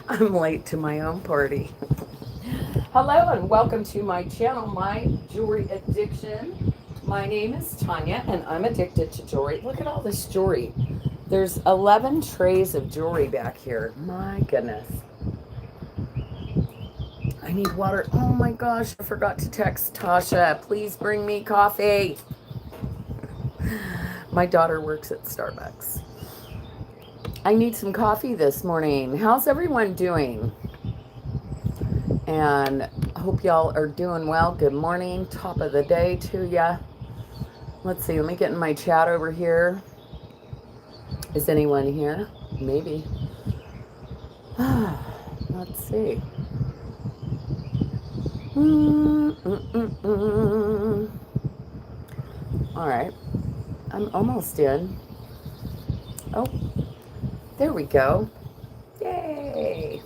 I'm late to my own party. Hello and welcome to my channel, My Jewelry Addiction. My name is Tanya and I'm addicted to jewelry. Look at all this jewelry. There's 11 trays of jewelry back here. My goodness. I need water. Oh my gosh, I forgot to text Tasha. Please bring me coffee. My daughter works at Starbucks. I need some coffee this morning. How's everyone doing? And I hope y'all are doing well. Good morning. Top of the day to ya. Let's see. Let me get in my chat over here. Is anyone here? Maybe. Let's see. All right. I'm almost in. Oh, there we go. Yay.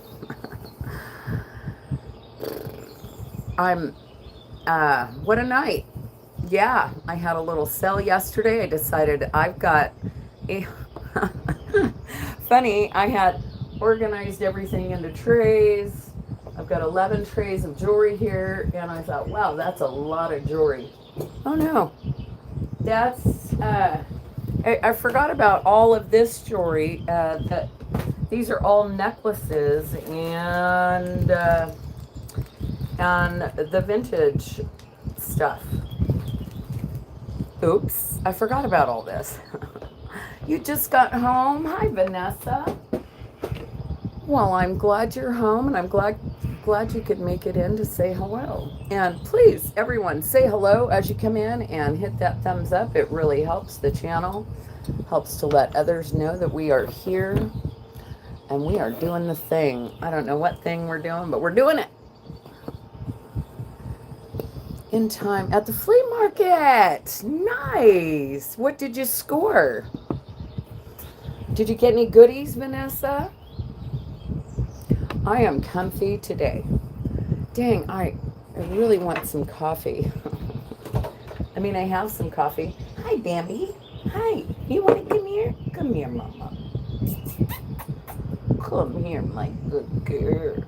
What a night. Yeah, I had a little sale yesterday. I decided I've got a, funny, I had organized everything into trays. I've got 11 trays of jewelry here, and I thought, wow, that's a lot of jewelry. Oh no, that's, I forgot about all of this jewelry. These are all necklaces and the vintage stuff. Oops, I forgot about all this. You just got home. Hi, Vanessa. Well, I'm glad you're home, and I'm glad you could make it in to say hello. And please, everyone, say hello as you come in and hit that thumbs up. It really helps the channel, helps to let others know that we are here and we are doing the thing. I don't know what thing we're doing, but we're doing it. In time at the flea market. Nice. What did you score? Did you get any goodies, Vanessa? I am comfy today. Dang, I really want some coffee. I mean, I have some coffee. Hi, Bambi. Hi. You want to come here? Come here, Mama. Come here, my good girl.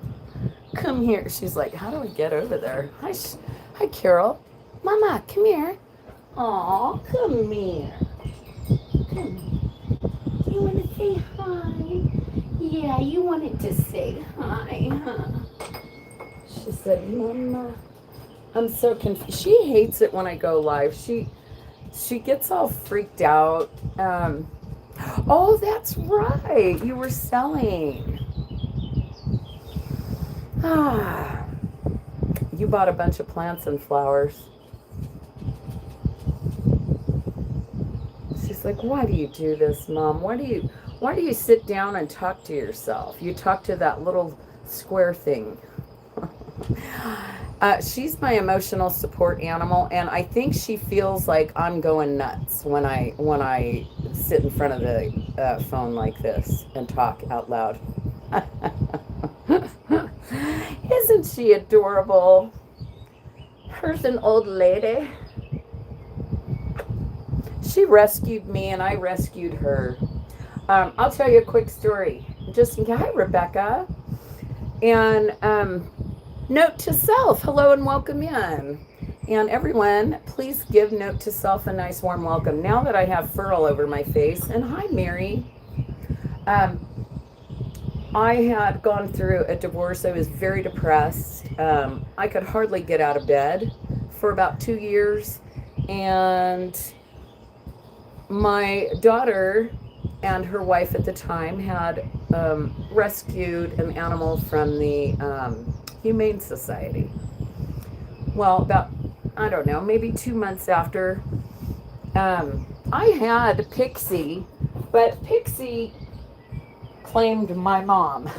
Come here. She's like, how do I get over there? Hi, Carol. Mama, come here. Aw, come here. Come here. You want to say hi? Yeah, you wanted to say hi, huh? She said, Mama. I'm so confused. She hates it when I go live. She gets all freaked out. Oh, that's right. You were selling. You bought a bunch of plants and flowers. She's like, why do you do this, Mom? Why do you sit down and talk to yourself? You talk to that little square thing. She's my emotional support animal, and I think she feels like I'm going nuts when I sit in front of the phone like this and talk out loud. Isn't she adorable? Her's an old lady. She rescued me and I rescued her. I'll tell you a quick story. Just in case. Hi, Rebecca. And note to self. Hello and welcome in. And everyone, please give note to self a nice warm welcome. Now that I have fur all over my face. And hi, Mary. I had gone through a divorce. I was very depressed. I could hardly get out of bed for about 2 years. And my daughter and her wife at the time had rescued an animal from the Humane Society. Well, about, I don't know, maybe 2 months after, I had Pixie, but Pixie claimed my mom.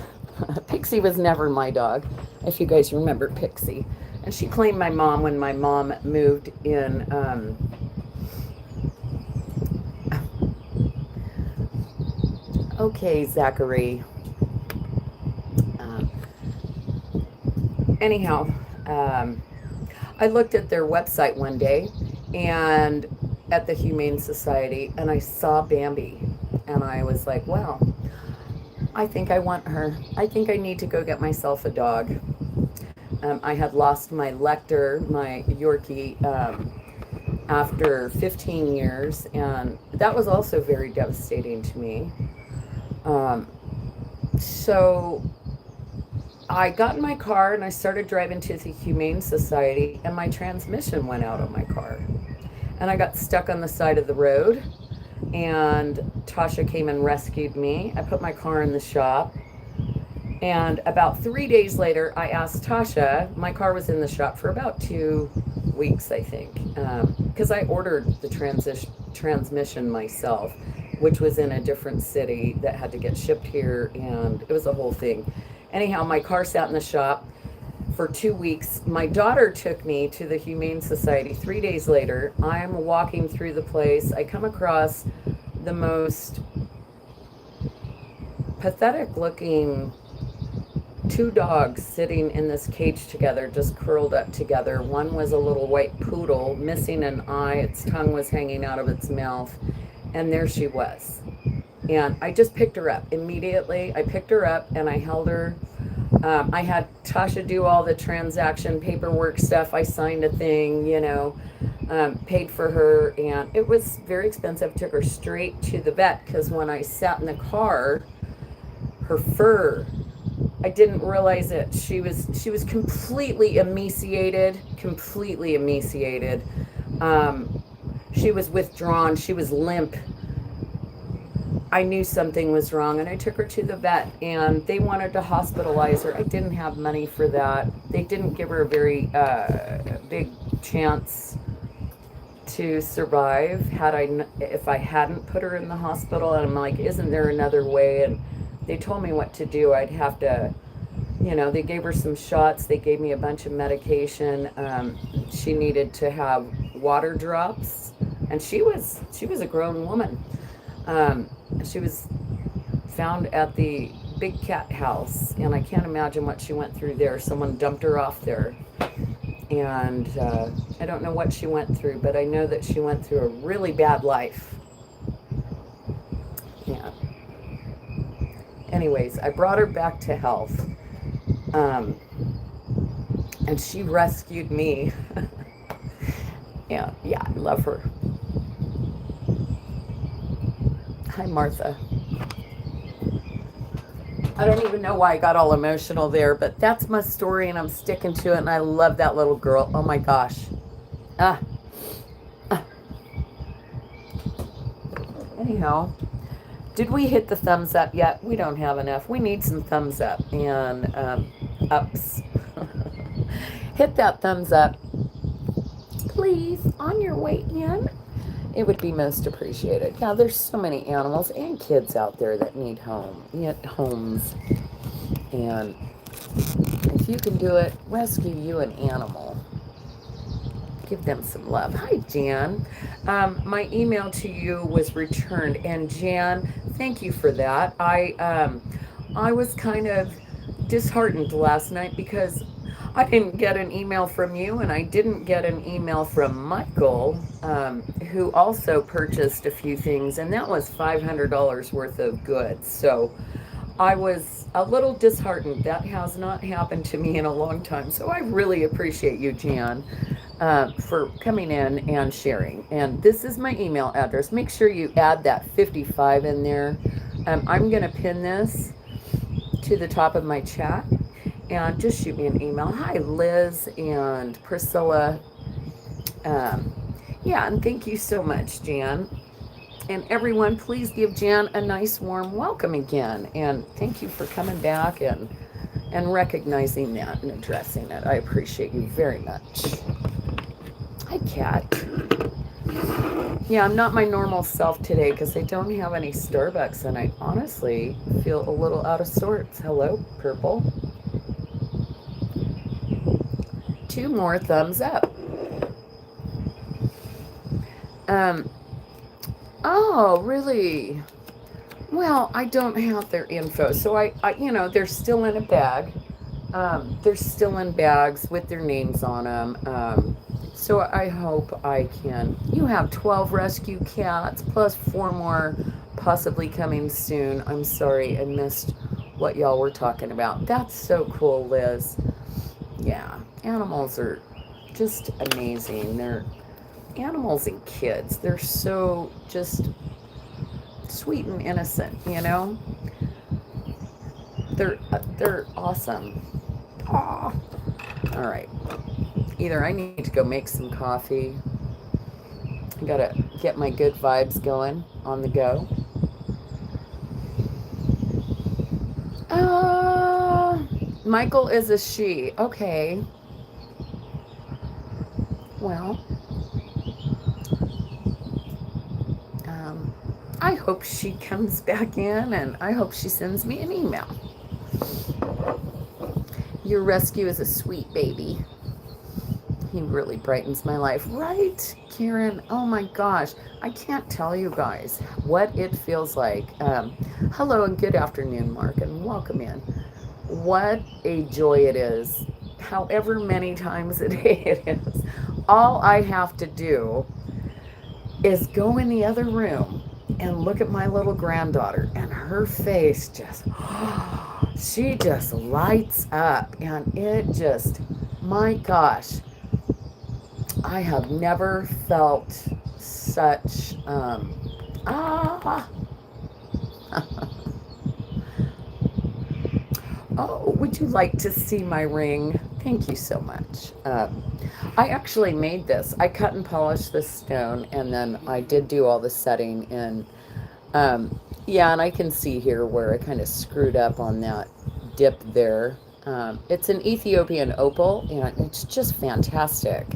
Pixie was never my dog, if you guys remember Pixie. And she claimed my mom when my mom moved in. Okay, Zachary. Anyhow, I looked at their website one day and at the Humane Society, and I saw Bambi. And I was like, wow. I think I want her. I think I need to go get myself a dog. I had lost my Lecter, my Yorkie, after 15 years, and that was also very devastating to me. So I got in my car and I started driving to the Humane Society, and my transmission went out on my car. And I got stuck on the side of the road, and Tasha came and rescued me. I put my car in the shop, and about 3 days later, I asked Tasha, my car was in the shop for about 2 weeks, I think, because I ordered the transmission myself, which was in a different city that had to get shipped here, and it was a whole thing. Anyhow, my car sat in the shop for 2 weeks. My daughter took me to the Humane Society. 3 days later, I am walking through the place. I come across the most pathetic looking 2 dogs sitting in this cage together, just curled up together. One was a little white poodle, missing an eye. Its tongue was hanging out of its mouth. And there she was. And I just picked her up immediately. I picked her up and I held her. I had Tasha do all the transaction paperwork stuff. I signed a thing, paid for her, and it was very expensive. Took her straight to the vet because when I sat in the car, her fur, I didn't realize it. She was completely emaciated, She was withdrawn. She was limp. I knew something was wrong, and I took her to the vet, and they wanted to hospitalize her. I didn't have money for that. They didn't give her a very big chance to survive if I hadn't put her in the hospital. And I'm like, isn't there another way? And they told me what to do. I'd have to, they gave her some shots. They gave me a bunch of medication. She needed to have water drops, and she was a grown woman. She was found at the Big Cat House, and I can't imagine what she went through there. Someone dumped her off there, and I don't know what she went through, but I know that she went through a really bad life. Yeah. Anyways, I brought her back to health, and she rescued me. Yeah, I love her. Hi, Martha. I don't even know why I got all emotional there, but that's my story, and I'm sticking to it, and I love that little girl. Oh, my gosh. Anyhow, did we hit the thumbs up yet? We don't have enough. We need some thumbs up and ups. Hit that thumbs up, please, on your way in. It would be most appreciated. Yeah, there's so many animals and kids out there that need homes. And if you can do it, rescue you an animal. Give them some love. Hi, Jan. My email to you was returned, and Jan, thank you for that. I was kind of disheartened last night because I didn't get an email from you, and I didn't get an email from Michael, who also purchased a few things, and that was $500 worth of goods. So I was a little disheartened. That has not happened to me in a long time. So I really appreciate you, Jan, for coming in and sharing. And this is my email address. Make sure you add that 55 in there. I'm going to pin this to the top of my chat. And just shoot me an email. Hi, Liz and Priscilla. Yeah, and thank you so much, Jan. And everyone, please give Jan a nice warm welcome again. And thank you for coming back and recognizing that and addressing it. I appreciate you very much. Hi, Kat. Yeah, I'm not my normal self today because I don't have any Starbucks, and I honestly feel a little out of sorts. Hello, Purple. 2 more thumbs up. Oh, really? Well, I don't have their info. So I they're still in a bag. They're still in bags with their names on them. So I hope I can. You have 12 rescue cats plus 4 more possibly coming soon. I'm sorry I missed what y'all were talking about. That's so cool, Liz. Yeah, animals are just amazing. They're animals and kids. They're so just sweet and innocent, you know? They're awesome. Aw. All right. Either I need to go make some coffee. I gotta get my good vibes going on the go. Uh, Michael is a she. Okay. Well, um, I hope she comes back in and I hope she sends me an email. Your rescue is a sweet baby. He really brightens my life. Right, Karen? Oh my gosh. I can't tell you guys what it feels like. Hello and good afternoon, Mark, and welcome in. What a joy it is, however many times a day it is. All I have to do is go in the other room and look at my little granddaughter, and her face just, she just lights up, and it just, my gosh, I have never felt such, oh, would you like to see my ring? Thank you so much. I actually made this. I cut and polished this stone, and then I did do all the setting. And yeah, and I can see here where I kind of screwed up on that dip there. It's an Ethiopian opal, and it's just fantastic.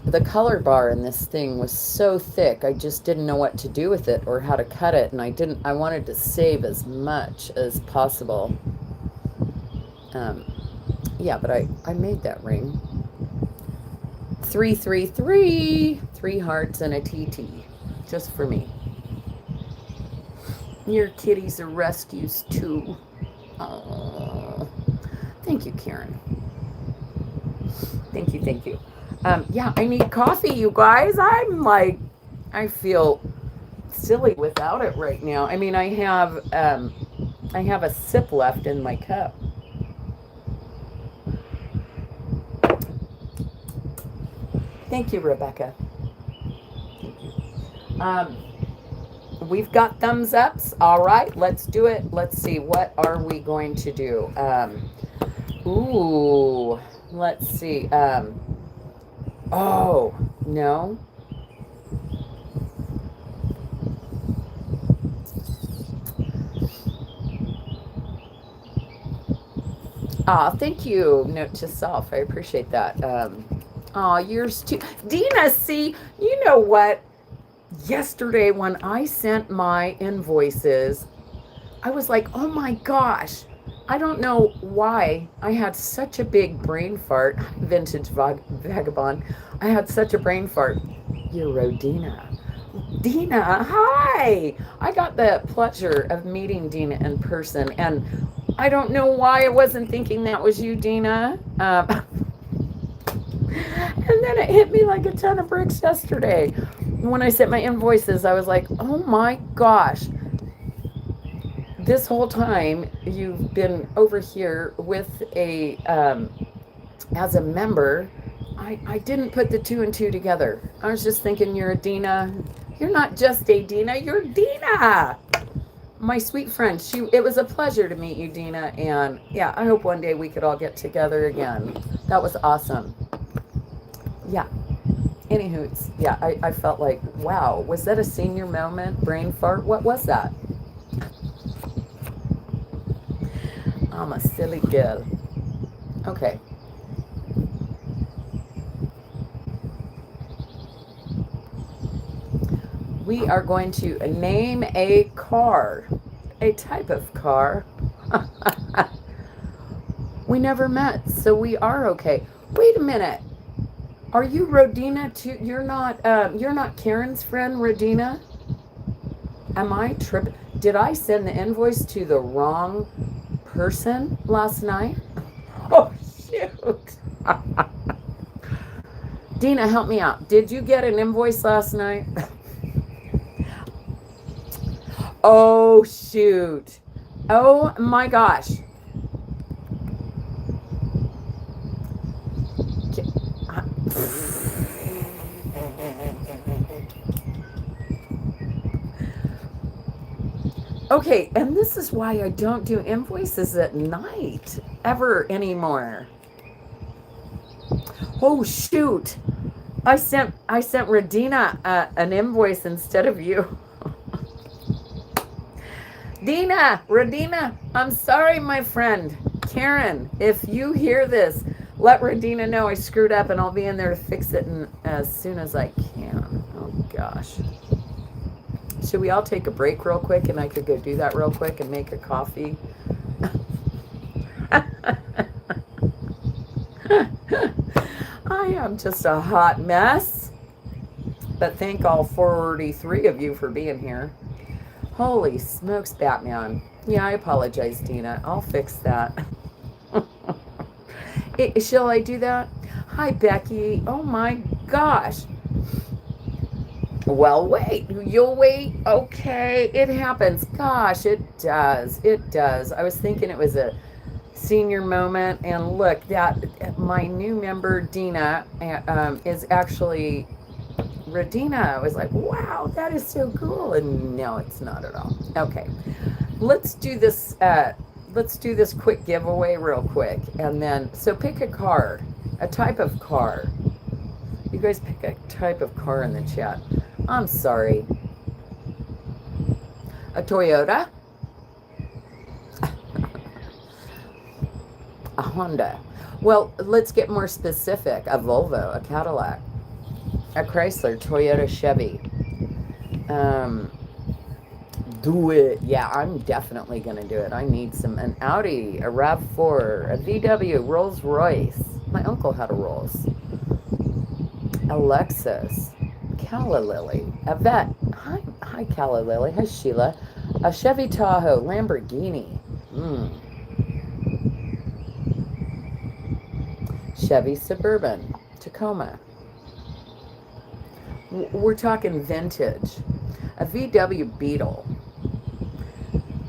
The color bar in this thing was so thick, I just didn't know what to do with it or how to cut it, and I wanted to save as much as possible. Yeah, but I made that ring. 333, 3 hearts and a TT, just for me. Your kitties are rescues too. Oh, thank you, Karen. Thank you, thank you. Yeah, I need coffee, you guys. I feel silly without it right now. I mean, I have a sip left in my cup. Thank you, Rebecca. Thank you. We've got thumbs ups. All right, let's do it. Let's see. What are we going to do? Ooh, let's see. Oh, no. Thank you. Note to self. I appreciate that. Yours too. Dina, see, you know what? Yesterday when I sent my invoices, I was like, oh my gosh. I don't know why I had such a big brain fart. Vintage vagabond. I had such a brain fart. You're Rodina. Dina, hi. I got the pleasure of meeting Dina in person, and I don't know why I wasn't thinking that was you, Dina. And then it hit me like a ton of bricks yesterday. When I sent my invoices, I was like, oh my gosh. This whole time you've been over here with as a member. I didn't put the 2 and 2 together. I was just thinking you're a Dina. You're not just a Dina, you're Dina. My sweet friend. It was a pleasure to meet you, Dina. And yeah, I hope one day we could all get together again. That was awesome. Yeah. Anywho, yeah, I felt like, wow, was that a senior moment? Brain fart? What was that? I'm a silly girl. Okay. We are going to name a car, a type of car. We never met, so we are okay. Wait a minute. Are you Rodina too? You're not Karen's friend, Rodina? Am I tripping? Did I send the invoice to the wrong person last night? Oh, shoot. Dina, help me out. Did you get an invoice last night? Oh, shoot. Oh my gosh. Okay, and this is why I don't do invoices at night ever anymore. Oh shoot. I sent Radina an invoice instead of you. Radina, I'm sorry, my friend. Karen, if you hear this, let Radina know I screwed up and I'll be in there to fix it as soon as I can. Oh gosh. Should we all take a break real quick and I could go do that real quick and make a coffee? I am just a hot mess. But thank all 43 of you for being here. Holy smokes, Batman. Yeah, I apologize, Dina. I'll fix that. Shall I do that? Hi, Becky. Oh my gosh. Well, wait. You'll wait? Okay. It happens. Gosh, it does. It does. I was thinking it was a senior moment, and look, that my new member, Dina, is actually Radina. I was like, wow, that is so cool. And no, it's not at all. Okay. Let's do this quick giveaway real quick. And then, so pick a car, a type of car. You guys pick a type of car in the chat. I'm sorry. A Toyota? A Honda. Well, let's get more specific. A Volvo, a Cadillac, a Chrysler, Toyota, Chevy. Do it. Yeah, I'm definitely going to do it. I need an Audi, a RAV4, a VW, Rolls Royce. My uncle had a Rolls. A Lexus, Calla Lily, a Vet. Hi, Calla Lily. Hi, Sheila. A Chevy Tahoe, Lamborghini. Chevy Suburban, Tacoma. We're talking vintage. A VW Beetle.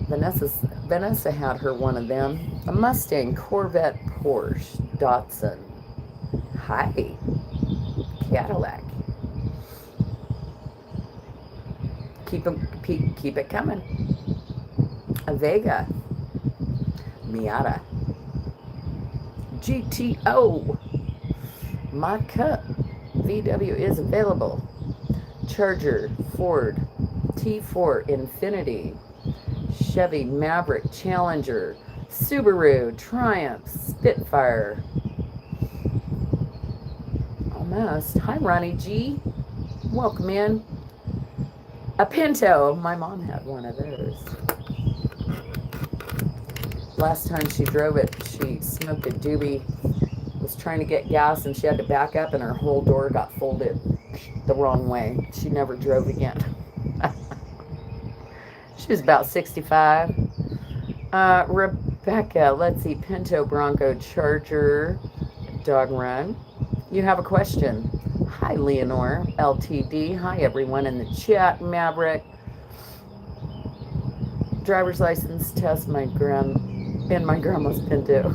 Vanessa had her one of them. A Mustang, Corvette, Porsche, Datsun. Hi, Cadillac. Keep it coming. A Vega, Miata, GTO. My Cup, VW is available. Charger, Ford, T4, Infiniti, Chevy Maverick, Challenger, Subaru, Triumph, Spitfire. Almost. Hi, Ronnie G. Welcome in. A Pinto. My mom had one of those. Last time she drove it, she smoked a doobie, was trying to get gas, and she had to back up, and her whole door got folded the wrong way. She never drove again. She was about 65. Rebecca, let's see, Pinto, Bronco, Charger, Dog Run. You have a question. Hi, Leonore, LTD. Hi, everyone in the chat. Maverick. Driver's license test, my grandma's Pinto.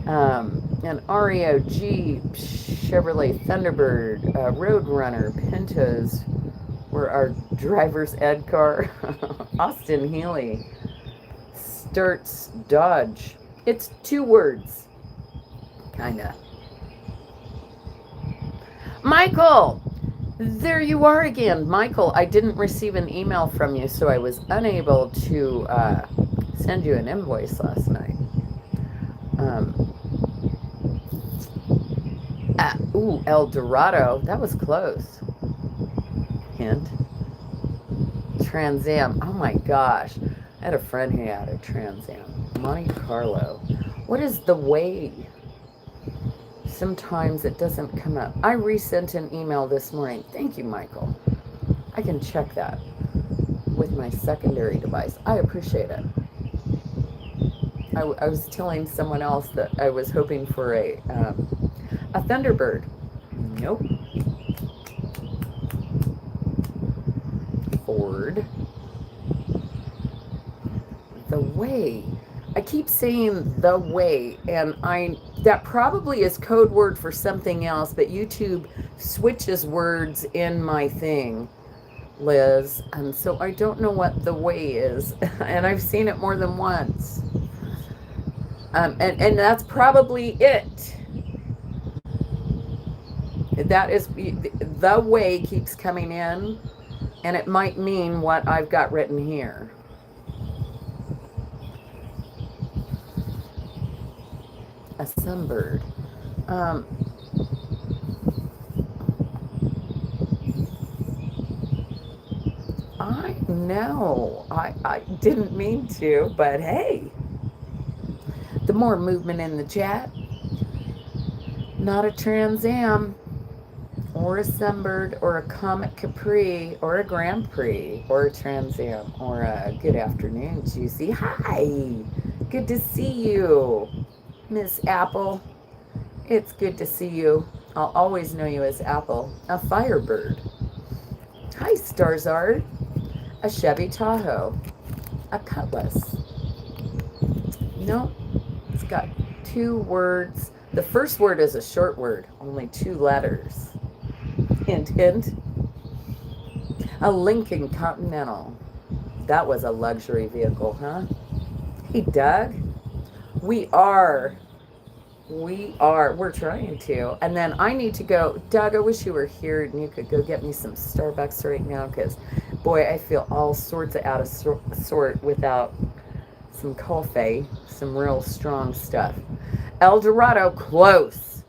An REO, Jeep, Chevrolet Thunderbird, Roadrunner, Pintos were our driver's ed car. Austin Healy, Sturts, Dodge. It's 2 words, kinda. Michael, there you are again. Michael, I didn't receive an email from you, so I was unable to send you an invoice last night. El Dorado. That was close. Hint. Trans Am. Oh my gosh. I had a friend who had a Trans Am. Monte Carlo. What is the way? Sometimes it doesn't come up. I resent an email this morning. Thank you, Michael. I can check that with my secondary device. I appreciate it. I was telling someone else that I was hoping for a Thunderbird. Nope. Ford. The way. I keep saying the way, and that probably is code word for something else, but YouTube switches words in my thing, Liz, and so I don't know what the way is, and I've seen it more than once. And that's probably it. That is, the way keeps coming in, and it might mean what I've got written here. A sunbird. I know. I didn't mean to, but hey, the more movement in the chat. Not a Trans Am, or a sunbird, or a Comet Capri, or a Grand Prix, or a Trans Am, or a good afternoon, Juicy. Hi, good to see you, Miss Apple. It's good to see you. I'll always know you as Apple. A Firebird. Hi, Starzard. A Chevy Tahoe. A Cutlass. No, it's got 2 words. The first word is a short word, only 2 letters. Hint, hint. A Lincoln Continental. That was a luxury vehicle, huh? Hey, Doug. We're trying to. And then I need to go. Doug, I wish you were here and you could go get me some Starbucks right now, because, boy, I feel all sorts of out of sort without some coffee, some real strong stuff. El Dorado, close.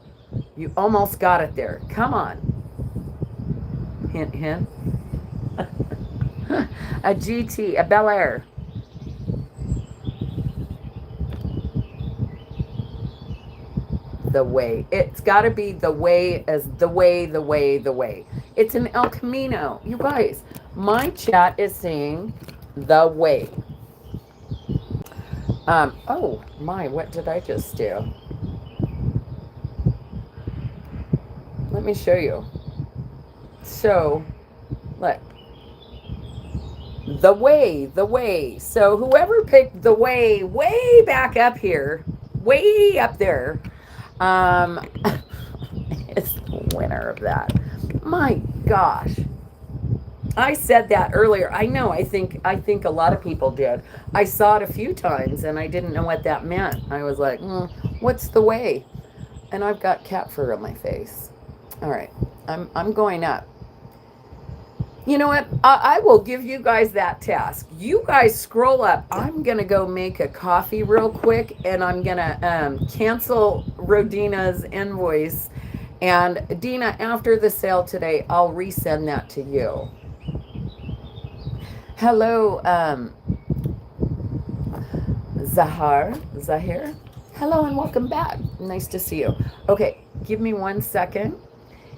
You almost got it there. Come on. Hint, hint. A GT, a Bel Air. The way. It's got to be the way as the way, the way, the way. It's an El Camino. You guys, my chat is saying the way. Oh my, what did I just do? Let me show you. So, look. The way, the way. So whoever picked the way back up here, way up there, is the winner of that. My gosh. I said that earlier. I know. I think a lot of people did. I saw it a few times and I didn't know what that meant. I was like, what's the way? And I've got cat fur on my face. All right. I'm going up. You know what? I will give you guys that task. You guys scroll up. I'm going to go make a coffee real quick, and I'm going to cancel Rodina's invoice. And Dina, after the sale today, I'll resend that to you. Hello, Zahir. Hello and welcome back. Nice to see you. Okay, give me 1 second.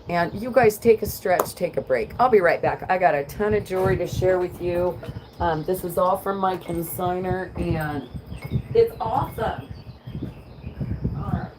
And you guys take a stretch, take a break. I'll be right back. I got a ton of jewelry to share with you. This is all from my consignor, and it's awesome. All right.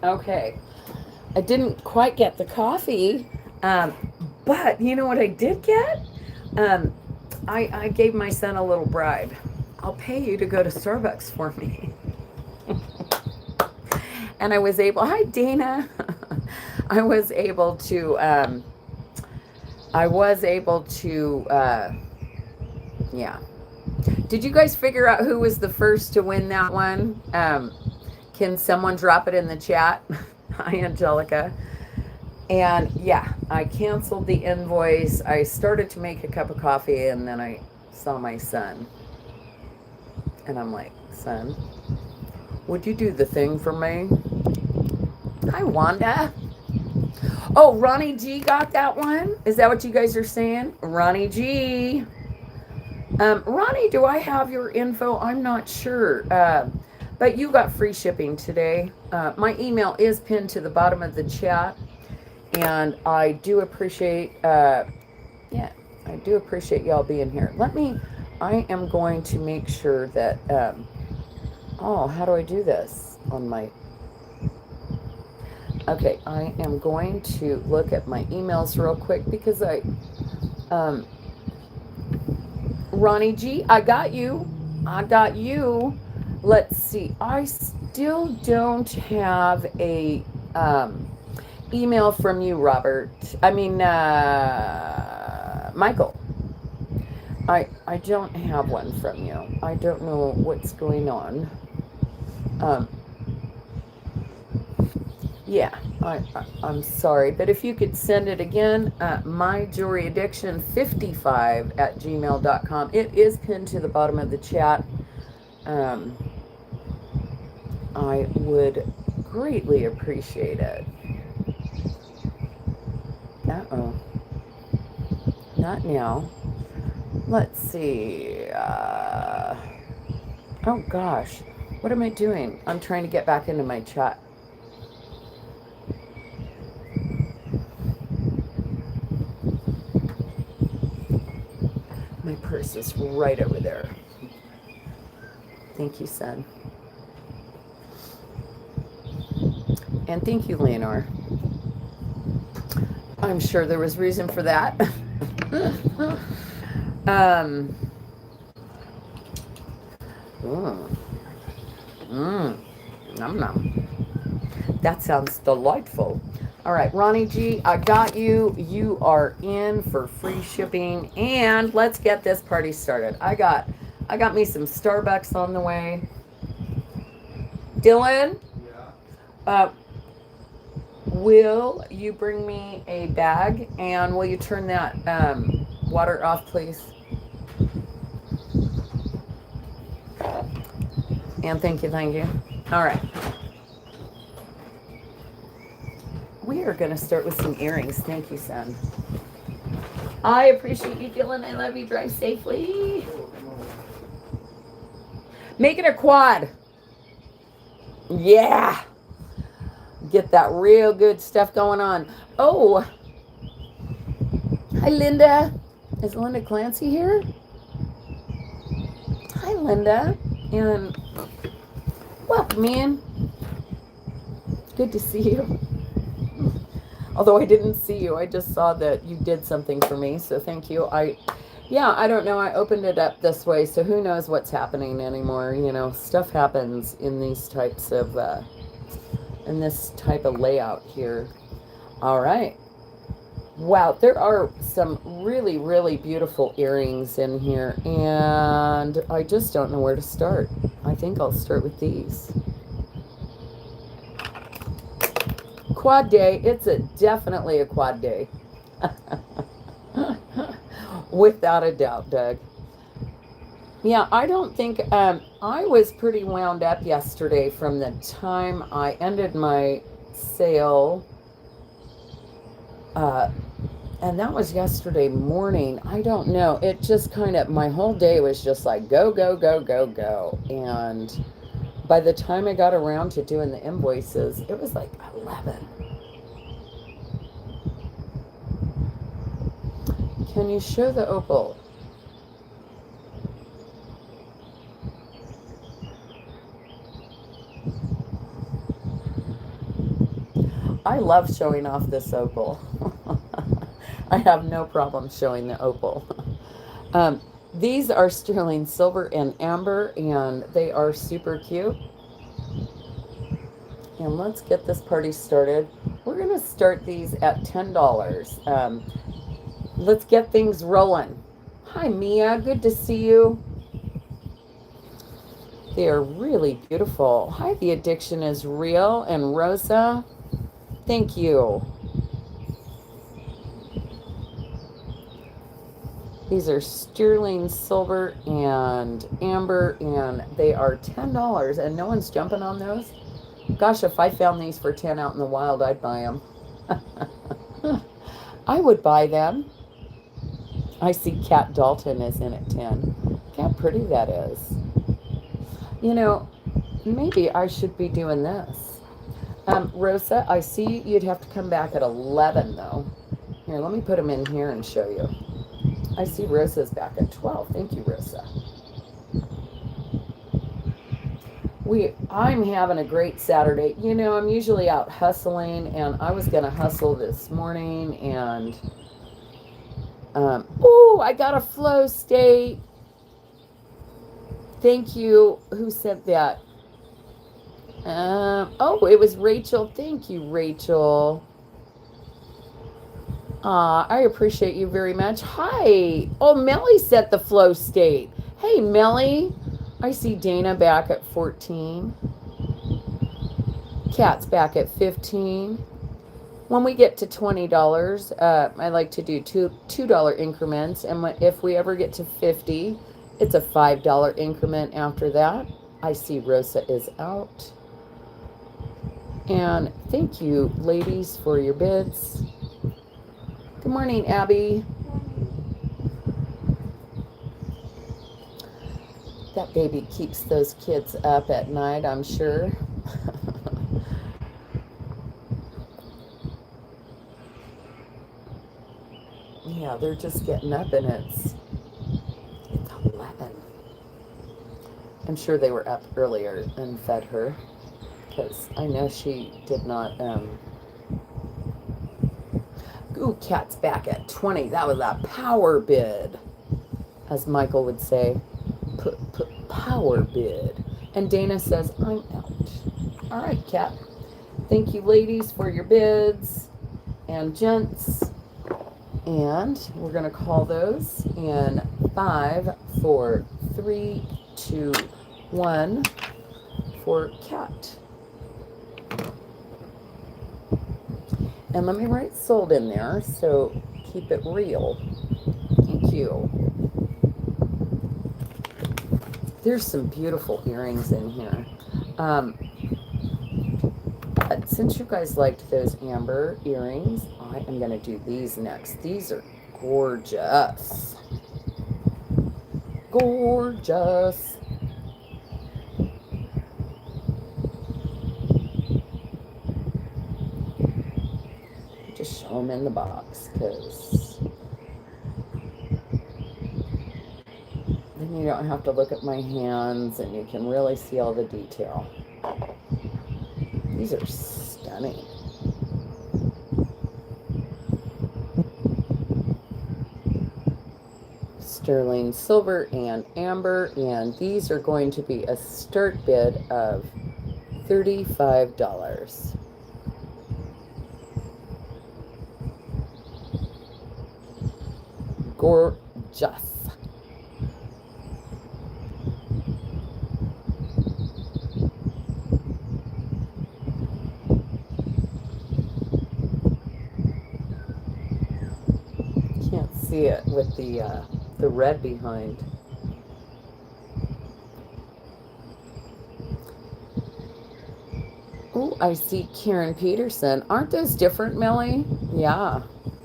Okay. I didn't quite get the coffee, But you know what I did get? Um, I gave my son a little bribe. I'll pay you to go to Starbucks for me. And I was able, hi Dana. I was able to, yeah. Did you guys figure out who was the first to win that one? Can someone drop it in the chat? Hi, Angelica. And yeah, I canceled the invoice. I started to make a cup of coffee, and then I saw my son. And I'm like, son, would you do the thing for me? Hi, Wanda. Oh, Ronnie G got that one? Is that what you guys are saying? Ronnie G. Ronnie, do I have your info? I'm not sure. But you got free shipping today. My email is pinned to the bottom of the chat. And I do appreciate, I do appreciate y'all being here. I am going to make sure that, how do I do this on my, okay, I am going to look at my emails real quick because Ronnie G, I got you. Let's see. I still don't have a email from you, Robert. Michael. I don't have one from you. I don't know what's going on. Yeah, I'm sorry, but if you could send it again, myjewelryaddiction55@gmail.com. It is pinned to the bottom of the chat. I would greatly appreciate it. Uh-oh. Not now. Let's see. Oh gosh, what am I doing? I'm trying to get back into my chat. My purse is right over there. Thank you, son. And thank you, Leonore. I'm sure there was reason for that. Nom nom. That sounds delightful. All right, Ronnie G, I got you. You are in for free shipping, and let's get this party started. I got me some Starbucks on the way. Dylan? Yeah. Will you bring me a bag, and will you turn that water off, please? And thank you. All right. We are going to start with some earrings. Thank you, son. I appreciate you, Dylan. I love you. Drive safely. Make it a quad. Yeah. Get that real good stuff going on. Oh. Hi, Linda. Is Linda Clancy here? Hi, Linda. And welcome in. Good to see you. Although I didn't see you, I just saw that you did something for me, so thank you. I don't know. I opened it up this way, so who knows what's happening anymore. You know, stuff happens in these types of, in this type of layout here. All right. Wow, there are some really, really beautiful earrings in here, and I just don't know where to start. I think I'll start with these. Quad day. It's definitely a quad day. Without a doubt, Doug. Yeah, I don't think, I was pretty wound up yesterday from the time I ended my sale, and that was yesterday morning. I don't know. It just kind of, my whole day was just like, go, go, go, go, go. And by the time I got around to doing the invoices, it was like 11. Can you show the opal? I love showing off this opal. I have no problem showing the opal. These are sterling silver and amber, and they are super cute. And let's get this party started. We're going to start these at $10. Let's get things rolling. Hi, Mia. Good to see you. They are really beautiful. Hi, the addiction is real. And Rosa, thank you. These are sterling silver and amber, and they are $10, and no one's jumping on those. Gosh, if I found these for 10 out in the wild, I'd buy them. I would buy them. I see Kat Dalton is in at 10. Look how pretty that is. You know, maybe I should be doing this. Rosa, I see you'd have to come back at 11, though. Here, let me put them in here and show you. I see Rosa's back at 12. Thank you, Rosa. I'm having a great Saturday. You know, I'm usually out hustling, and I was going to hustle this morning, and oh, I got a flow state. Thank you. Who sent that? Oh, it was Rachel. Thank you, Rachel. I appreciate you very much. Hi. Oh, Melly set the flow state. Hey, Melly. I see Dana back at 14. Kat's back at 15. When we get to $20, I like to do $2 increments. And if we ever get to 50, it's a $5 increment after that. I see Rosa is out. And thank you, ladies, for your bids. Good morning, Abby. That baby keeps those kids up at night, I'm sure. Yeah, they're just getting up, and it's 11. I'm sure they were up earlier and fed her, because I know she did not. Ooh, Kat's back at 20. That was a power bid, as Michael would say. Power bid. And Dana says, I'm out. All right, Kat. Thank you, ladies, for your bids, and gents. And we're going to call those in 5, 4, 3, 2, 1 for Kat. And let me write sold in there, so keep it real. Thank you. There's some beautiful earrings in here. But since you guys liked those amber earrings, I am going to do these next. These are gorgeous. Gorgeous. Just show them in the box, because then you don't have to look at my hands, and you can really see all the detail. These are stunning. Sterling silver and amber, and these are going to be a start bid of $35. Gorgeous. Can't see it with the red behind. Oh, I see Karen Peterson. Aren't those different, Millie? Yeah,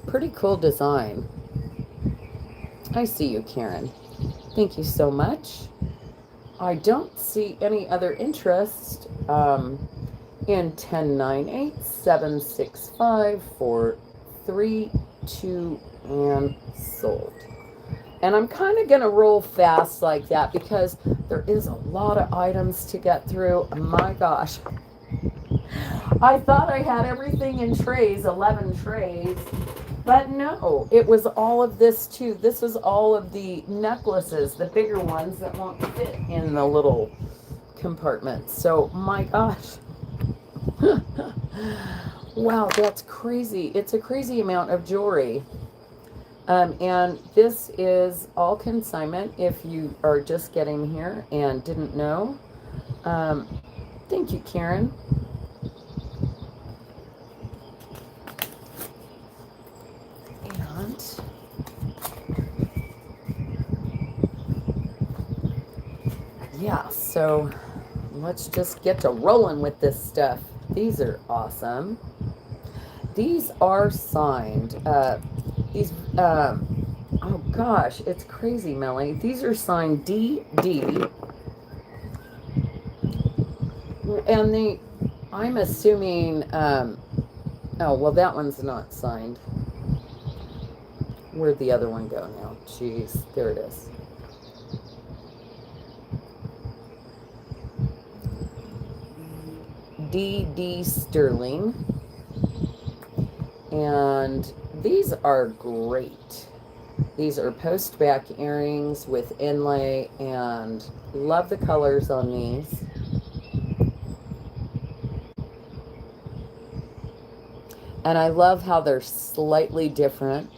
pretty cool design. I see you, Karen. Thank you so much. I don't see any other interest in 1098-765-432 and sold. And I'm kind of going to roll fast like that because there is a lot of items to get through. My gosh. I thought I had everything in trays, 11 trays. But no, it was all of this too. This was all of the necklaces, the bigger ones that won't fit in the little compartments. So, my gosh. Wow, that's crazy. It's a crazy amount of jewelry. And this is all consignment if you are just getting here and didn't know. Thank you, Karen. And yeah, so let's just get to rolling with this stuff. These are awesome. These are signed. Oh gosh, it's crazy, Melly. These are signed DD. And I'm assuming, oh, well, that one's not signed. Where'd the other one go now? Jeez, there it is. DD Sterling. And these are great. These are post back earrings with inlay, and love the colors on these. And I love how they're slightly different,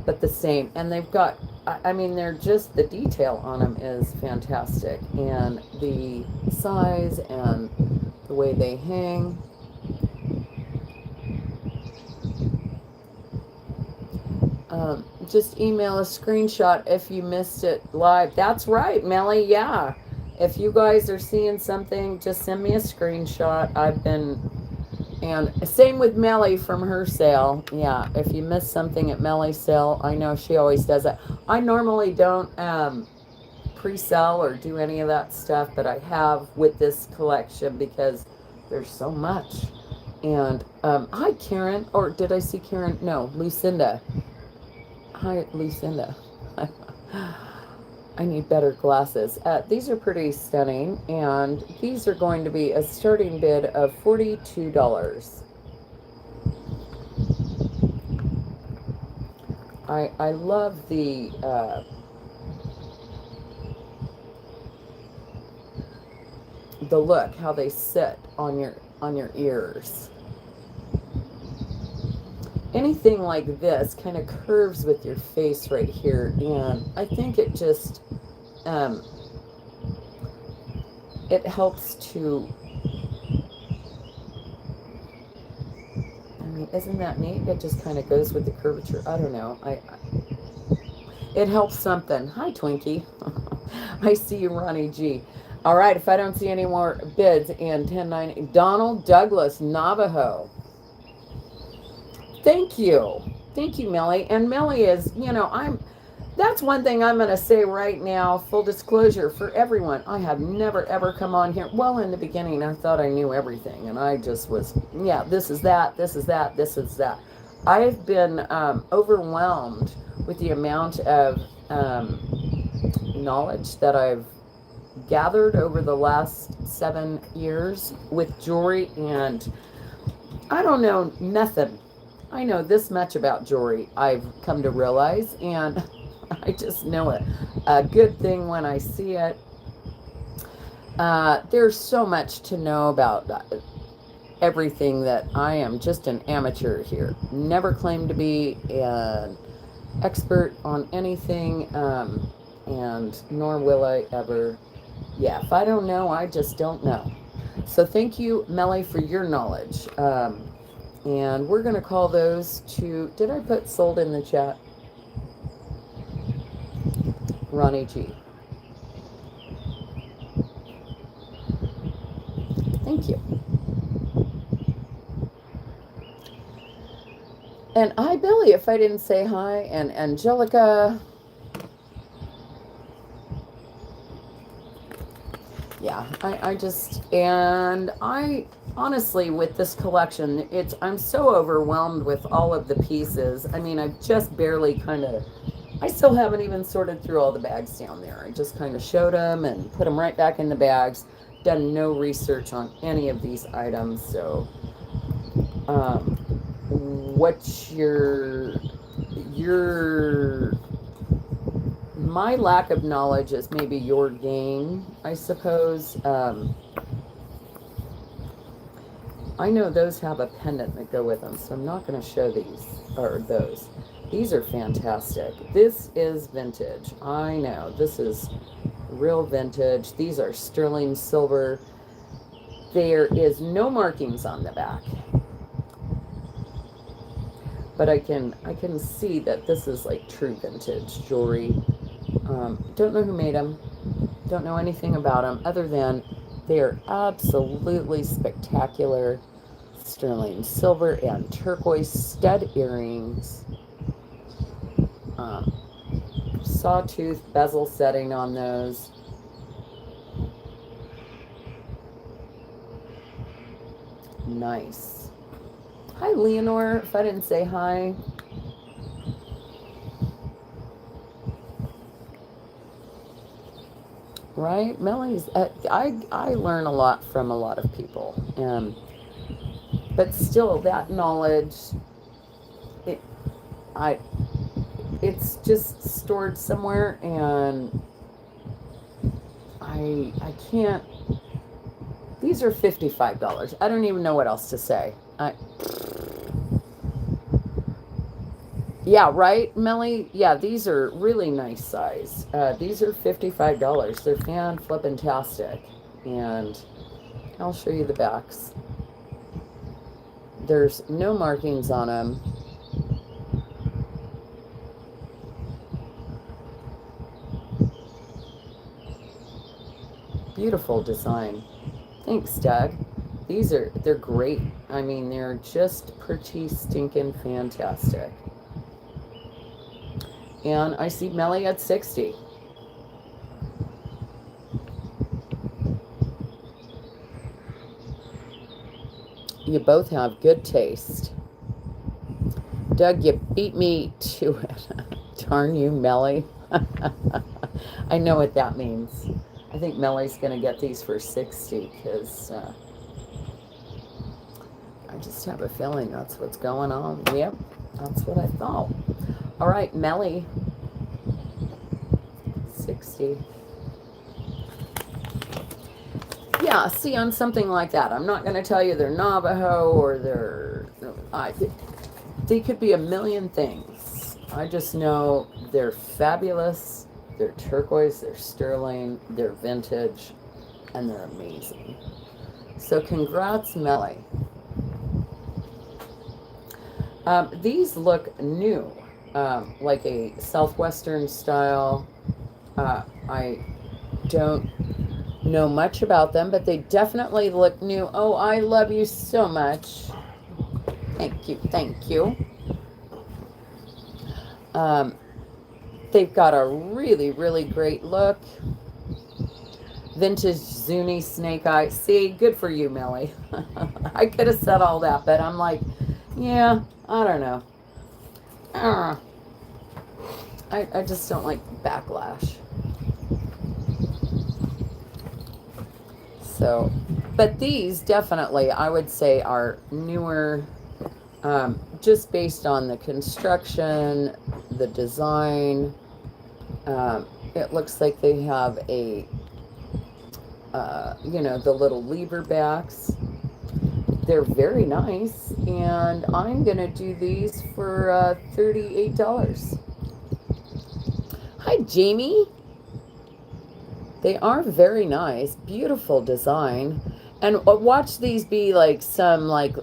but the same. And they've got, I mean, they're just, the detail on them is fantastic. And the size and the way they hang. Just email a screenshot if you missed it live. That's right, Melly, yeah. If you guys are seeing something, just send me a screenshot. And same with Melly from her sale. Yeah, if you miss something at Melly's sale, I know she always does it. I normally don't pre-sell or do any of that stuff, but I have with this collection because there's so much. And hi, Karen. Or did I see Karen? No, Lucinda. Hi, Lucinda. I need better glasses. These are pretty stunning, and these are going to be a starting bid of $42. I love the look, how they sit on your ears. Anything like this kind of curves with your face right here, and I think it just it helps to, I mean, isn't that neat? It just kind of goes with the curvature. I don't know. It helps something. Hi, Twinkie. I see you, Ronnie G. All right, if I don't see any more bids in 1090, Donald Douglas, Navajo. Thank you. Thank you, Melly. And Melly is, that's one thing I'm going to say right now, full disclosure for everyone. I have never, ever come on here. Well, in the beginning, I thought I knew everything. And I just was, yeah, this is that, this is that, this is that. I've been overwhelmed with the amount of knowledge that I've gathered over the last 7 years with jewelry. And I don't know nothing. I know this much about jewelry, I've come to realize, and I just know it. A good thing when I see it. There's so much to know about everything that I am just an amateur here. Never claimed to be an expert on anything, and nor will I ever. Yeah, if I don't know, I just don't know. So thank you, Melly, for your knowledge. And we're going to call those to, did I put sold in the chat? Ronnie G. Thank you. And hi, Billy, if I didn't say hi, and Angelica. Yeah, I honestly, with this collection, I'm so overwhelmed with all of the pieces. I mean, I've just barely I still haven't even sorted through all the bags down there. I just kind of showed them and put them right back in the bags. Done no research on any of these items, so um, what's your my lack of knowledge is maybe your gain, I suppose. I know those have a pendant that go with them, so I'm not going to show these or those. These are fantastic. This is vintage. I know. This is real vintage. These are sterling silver. There is no markings on the back. But I can see that this is like true vintage jewelry. Don't know who made them. Don't know anything about them other than they are absolutely spectacular. Sterling silver and turquoise stud earrings. Sawtooth bezel setting on those. Nice. Hi, Leonore. If I didn't say hi. Right? Melly's, I learn a lot from a lot of people. But still, that knowledge, it's just stored somewhere, and I can't. These are $55. I don't even know what else to say. Yeah, right, Melly? Yeah, these are really nice size. These are $55. They're fan-flippin-tastic. And I'll show you the backs. There's no markings on them. Beautiful design. Thanks, Doug. They're great. I mean, they're just pretty stinking fantastic. And I see Melly at 60. You both have good taste. Doug, you beat me to it. Darn you, Melly. I know what that means. I think Melly's going to get these for 60 because I just have a feeling that's what's going on. Yep, that's what I thought. All right, Melly. 60. Yeah, see, on something like that, I'm not going to tell you they're Navajo or they could be a million things. I just know they're fabulous. They're turquoise, they're sterling, they're vintage, and they're amazing. So congrats, Melly. These look new, like a Southwestern style. I don't know much about them, but they definitely look new. Oh, I love you so much. Thank you, thank you. They've got a really, really great look. Vintage Zuni snake eye. See, good for you, Melly. I could have said all that, but I'm like, yeah, I don't know. I just don't like backlash. So, but these definitely, I would say, are newer, just based on the construction, the design. It looks like they have a, the little lever backs. They're very nice, and I'm going to do these for $38. Hi, Jamie. They are very nice, beautiful design. And watch these be like some like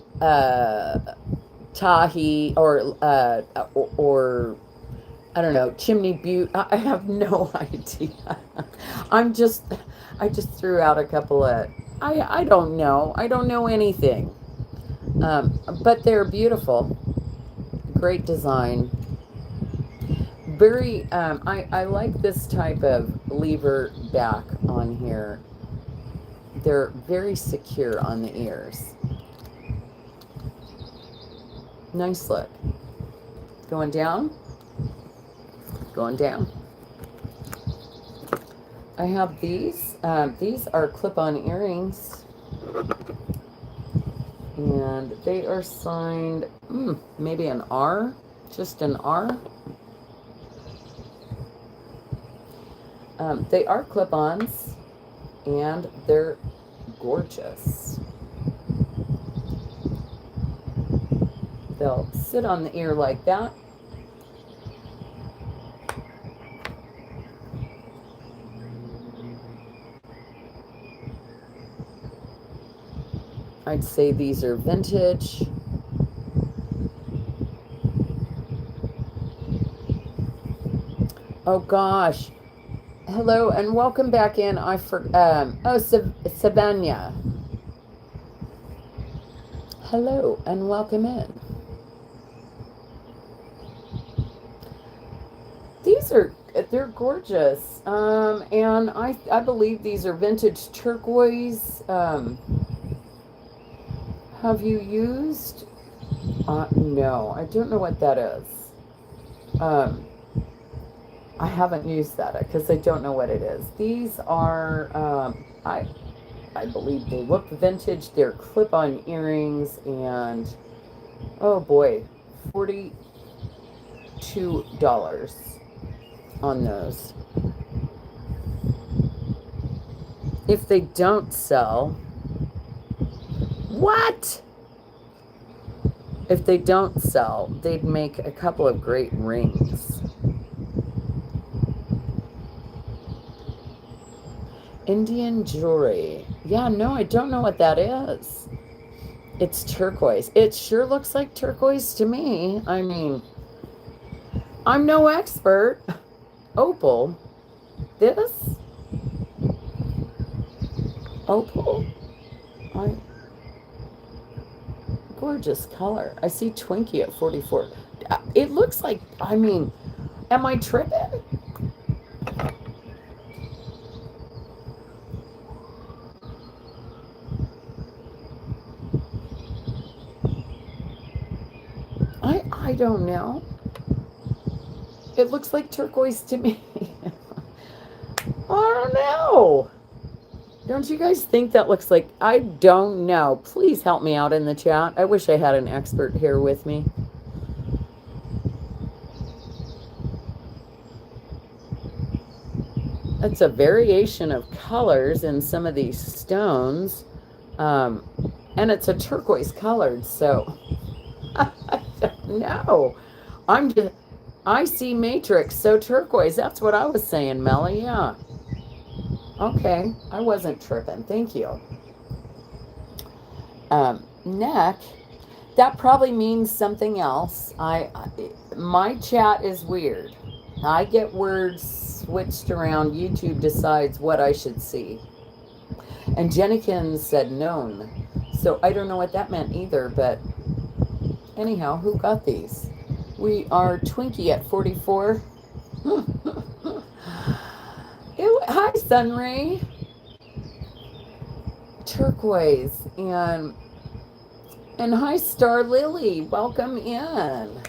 Tahi or I don't know, Chimney Butte. I have no idea. I just threw out a couple of I don't know. I don't know anything. But they're beautiful. Great design. Very, I like this type of lever back on here. They're very secure on the ears. Nice look. Going down. Going down. I have these. These are clip-on earrings. And they are signed, maybe an R, just an R. They are clip-ons, and they're gorgeous. They'll sit on the ear like that. I'd say these are vintage. Oh gosh. Hello and welcome back in. Savannah. Hello and welcome in. They're gorgeous. And I believe these are vintage turquoise. Have you used? No, I don't know what that is. I haven't used that because I don't know what it is. These are, I believe they look vintage. They're clip-on earrings, and oh boy, $42 on those. If they don't sell, what? If they don't sell, they'd make a couple of great rings. Indian jewelry. Yeah, no, I don't know what that is. It's turquoise. It sure looks like turquoise to me. I mean, I'm no expert. Opal. This? Opal? Gorgeous color. I see Twinkie at 44. It looks like, I mean, am I tripping? I don't know. It looks like turquoise to me. I don't know. Don't you guys think that looks like... I don't know. Please help me out in the chat. I wish I had an expert here with me. It's a variation of colors in some of these stones. And it's a turquoise colored, so... I don't know. I see matrix, so turquoise. That's what I was saying, Melly. Yeah. Okay. I wasn't tripping. Thank you. Neck. That probably means something else. My chat is weird. I get words switched around. YouTube decides what I should see. And Jennykins said known. So I don't know what that meant either, but anyhow, who got these? We are Twinkie at 44. Hi, Sunray. Turquoise. And hi, Star Lily. Welcome in.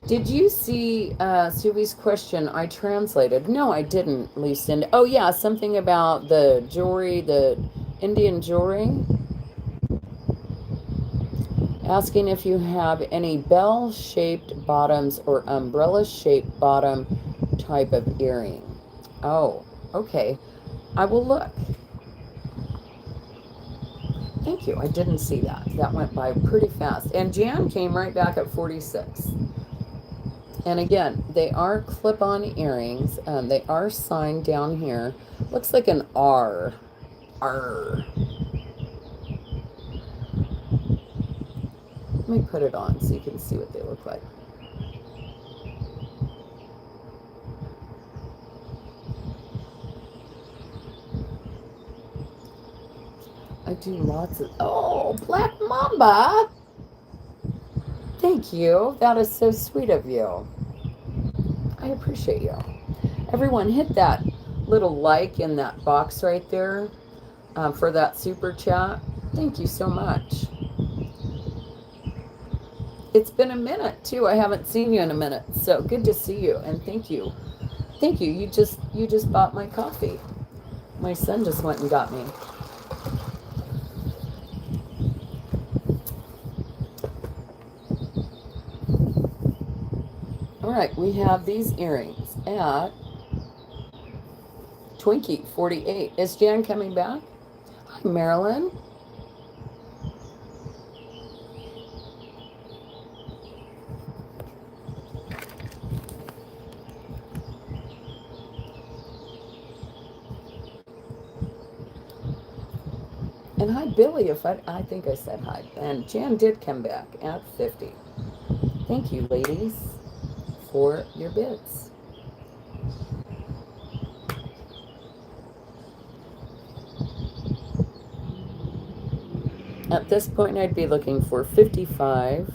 Did you see Suvi's question I translated? No, I didn't, Lucinda. Oh, yeah, something about the jewelry, the Indian jewelry. Asking if you have any bell-shaped bottoms or umbrella-shaped bottom type of earring. Oh, okay. I will look. Thank you. I didn't see that. That went by pretty fast. And Jan came right back at 46. And again, they are clip-on earrings. They are signed down here. Looks like an R. R. Let me put it on so you can see what they look like. I do lots of... Oh, Black Mamba! Thank you. That is so sweet of you. I appreciate you. Everyone, hit that little like in that box right there for that super chat. Thank you so much. It's been a minute too. I haven't seen you in a minute, so good to see you. And thank you. You just bought my coffee. My son just went and got me. All right, we have these earrings at Twinkie 48. Is Jan coming back? Hi, Marilyn. And hi, Billy, if I think I said hi. And Jan did come back at 50. Thank you, ladies, for your bids. At this point, I'd be looking for 55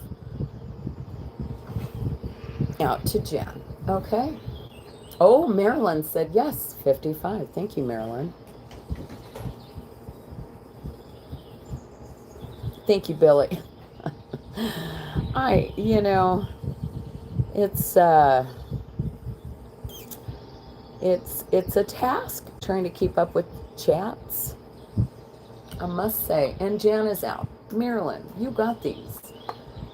out to Jan. Okay. Oh, Marilyn said yes, 55. Thank you, Marilyn. Thank you, Billy. It's it's a task trying to keep up with chats, I must say. And Jan is out. Marilyn, you got these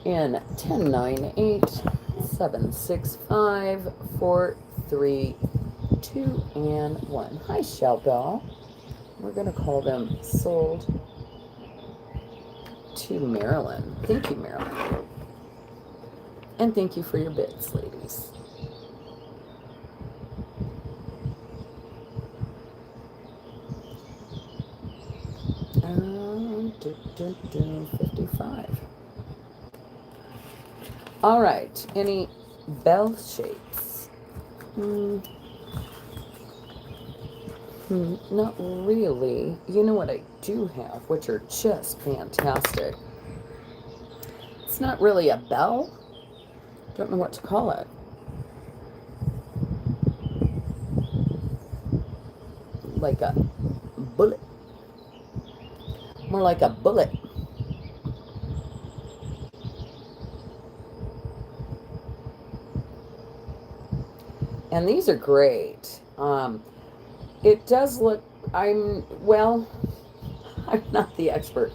in 10, 9, 8, 7, 6, 5, 4, 3, 2, and 1. Hi, Shell Doll. We're going to call them sold to Marilyn. Thank you, Marilyn. And thank you for your bids, ladies. Um, 55. All right. Any bell shapes? Not really. You know what I do have, which are just fantastic. It's not really a bell. Don't know what to call it. Like a bullet. More like a bullet. And these are great. It does look, I'm not the expert.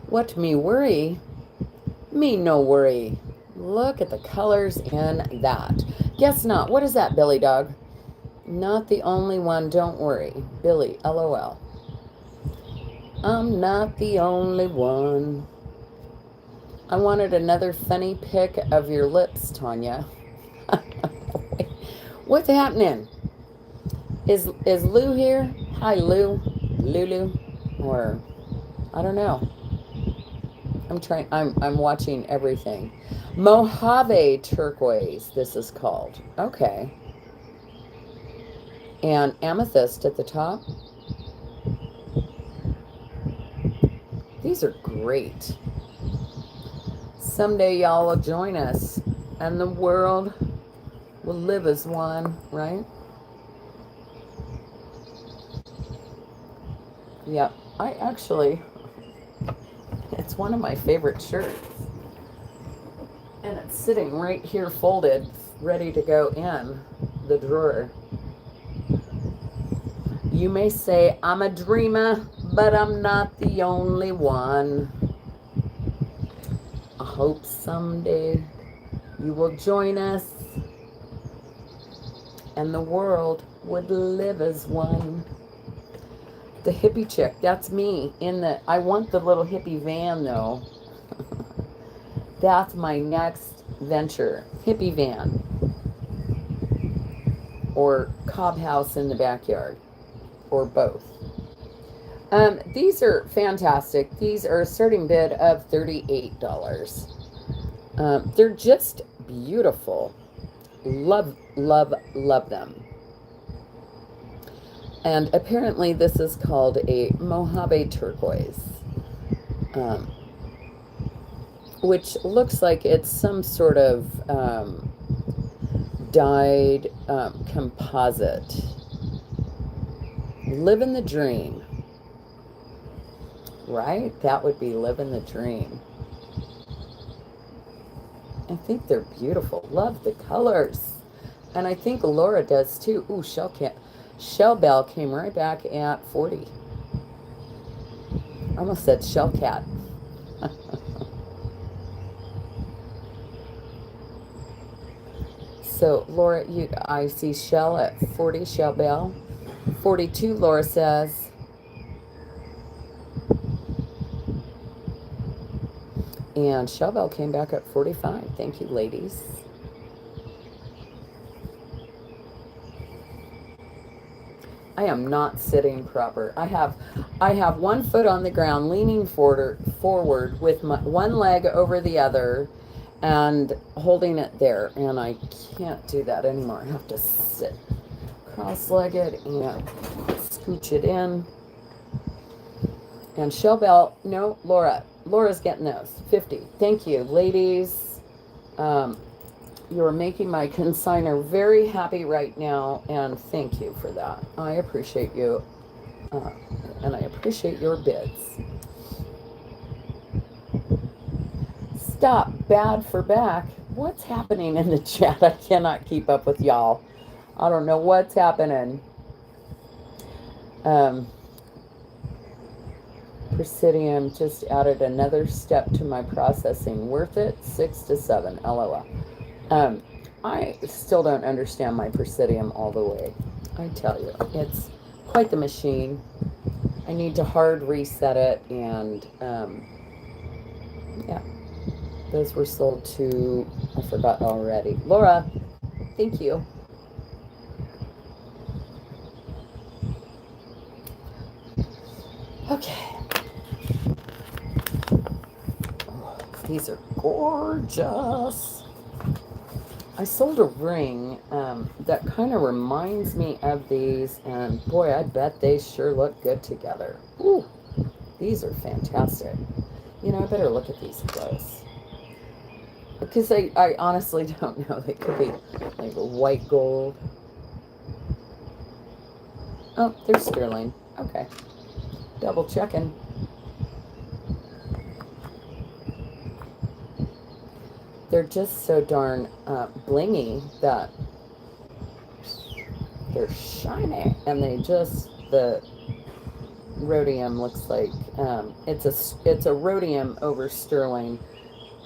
What me worry? Me no worry. Look at the colors in that. Guess not. What is that, Billy Dog? Not the only one, don't worry. Billy, LOL. I'm not the only one. I wanted another funny pic of your lips, Tanya. What's happening? Is Lou here? Hi, Lou. Lulu. Or I don't know. I'm watching everything. Mojave turquoise, this is called. Okay. And amethyst at the top. These are great. Someday y'all will join us and the world will live as one, right? Yep. It's one of my favorite shirts. And it's sitting right here folded, ready to go in the drawer. You may say, I'm a dreamer, but I'm not the only one. I hope someday you will join us and the world would live as one. The hippie chick, that's me. I want the little hippie van though. That's my next venture. Hippie van. Or cob house in the backyard. Or both. These are fantastic. These are a starting bid of $38. They're just beautiful. Love, love, love them. And apparently this is called a Mojave turquoise, which looks like it's some sort of dyed composite. Living the dream. Right? That would be living the dream. I think they're beautiful. Love the colors. And I think Laura does too. Ooh, Shell Bell came right back at 40. I almost said Shell Cat. So Laura, I see Shell at 40, Shell Bell. 42, Laura says. And Shell Bell came back at 45. Thank you, ladies. I am not sitting proper. I have one foot on the ground, leaning forward with my one leg over the other, and holding it there. And I can't do that anymore. I have to sit cross-legged and scooch it in. And Shell Bell, no, Laura's getting those. 50. Thank you, ladies. You're making my consigner very happy right now, and thank you for that. I appreciate you, and I appreciate your bids. Stop, bad for back. What's happening in the chat? I cannot keep up with y'all. I don't know what's happening. Presidium just added another step to my processing. Worth it? 6 to 7. LOL. I still don't understand my Presidium all the way. I tell you, it's quite the machine. I need to hard reset it, and yeah, those were sold to, I forgot already. Laura, thank you. Okay. Oh, these are gorgeous. I sold a ring that kind of reminds me of these, and boy, I bet they sure look good together. Ooh, these are fantastic. You know, I better look at these close. Because I honestly don't know. They could be like white gold. Oh, they're sterling. Okay. Double checking. They're just so darn blingy that they're shiny, and the rhodium looks like it's a rhodium over sterling.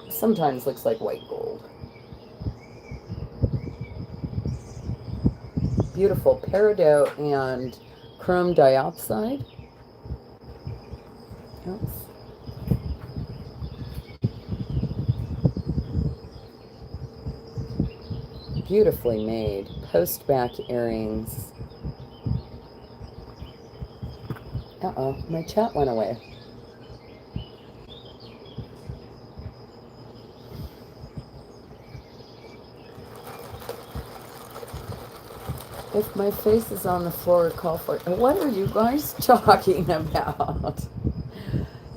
Sometimes looks like white gold. Beautiful peridot and chrome diopside. Oops. Beautifully made post back earrings. Uh-oh, my chat went away. If my face is on the floor, call for it. What are you guys talking about?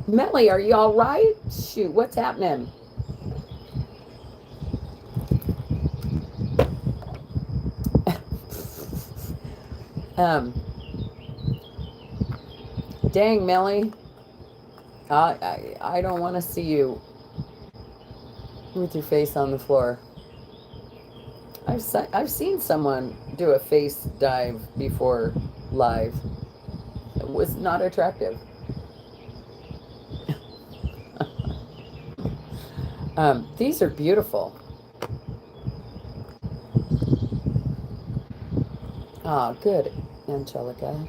Melly, are you all right? Shoot, what's happening? Dang, Melly. I don't want to see you with your face on the floor. I've seen someone do a face dive before live. It was not attractive. These are beautiful. Ah, good, Angelica.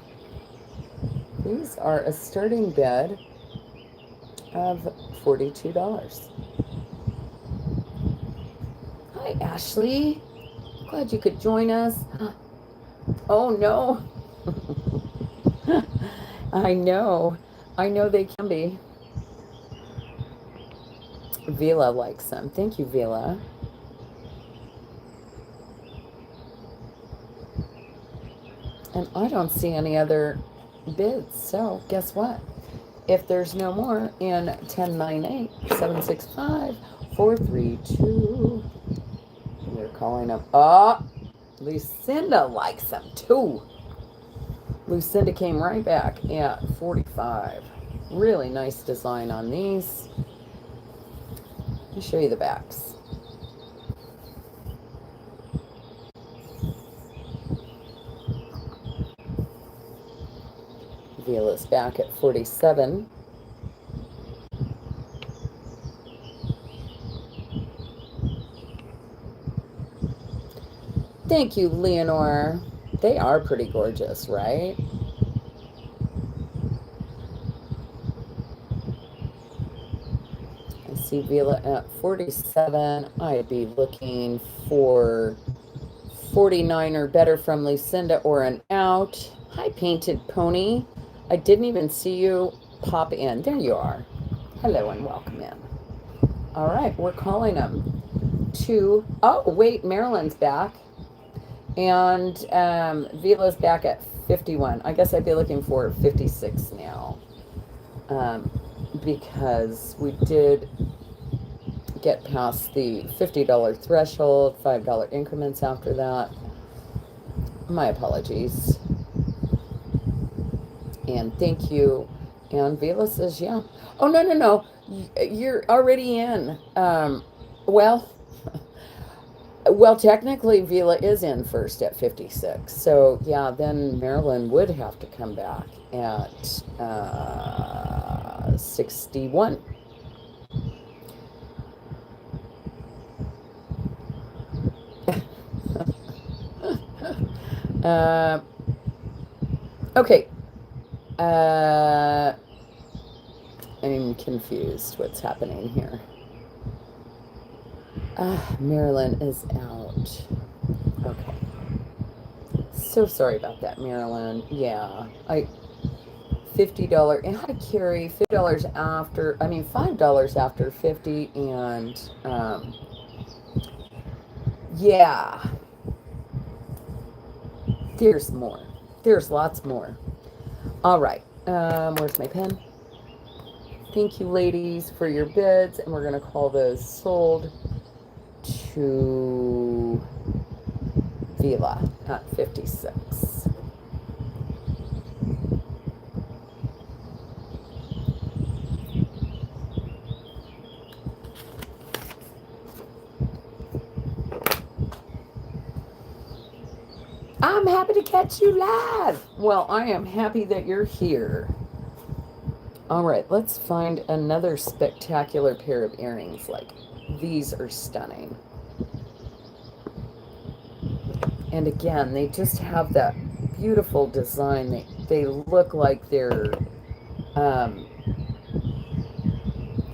These are a starting bid of $42. Hi, Ashley. Glad you could join us. Oh, no. I know they can be. Vila likes them. Thank you, Vila. And I don't see any other bids, so guess what? If there's no more in 1098-765-432, we're calling them. Oh, Lucinda likes them too. Lucinda came right back at 45. Really nice design on these. Let me show you the backs. Viola's back at 47. Thank you, Leonore. They are pretty gorgeous, right? I see Vila at 47. I'd be looking for 49 or better from Lucinda or an out. Hi, Painted Pony. I didn't even see you pop in. There you are. Hello and welcome in. All right, we're calling them to. Oh, wait, Marilyn's back. And Vila's back at 51. I guess I'd be looking for 56 now. Because we did get past the $50 threshold, $5 increments after that. My apologies. And thank you. And Vila says, yeah. Oh, no. You're already in. Well, technically, Vila is in first at 56. So, yeah, then Marilyn would have to come back at 61. Okay. I'm confused what's happening here. Marilyn is out. Okay. So sorry about that, Marilyn. Yeah. $50 and how to carry $50 after, $5 after 50 and yeah. There's more. There's lots more. All right. Where's my pen? Thank you, ladies, for your bids, and we're going to call those sold to Vila at 56. I'm happy to catch you live. Well, I am happy that you're here. All right, let's find another spectacular pair of earrings. Like, these are stunning. And again, they just have that beautiful design. They look like they're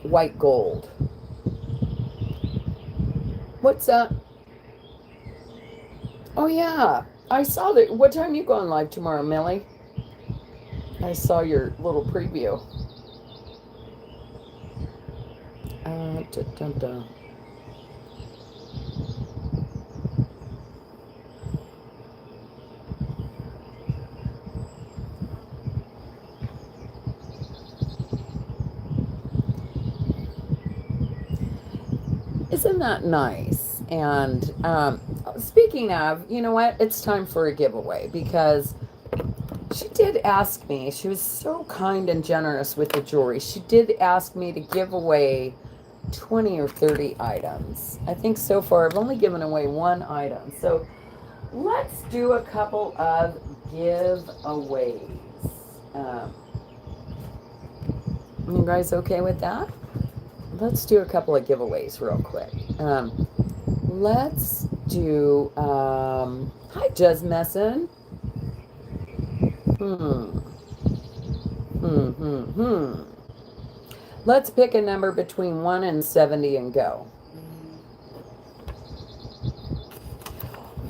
white gold. What's that? Oh, yeah. I saw that. What time are you going live tomorrow, Millie? I saw your little preview. Isn't that nice? And speaking of, you know what? It's time for a giveaway because she did ask me. She was so kind and generous with the jewelry. She did ask me to give away 20 or 30 items. I think so far I've only given away one item. So let's do a couple of giveaways. You guys okay with that? Let's do a couple of giveaways real quick. Let's do, hi, Jez Messin. Let's pick a number between 1 and 70 and go.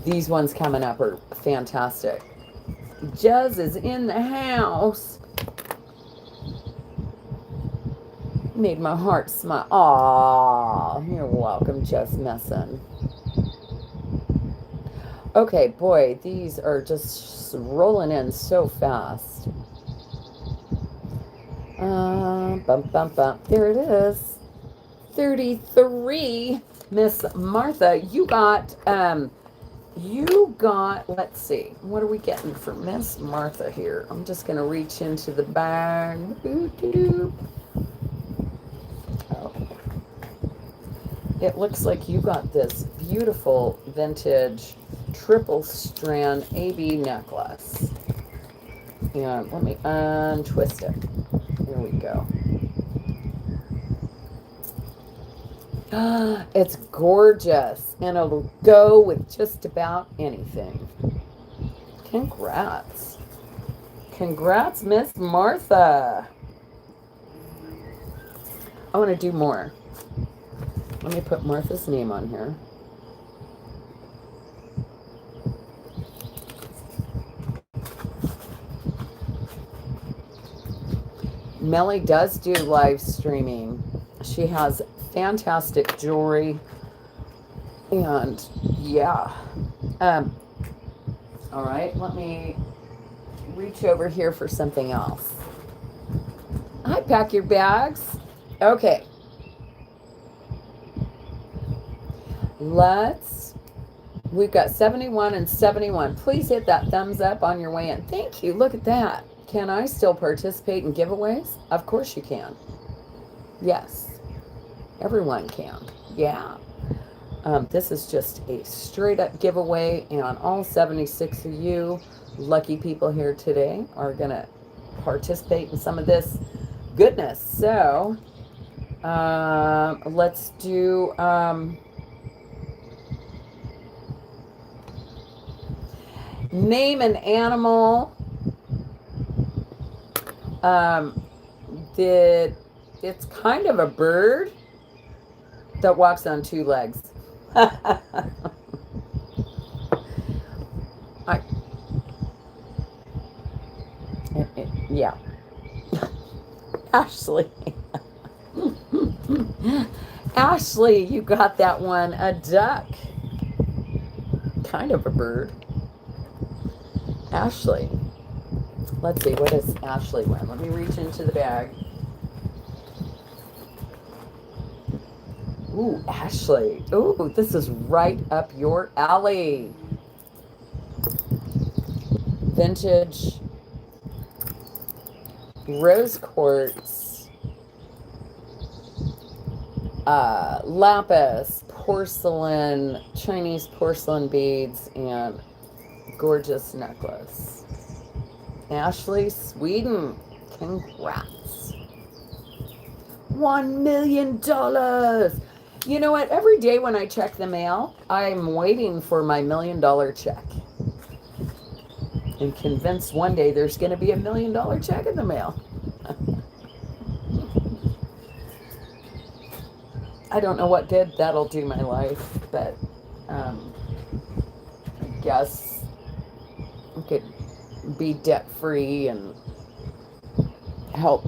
These ones coming up are fantastic. Jez is in the house. Made my heart smile. Aw, you're welcome, Jez Messin. Okay, boy, these are just rolling in so fast. There it is. 33. Miss Martha, you got, let's see, what are we getting for Miss Martha here? I'm just going to reach into the bag. Oh. It looks like you got this beautiful vintage triple strand AB necklace. And let me untwist it. Here we go. It's gorgeous, and it'll go with just about anything. Congrats. Congrats, Miss Martha. I want to do more. Let me put Martha's name on here. Melly does do live streaming. She has fantastic jewelry. And yeah. All right, let me reach over here for something else. Hi, pack your bags. Okay. We've got 71 and 71. Please hit that thumbs up on your way in. Thank you. Look at that. Can I still participate in giveaways? Of course you can. Yes. Everyone can. Yeah. This is just a straight up giveaway, and all 76 of you lucky people here today are going to participate in some of this goodness. So, let's do, name an animal that it's kind of a bird that walks on two legs. Yeah. Ashley. Ashley, you got that one. A duck. Kind of a bird. Ashley. Let's see, what is Ashley win? Let me reach into the bag. Ooh, Ashley. Ooh, this is right up your alley. Vintage rose quartz, lapis, porcelain, Chinese porcelain beads, and gorgeous necklace. Ashley, Sweden, congrats. $1 million. You know what? Every day when I check the mail, I'm waiting for my $1 million check. And convinced one day there's going to be $1 million check in the mail. I don't know what good that'll do my life, but I guess I could be debt-free and help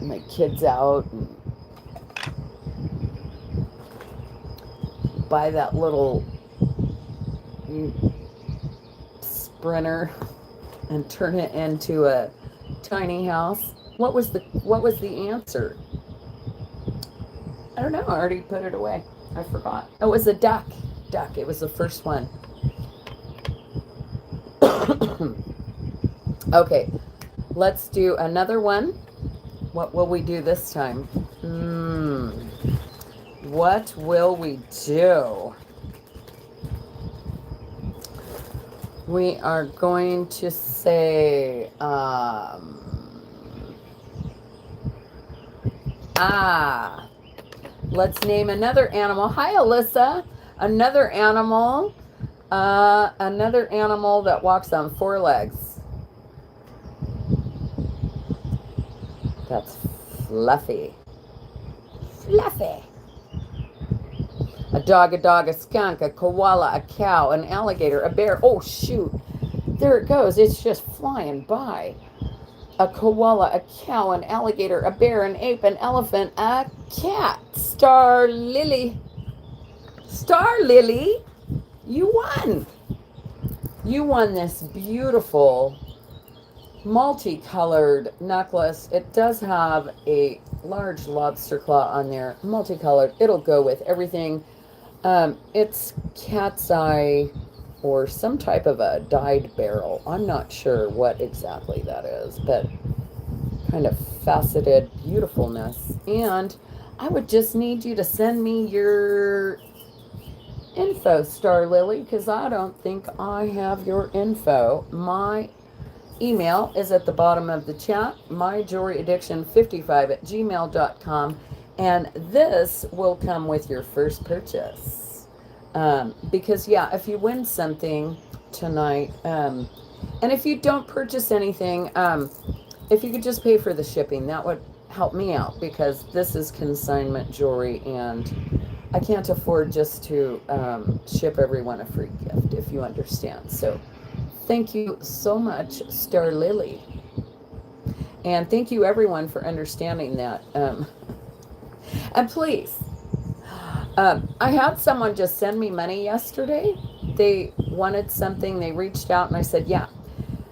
my kids out and buy that little Sprinter and turn it into a tiny house. What was the answer? I don't know. I already put it away. I forgot. Oh, it was a duck. Duck. It was the first one. Okay. Let's do another one. What will we do this time? What will we do? We are going to say, let's name another animal. Hi, Alyssa. Another animal that walks on four legs. That's Fluffy. Fluffy. A dog, a skunk, a koala, a cow, an alligator, a bear. Oh, shoot. There it goes. It's just flying by. A koala, a cow, an alligator, a bear, an ape, an elephant, a cat. Star Lily. Star Lily, you won. You won this beautiful multicolored necklace. It does have a large lobster claw on there. Multicolored. It'll go with everything. It's cat's eye or some type of a dyed beryl. I'm not sure what exactly that is, but kind of faceted beautifulness. And I would just need you to send me your info, Star Lily, because I don't think I have your info. My email is at the bottom of the chat, myjewelryaddiction55@gmail.com. And this will come with your first purchase. Because, yeah, if you win something tonight, and if you don't purchase anything, if you could just pay for the shipping, that would help me out, because this is consignment jewelry and I can't afford just to ship everyone a free gift, if you understand. So thank you so much, Star Lily. And thank you, everyone, for understanding that. And please, I had someone just send me money yesterday. They wanted something. They reached out and I said, yeah,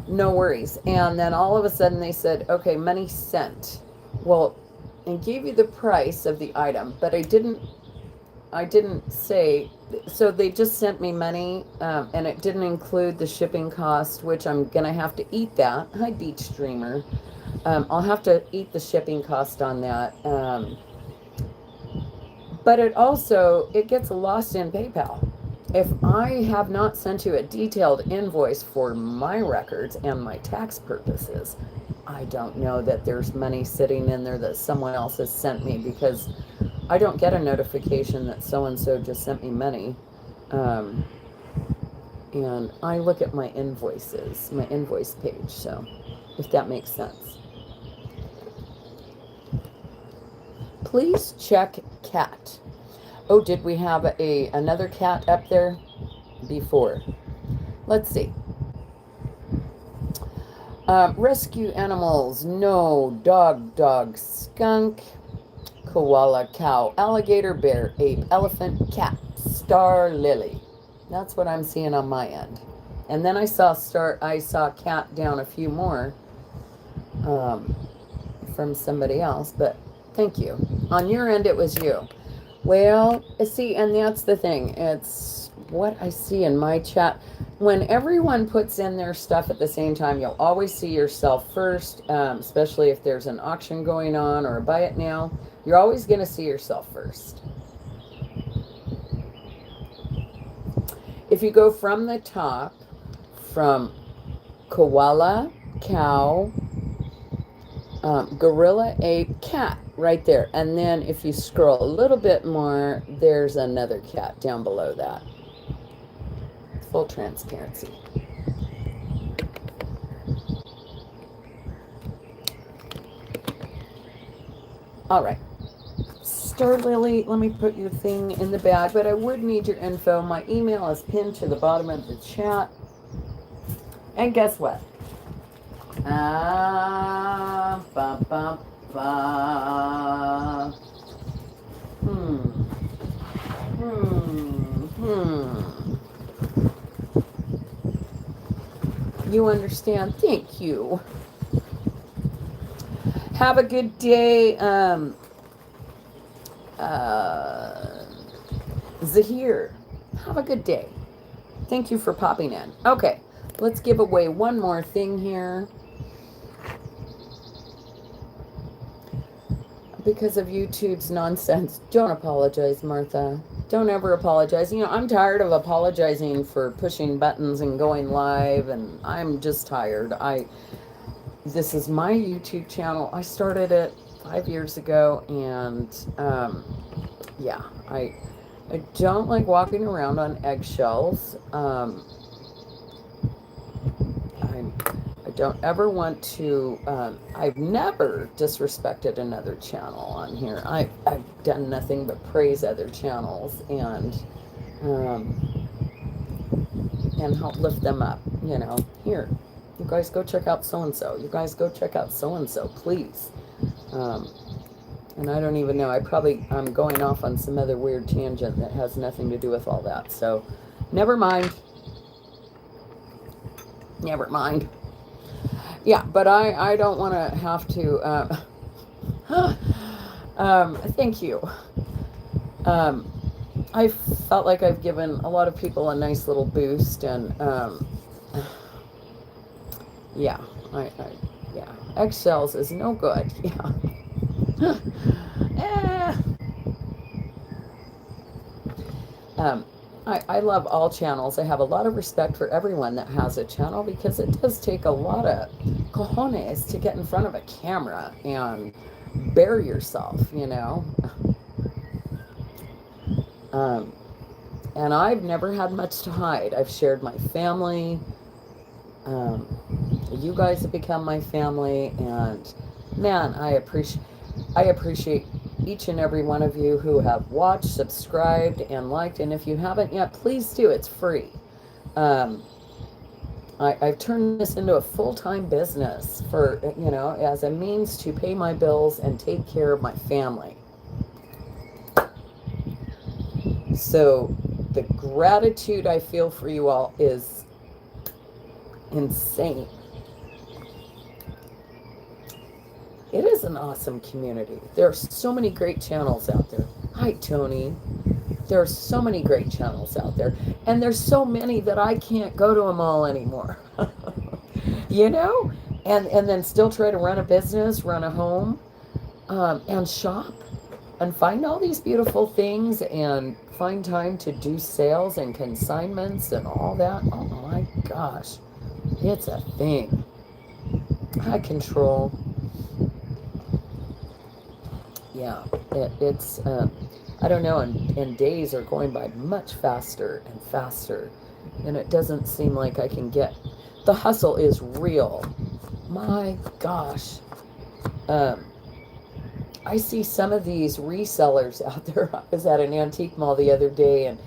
no worries. And then all of a sudden they said, okay, money sent. Well, and gave you the price of the item, but I didn't say, so they just sent me money, and it didn't include the shipping cost, which I'm gonna have to eat that. Hi, Beach Dreamer. I'll have to eat the shipping cost on that. But it gets lost in PayPal. If I have not sent you a detailed invoice for my records and my tax purposes, I don't know that there's money sitting in there that someone else has sent me, because I don't get a notification that so-and-so just sent me money. And I look at my invoices, my invoice page, so if that makes sense. Please check cat. Oh, did we have another cat up there before? Let's see. Rescue animals, no. Dog, skunk, koala, cow, alligator, bear, ape, elephant, cat, star lily. That's what I'm seeing on my end. And then I saw cat down a few more from somebody else, but thank you. On your end, it was you. Well, see, and that's the thing. It's what I see in my chat. When everyone puts in their stuff at the same time, you'll always see yourself first, especially if there's an auction going on or a buy it now. You're always going to see yourself first. If you go from the top, from koala, cow, gorilla, ape, cat, right there. And then if you scroll a little bit more, there's another cat down below that. Full transparency. All right. Star Lily, let me put your thing in the bag, but I would need your info. My email is pinned to the bottom of the chat. And guess what? You understand? Thank you. Have a good day. Zahir, have a good day. Thank you for popping in. Okay, let's give away one more thing here. Because of YouTube's nonsense. Don't apologize, Martha. Don't ever apologize. You know, I'm tired of apologizing for pushing buttons and going live, and I'm just tired. This is my YouTube channel. I started it 5 years ago, and yeah, I don't like walking around on eggshells. I don't ever want to, I've never disrespected another channel on here. I've done nothing but praise other channels and help lift them up, you know. Here, you guys go check out so-and-so. You guys go check out so-and-so, please. And I don't even know, I'm going off on some other weird tangent that has nothing to do with all that. So, never mind. Never mind. Yeah, but I don't want to have to, thank you. I felt like I've given a lot of people a nice little boost, and, yeah, yeah, eggshells is no good, yeah. I love all channels. I have a lot of respect for everyone that has a channel, because it does take a lot of cojones to get in front of a camera and bare yourself, you know. Um, and I've never had much to hide. I've shared my family. Um, you guys have become my family, and man, I appreciate each and every one of you who have watched, subscribed, and liked. And if you haven't yet, please do. It's free. Um, I've turned this into a full-time business for, as a means to pay my bills and take care of my family. So the gratitude I feel for you all is insane. It is an awesome community. There are so many great channels out there. Hi, Tony. There are so many great channels out there. And there's so many that I can't go to them all anymore. you know? And then still try to run a business, run a home, and shop. And find all these beautiful things and find time to do sales and consignments and all that. Oh my gosh. It's a thing. High control. Yeah, it's, I don't know, and days are going by much faster and faster. And it doesn't seem like I can get, the hustle is real. My gosh. I see some of these resellers out there. I was at an antique mall the other day, and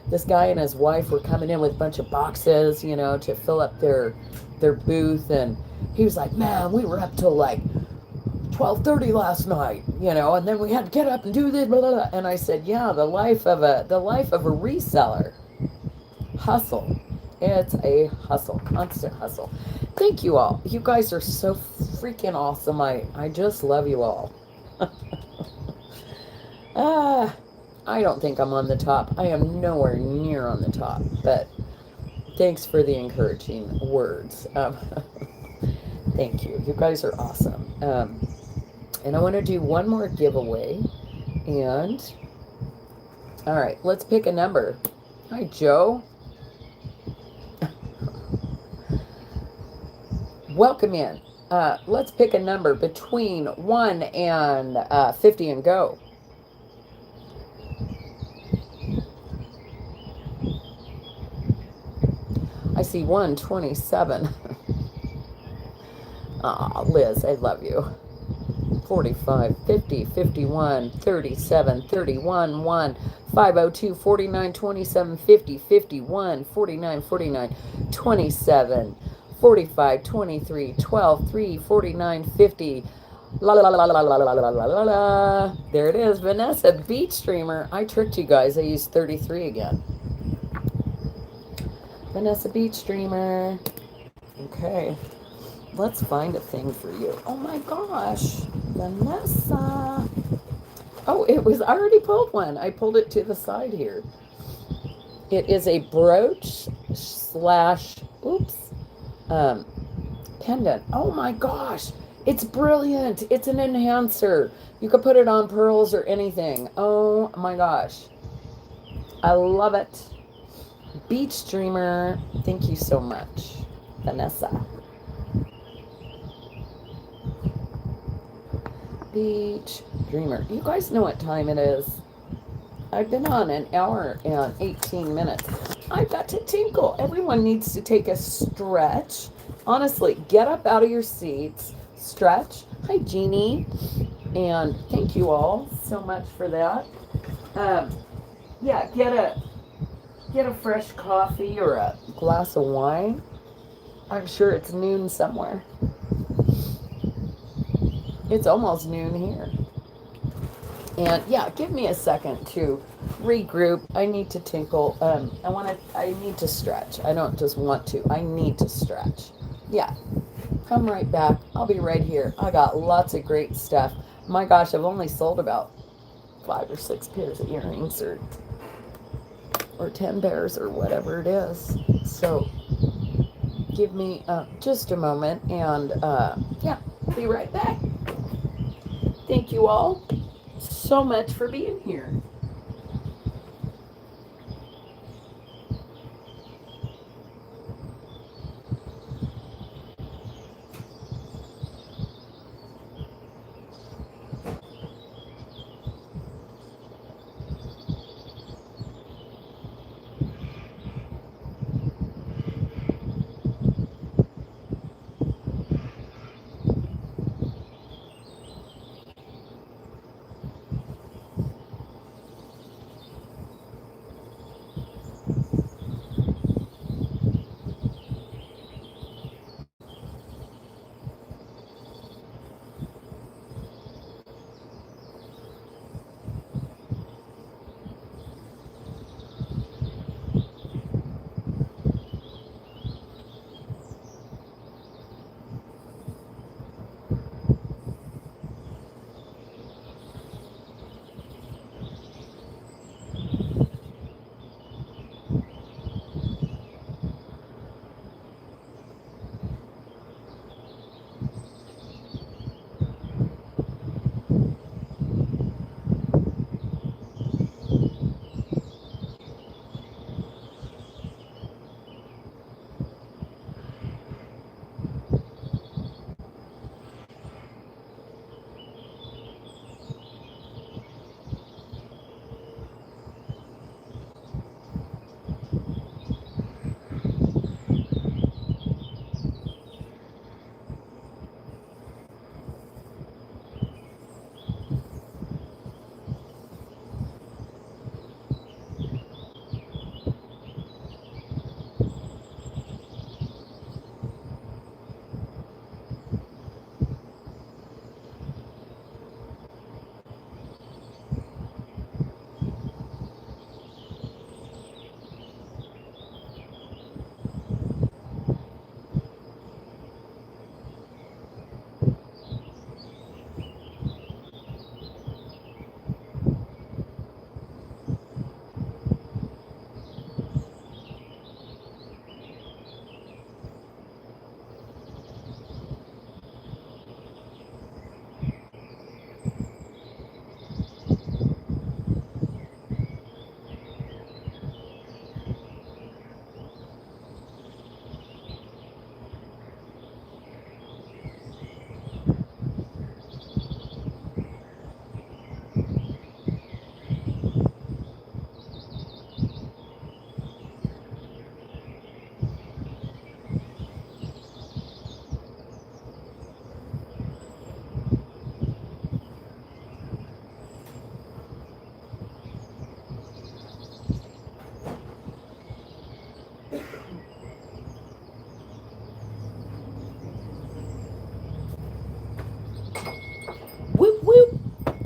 this guy and his wife were coming in with a bunch of boxes, to fill up their booth. And he was like, man, we were up till like 12:30 last night, and then we had to get up and do this, blah, blah, blah. And I said, yeah, the life of a reseller. Hustle. It's a hustle, constant hustle. Thank you all. You guys are so freaking awesome. I just love you all. I don't think I'm on the top. I am nowhere near on the top, but thanks for the encouraging words. Thank you. You guys are awesome. And I want to do one more giveaway. And, all right, let's pick a number. Hi, Joe. Welcome in. Let's pick a number between 1 and 50 and go. I see 127. Aw, Liz, I love you. 45, 50, 51, 37, 31, 1, 502, 49, 27, 50, 51, 49, 49, 27, 45, 23, 12, 3, 49, 50. La la la la la la la la la la la. There it is, Vanessa, Beach Streamer. I tricked you guys. I used 33 again. Vanessa, Beach Streamer. Okay. Let's find a thing for you. Oh my gosh, Vanessa. Oh, I already pulled one. I pulled it to the side here. It is a brooch / pendant. Oh my gosh, it's brilliant. It's an enhancer. You could put it on pearls or anything. Oh my gosh, I love it. Beach Streamer, thank you so much, Vanessa. Beach Dreamer. You guys know what time it is. I've been on an hour and 18 minutes. I've got to tinkle. Everyone needs to take a stretch. Honestly, get up out of your seats, stretch. Hi, Jeannie. And thank you all so much for that. Yeah, get a fresh coffee or a glass of wine. I'm sure it's noon somewhere. It's almost noon here. And yeah, give me a second to regroup. I need to tinkle. I need to stretch. I don't just want to. I need to stretch. Yeah. Come right back. I'll be right here. I got lots of great stuff. My gosh, I've only sold about 5 or 6 pairs of earrings or 10 pairs or whatever it is. So give me just a moment and yeah, I'll be right back. Thank you all so much for being here.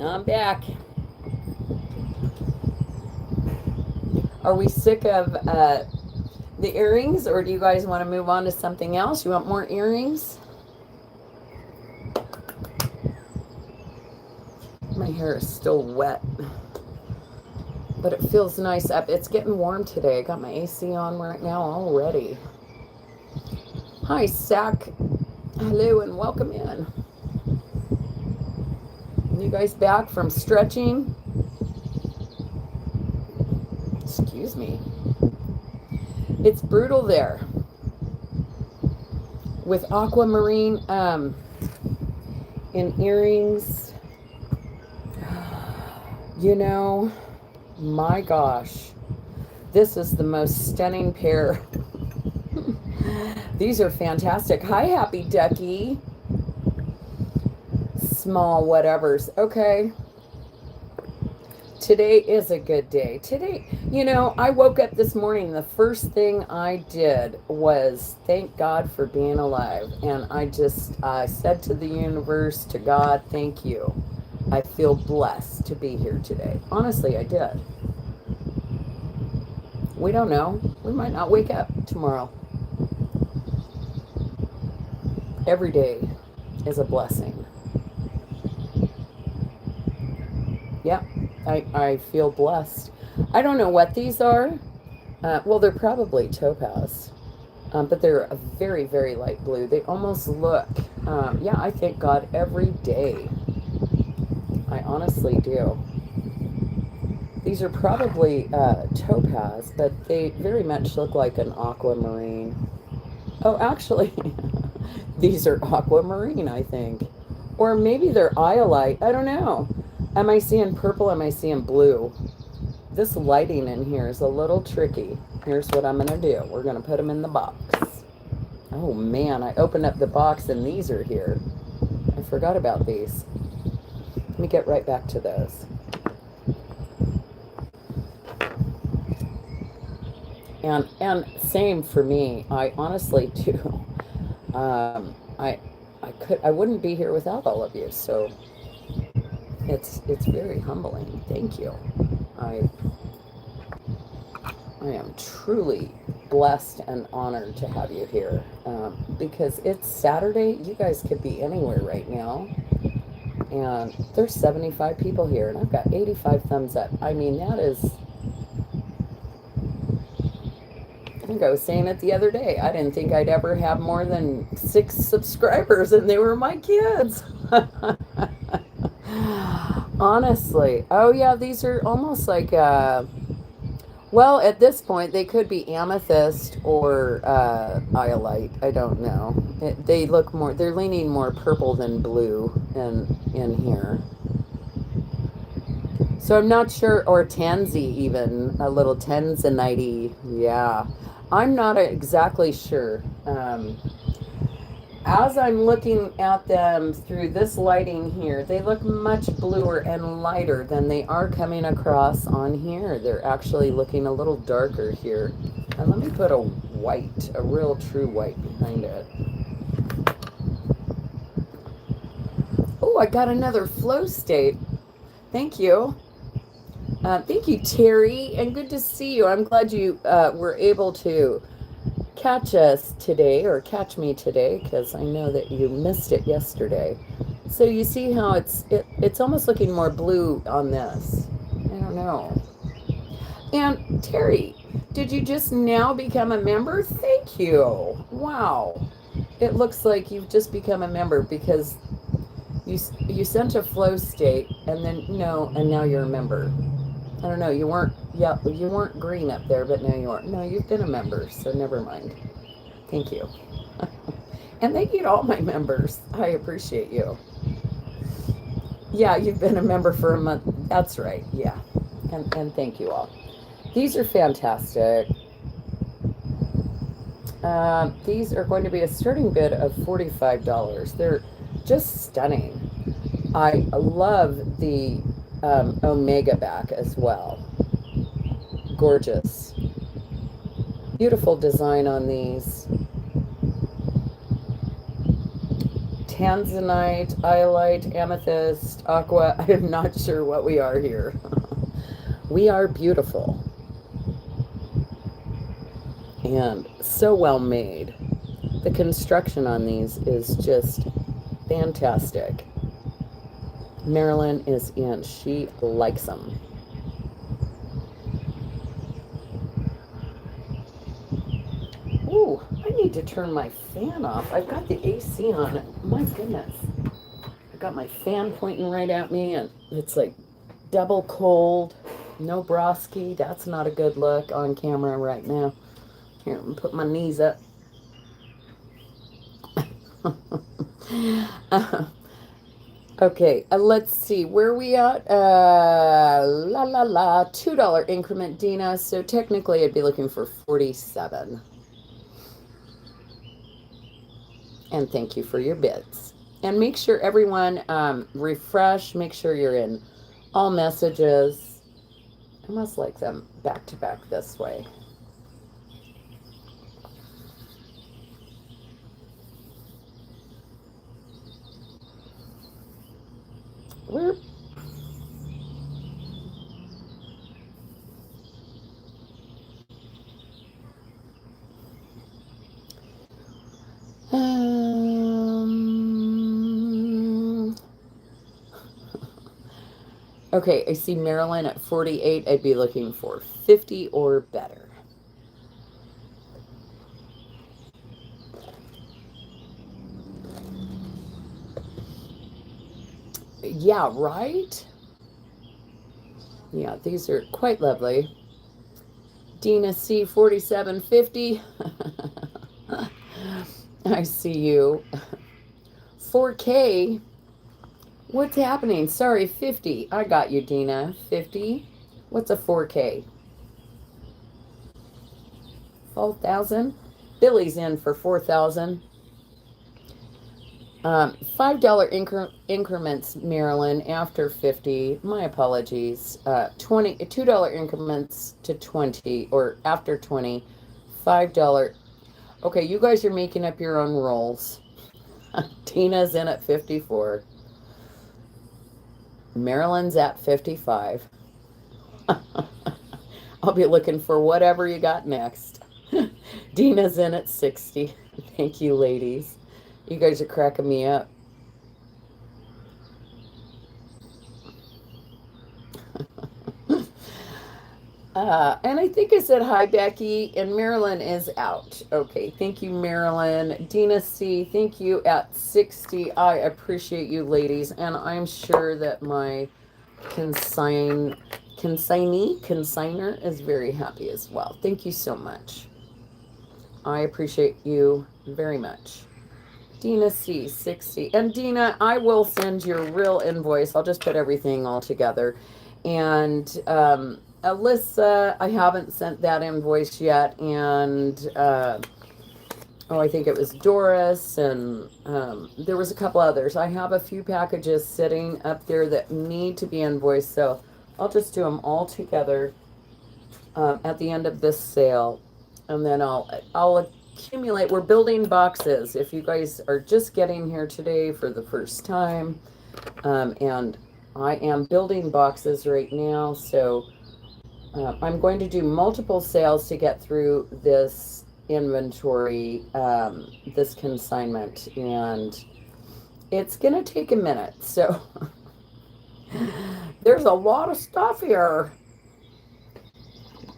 I'm back. Are we sick of the earrings, or do you guys want to move on to something else? You want more earrings? My hair is still wet, but it feels nice up. It's getting warm today. I got my AC on right now already. Hi, Sack. Hello and welcome in. You guys back from stretching? Excuse me. It's brutal there with aquamarine in earrings. You know, my gosh, this is the most stunning pair. These are fantastic. Hi, Happy Ducky. Small whatevers. Okay. Today is a good day. Today, you know, I woke up this morning. The first thing I did was thank God for being alive. And I said to the universe, to God, thank you. I feel blessed to be here today. Honestly, I did. We don't know. We might not wake up tomorrow. Every day is a blessing. Yeah, I feel blessed. I don't know what these are. Well, they're probably topaz. But they're a very, very light blue. They almost look, yeah, I thank God every day. I honestly do. These are probably topaz, but they very much look like an aquamarine. Oh, actually, these are aquamarine, I think. Or maybe they're iolite. I don't know. Am I seeing purple? Am I seeing blue? This lighting in here is a little tricky. Here's what I'm going to do. We're going to put them in the box. Oh, man, I opened up the box and these are here. I forgot about these. Let me get right back to those. And same for me. I honestly do. I wouldn't be here without all of you. So it's very humbling. Thank you. I am truly blessed and honored to have you here, because it's Saturday. You guys could be anywhere right now. And there's 75 people here, and I've got 85 thumbs up. I mean, that is... I think I was saying it the other day. I didn't think I'd ever have more than 6 subscribers, and they were my kids. Honestly. Oh, yeah, these are almost like... well, at this point, they could be amethyst or iolite. I don't know. They look more, they're leaning more purple than blue in here. So I'm not sure, or tansy even, a little tanzanite. Yeah, I'm not exactly sure. As I'm looking at them through this lighting here, they look much bluer and lighter than they are coming across on here. They're actually looking a little darker here. And let me put a white, a real true white behind it. Oh, I got another flow state. Thank you. Thank you, Terry, and good to see you. I'm glad you were able to catch us today, or catch me today, because I know that you missed it yesterday. So you see how it's almost looking more blue on this. I don't know. And Terry, did you just now become a member? Thank you. Wow. It looks like you've just become a member because you sent a flow state and then and now you're a member. I don't know, you weren't green up there, but now you are. No, you've been a member, so never mind. Thank you. And thank you to all my members. I appreciate you. Yeah, you've been a member for a month. That's right, yeah. And thank you all. These are fantastic. These are going to be a starting bid of $45. They're just stunning. I love the Omega back as well. Gorgeous. Beautiful design on these. Tanzanite, iolite, amethyst, aqua. I am not sure what we are here. We are beautiful. And so well made. The construction on these is just fantastic. Marilyn is in. She likes them. Ooh, I need to turn my fan off. I've got the AC on. My goodness. I've got my fan pointing right at me, and it's like double cold. No brosky. That's not a good look on camera right now. Here, I'm put my knees up. Okay, let's see. Where are we at? $2 increment, Dina. So technically I'd be looking for 47. And thank you for your bits. And make sure everyone refresh. Make sure you're in all messages. I must like them back to back this way. Where? Okay, I see Marilyn at 48. I'd be looking for 50 or better. Yeah, right? Yeah, these are quite lovely. Dina C, 4750. I see you. 4K. What's happening? Sorry, 50. I got you, Dina. 50. What's a 4K? 4,000. Billy's in for 4,000. $5 increments, Marilyn, after 50. My apologies. $2 increments to 20, or after 20. $5. Okay, you guys are making up your own rolls. Tina's in at 54. Marilyn's at 55. I'll be looking for whatever you got next. Dina's in at 60. Thank you, ladies. You guys are cracking me up. And I think I said hi, Becky, and Marilyn is out. Okay, thank you, Marilyn. Dina C, thank you at 60. I appreciate you, ladies, and I'm sure that my consigner is very happy as well. Thank you so much. I appreciate you very much. Dina C, 60. And Dina, I will send your real invoice. I'll just put everything all together. And Alyssa, I haven't sent that invoice yet. And I think it was Doris, and there was a couple others. I have a few packages sitting up there that need to be invoiced, so I'll just do them all together at the end of this sale, and then I'll accumulate. We're building boxes. If you guys are just getting here today for the first time, and I am building boxes right now, so I'm going to do multiple sales to get through this inventory, this consignment, and it's gonna take a minute, so there's a lot of stuff here,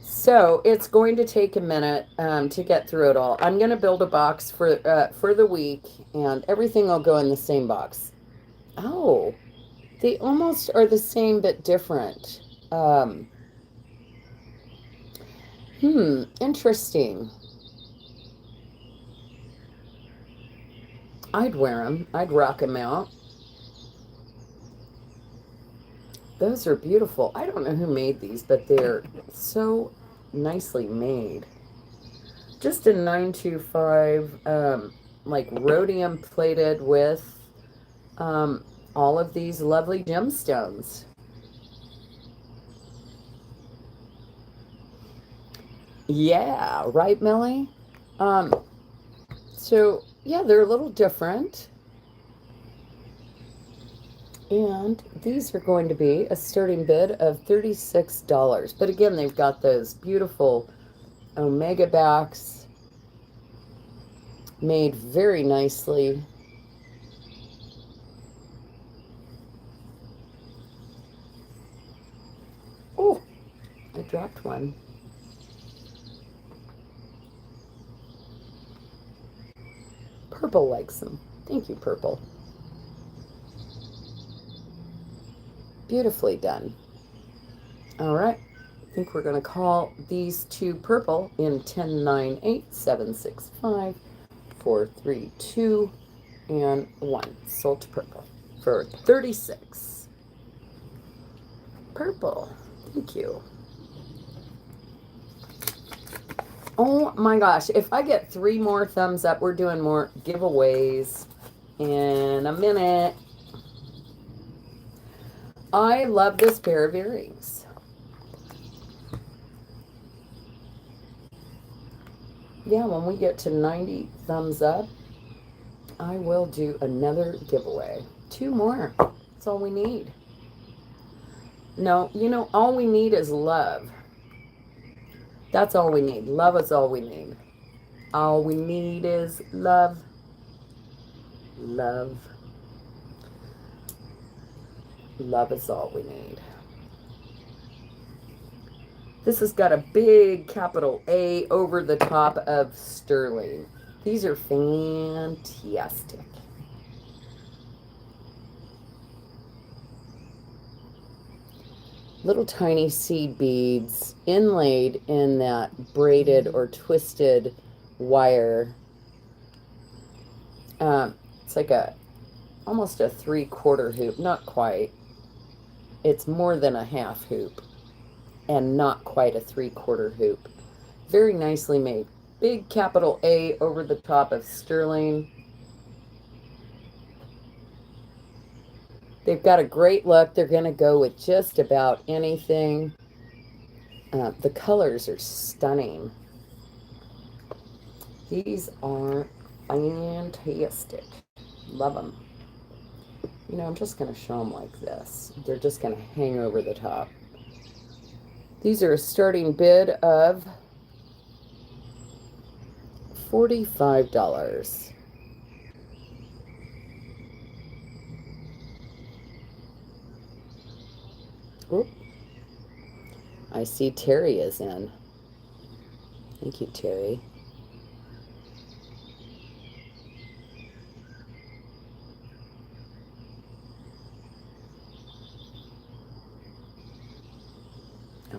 so it's going to take a minute to get through it all. I'm gonna build a box for the week, and everything will go in the same box. Oh, they almost are the same but different. Interesting. I'd wear them. I'd rock them out. Those are beautiful. I don't know who made these, but they're so nicely made. Just a 925, like rhodium plated with all of these lovely gemstones. Yeah, right, Millie? So, yeah, they're a little different. And these are going to be a starting bid of $36. But again, they've got those beautiful omega backs made very nicely. Oh, I dropped one. Purple likes them. Thank you, Purple. Beautifully done. All right. I think we're going to call these two purple in 1098-765, 432, and 1. Sold to purple for 36. Purple. Thank you. Oh my gosh. If I get 3 more thumbs up, we're doing more giveaways in a minute. I love this pair of earrings. Yeah, when we get to 90 thumbs up, I will do another giveaway. 2 more. That's all we need. No, you know, all we need is love. That's all we need. Love is all we need. All we need is love. Love. Love is all we need. This has got a big capital A over the top of sterling. These are fantastic. Little tiny seed beads inlaid in that braided or twisted wire. It's like almost a 3/4 hoop, not quite. It's more than a half hoop and not quite a 3/4 hoop. Very nicely made. Big capital A over the top of sterling. They've got a great look. They're going to go with just about anything. The colors are stunning. These are fantastic. Love them. You know, I'm just going to show them like this. They're just going to hang over the top. These are a starting bid of $45. Oop. I see Terry is in. Thank you, Terry.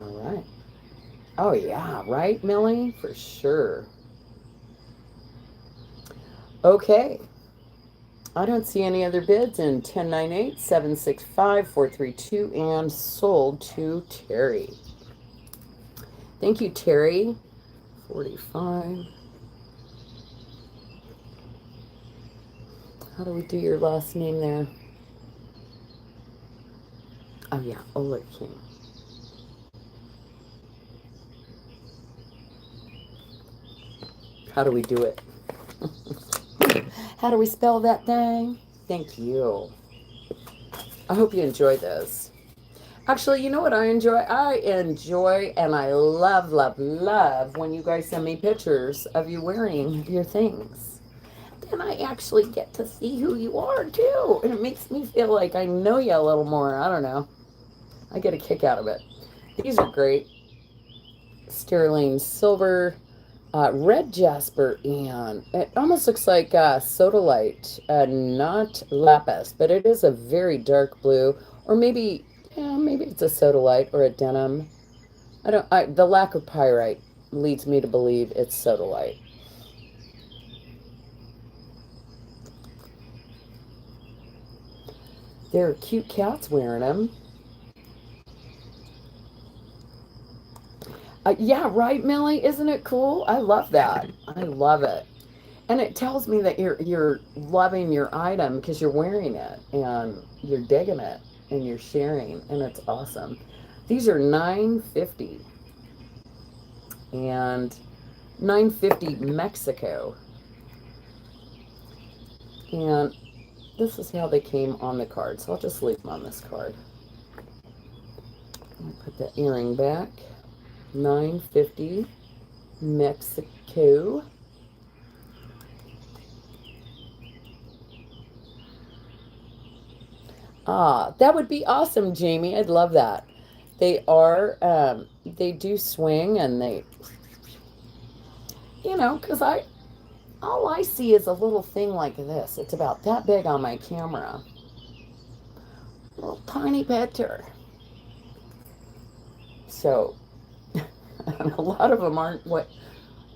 All right. Oh, yeah, right, Millie? For sure. Okay. I don't see any other bids in 1098-765-432 and sold to Terry. Thank you, Terry. 45. How do we do your last name there? Oh, yeah, Ola King. How do we do it? How do we spell that thing? Thank you. I hope you enjoy this. Actually, you know what I enjoy? I enjoy and I love, love, love when you guys send me pictures of you wearing your things. Then I actually get to see who you are too. And it makes me feel like I know you a little more. I don't know. I get a kick out of it. These are great. Sterling silver. Red jasper, and it almost looks like sodalite, not lapis, but it is a very dark blue, or maybe, yeah, maybe it's a sodalite or a denim. The lack of pyrite leads me to believe it's sodalite. There are cute cats wearing them. Yeah, right, Millie? Isn't it cool? I love that. I love it. And it tells me that you're loving your item because you're wearing it and you're digging it and you're sharing, and it's awesome. These are $9.50 and $9.50 Mexico. And this is how they came on the card. So I'll just leave them on this card. I'll put the earring back. $9.50 Mexico. Ah, that would be awesome, Jamie. I'd love that. They are, they do swing and they, because all I see is a little thing like this. It's about that big on my camera. Little tiny picture. So, and a lot of them aren't what,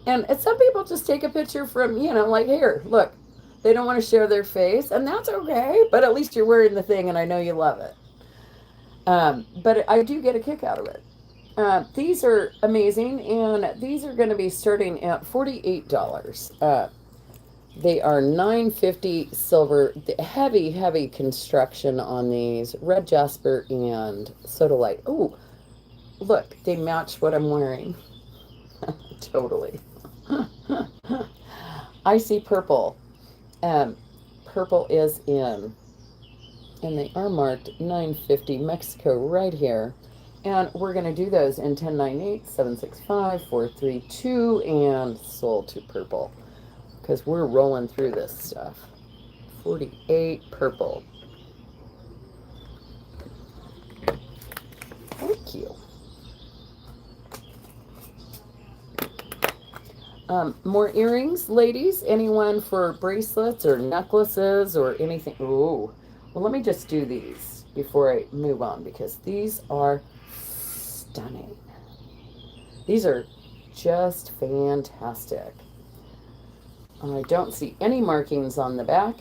and some people just take a picture from, like, here, look. They don't want to share their face, and that's okay, but at least you're wearing the thing, and I know you love it. But I do get a kick out of it. These are amazing, and these are going to be starting at $48. They are $9.50 silver. The heavy, heavy construction on these. Red jasper and sodalite. Oh, look, they match what I'm wearing. Totally. I see purple. Purple is in, and they are marked $9.50 Mexico right here. And we're going to do those in 1098, 765, 432, and sold to purple because we're rolling through this stuff. 48 purple. Thank you. More earrings, ladies? Anyone for bracelets or necklaces or anything? Ooh. Well, let me just do these before I move on because these are stunning. These are just fantastic. I don't see any markings on the back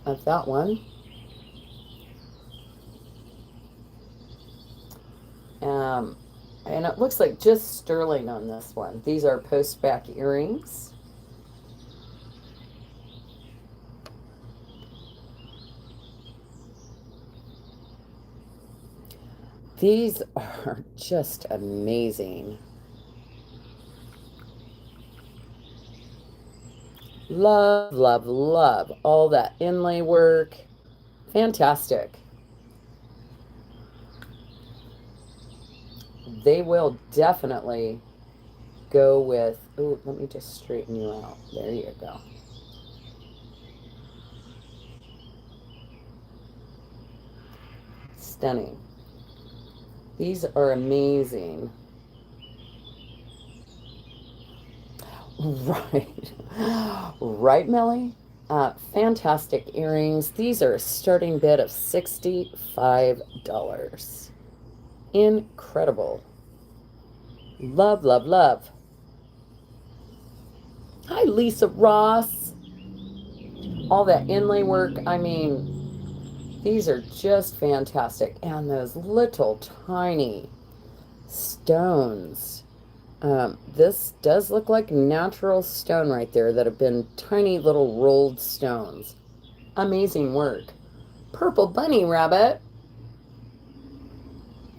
of that one. And it looks like just sterling on this one. These are post-back earrings. These are just amazing. Love, love, love all that inlay work. Fantastic. They will definitely go with, oh, let me just straighten you out. There you go. Stunning. These are amazing. Right. Right, Melly? Fantastic earrings. These are a starting bid of $65. Incredible. Love, love, love. Hi, Lisa Ross. All that inlay work. I mean, these are just fantastic. And those little tiny stones. This does look like natural stone right there that have been tiny little rolled stones. Amazing work. Purple bunny rabbit.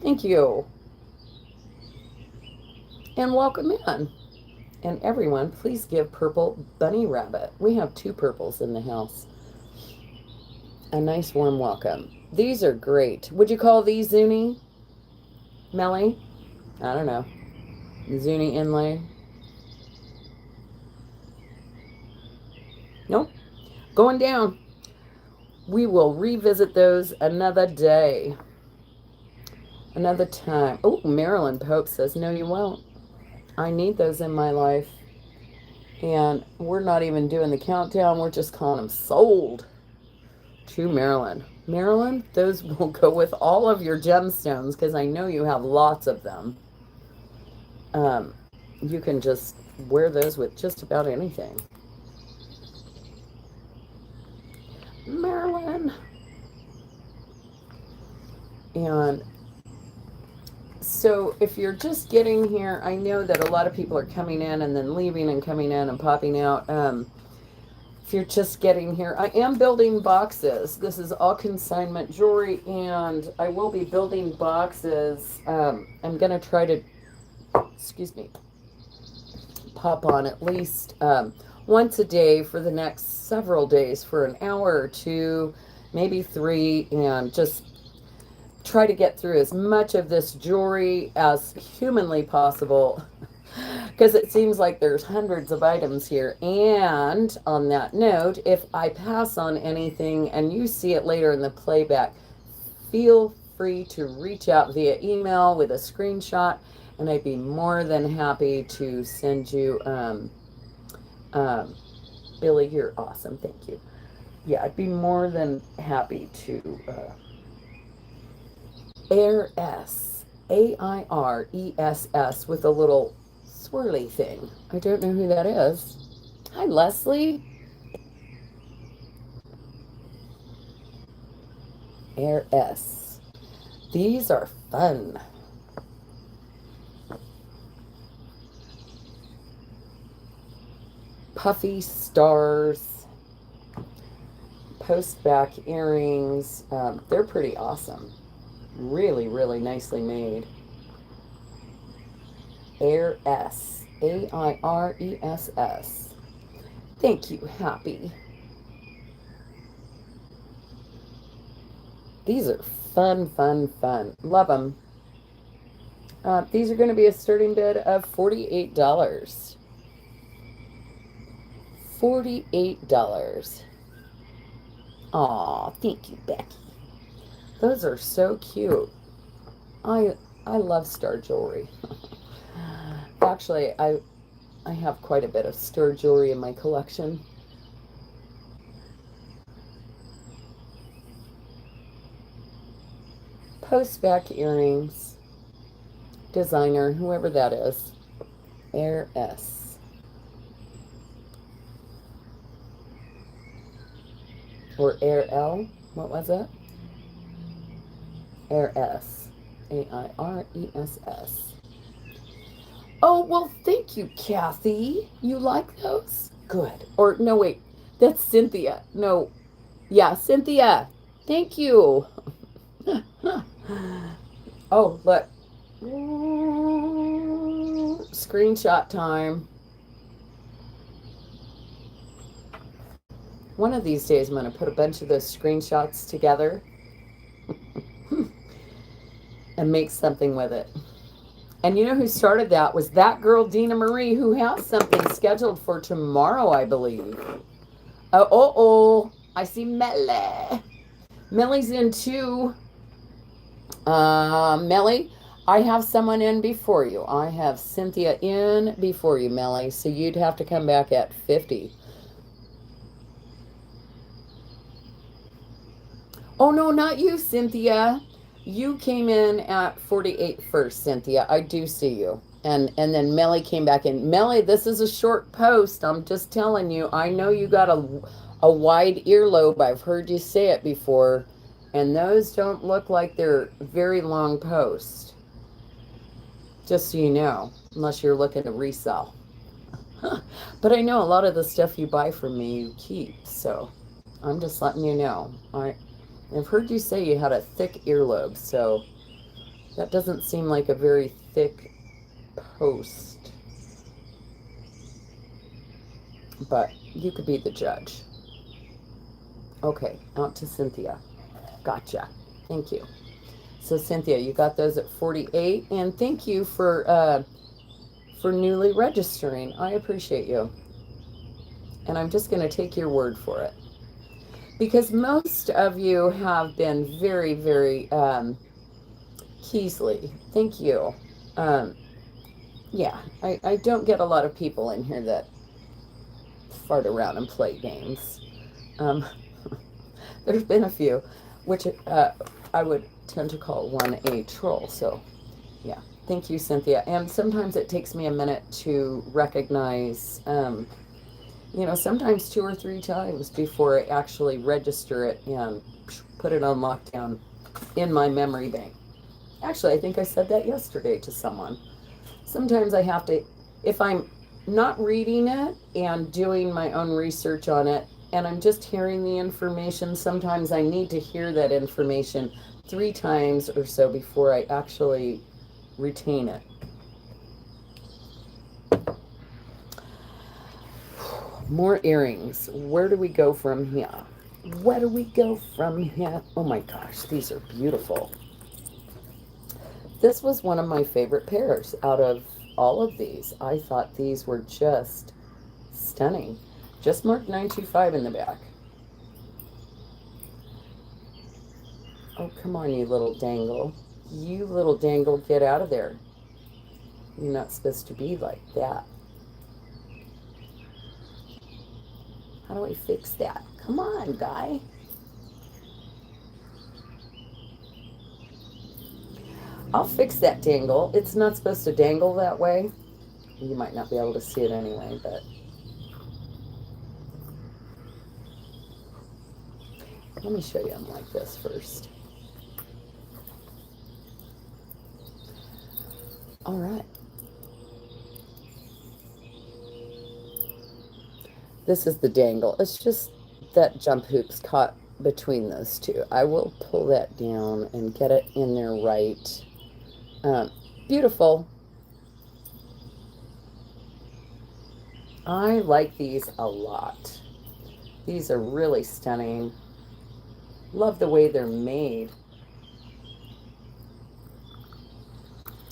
Thank you. And welcome in. And everyone, please give Purple Bunny Rabbit. We have 2 purples in the house. A nice warm welcome. These are great. Would you call these Zuni? Melly? I don't know. Zuni inlay? Nope. Going down. We will revisit those another day. Another time. Oh, Marilyn Pope says, no, you won't. I need those in my life. And we're not even doing the countdown. We're just calling them sold to Marilyn. Marilyn, those will go with all of your gemstones because I know you have lots of them. You can just wear those with just about anything. Marilyn. And so if you're just getting here, I know that a lot of people are coming in and then leaving and coming in and popping out. If you're just getting here, I am building boxes. This is all consignment jewelry, and I will be building boxes. I'm going to try to, excuse me, pop on at least once a day for the next several days for an hour or two, maybe 3, and just try to get through as much of this jewelry as humanly possible because it seems like there's hundreds of items here. And on that note, if I pass on anything and you see it later in the playback, feel free to reach out via email with a screenshot, and I'd be more than happy to send you. Billy, you're awesome. Thank you. Yeah, I'd be more than happy to. Airess, Airess with a little swirly thing. I don't know who that is. Hi, Leslie. Airess. These are fun. Puffy stars, post back earrings. They're pretty awesome. Really, really nicely made. Airess, Airess. Thank you, Happy. These are fun, fun, fun. Love them. These are going to be a starting bid of $48. $48. Aw, thank you, Becky. Those are so cute. I love star jewelry. Actually, I have quite a bit of star jewelry in my collection. Post back earrings. Designer, whoever that is. Airess. Or Airl. What was it? Airess. Airess. Oh, well, thank you, Kathy. You like those? Good. Or, no, wait. That's Cynthia. No. Yeah, Cynthia. Thank you. Oh, look. Screenshot time. One of these days, I'm going to put a bunch of those screenshots together and make something with it. And you know who started that was that girl, Dina Marie, who has something scheduled for tomorrow, I believe. Oh, I see Melly. Melly's in too. Melly, I have someone in before you. I have Cynthia in before you, Melly. So you'd have to come back at 50. Oh, no, not you, Cynthia. You came in at 48 first, Cynthia. I do see you. And then Melly came back in. Melly, this is a short post. I'm just telling you. I know you got a wide earlobe. I've heard you say it before. And those don't look like they're very long posts. Just so you know. Unless you're looking to resell. But I know a lot of the stuff you buy from me, you keep. So I'm just letting you know. I've heard you say you had a thick earlobe, so that doesn't seem like a very thick post. But you could be the judge. Okay, out to Cynthia. Gotcha. Thank you. So Cynthia, you got those at 48, and thank you for newly registering. I appreciate you. And I'm just going to take your word for it. Because most of you have been very, very Keesley. Thank you. Yeah, I don't get a lot of people in here that fart around and play games. There's been a few, which I would tend to call one a troll. So, yeah, thank you, Cynthia. And sometimes it takes me a minute to recognize sometimes 2 or 3 times before I actually register it and put it on lockdown in my memory bank. Actually, I think I said that yesterday to someone. Sometimes I have to, if I'm not reading it and doing my own research on it, and I'm just hearing the information, sometimes I need to hear that information 3 times or so before I actually retain it. More earrings. Where do we go from here? Where do we go from here? Oh my gosh, these are beautiful. This was one of my favorite pairs out of all of these. I thought these were just stunning. Just marked 925 in the back. Oh, come on, you little dangle. You little dangle, get out of there. You're not supposed to be like that. How do I fix that? Come on, guy. I'll fix that dangle. It's not supposed to dangle that way. You might not be able to see it anyway, but let me show you them like this first. All right. This is the dangle. It's just that jump hoop's caught between those two. I will pull that down and get it in there right. Beautiful. I like these a lot. These are really stunning. Love the way they're made.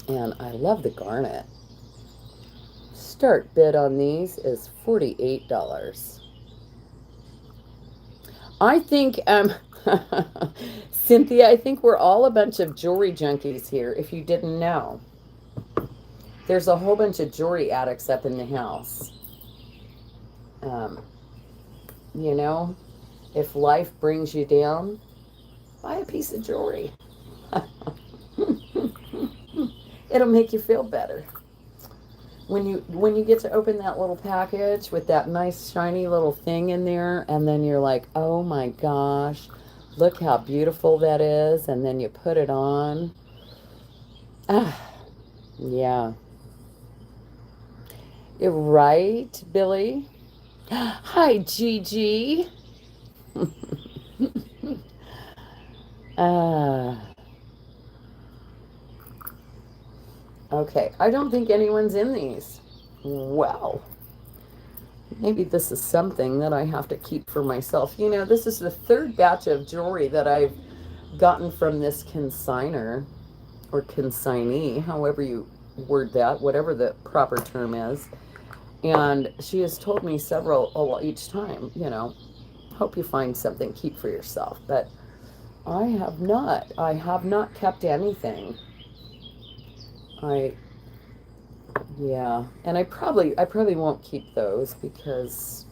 And I love the garnet. Start bid on these is $48. I think, Cynthia, I think we're all a bunch of jewelry junkies here, if you didn't know. There's a whole bunch of jewelry addicts up in the house. You know, if life brings you down, buy a piece of jewelry. It'll make you feel better. When you get to open that little package with that nice shiny little thing in there, and then you're like, oh my gosh, look how beautiful that is, and then you put it on. Yeah. You're right, Billy. Hi, Gigi. Okay, I don't think anyone's in these. Well, maybe this is something that I have to keep for myself. You know, this is the third batch of jewelry that I've gotten from this consigner or consignee, however you word that, whatever the proper term is. And she has told me each time, you know, hope you find something, keep for yourself. But I have not. I have not kept anything. Yeah, and I probably won't keep those because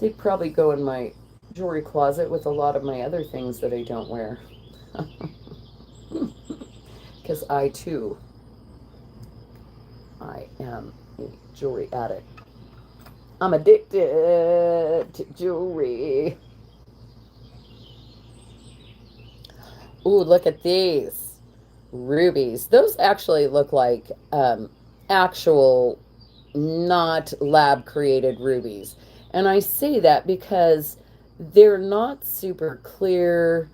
they probably go in my jewelry closet with a lot of my other things that I don't wear. Because I am a jewelry addict. I'm addicted to jewelry. Ooh, look at these rubies. Those actually look like actual, not lab created rubies. And I say that because they're not super clear.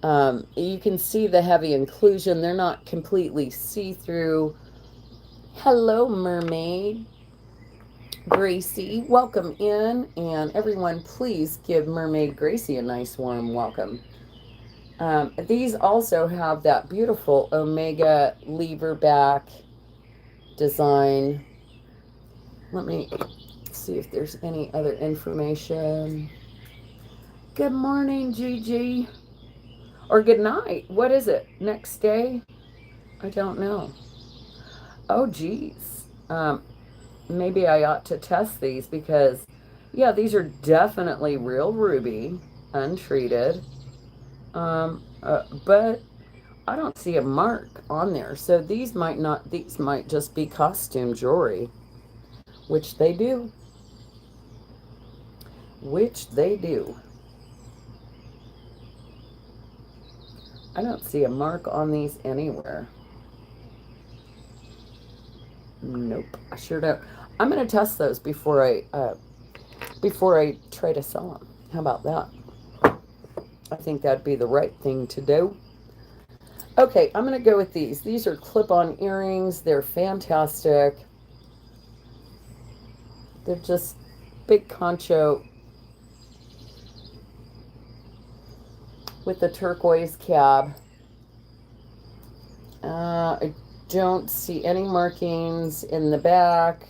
You can see the heavy inclusion. They're not completely see-through. Hello, mermaid. Gracie, welcome in. And everyone, please give Mermaid Gracie a nice warm welcome. These also have that beautiful omega lever back design. Let me see if there's any other information. Good morning, Gigi. Or good night. What is it? Next day? I don't know. Oh, geez. Maybe I ought to test these because, yeah, these are definitely real ruby, untreated. But I don't see a mark on there. So these might just be costume jewelry, which they do. Which they do. I don't see a mark on these anywhere. Nope, I sure don't. I'm going to test those before I try to sell them. How about that? I think that'd be the right thing to do. Okay, I'm going to go with these. These are clip-on earrings. They're fantastic. They're just big concho with the turquoise cab. I don't see any markings in the back.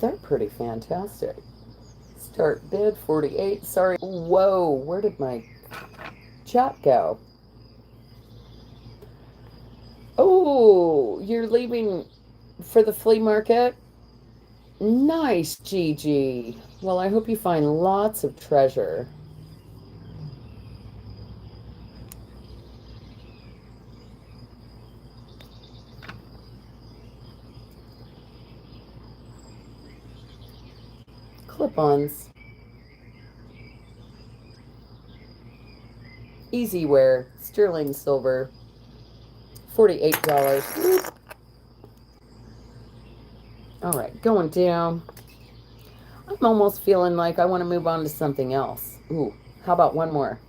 They're pretty fantastic. Start bid 48. Sorry. Whoa, where did my chat go? Oh, you're leaving for the flea market? Nice, Gigi. Well, I hope you find lots of treasure. Clip-ons. Easy wear. Sterling silver. $48. All right, going down. I'm almost feeling like I want to move on to something else. Ooh, how about one more?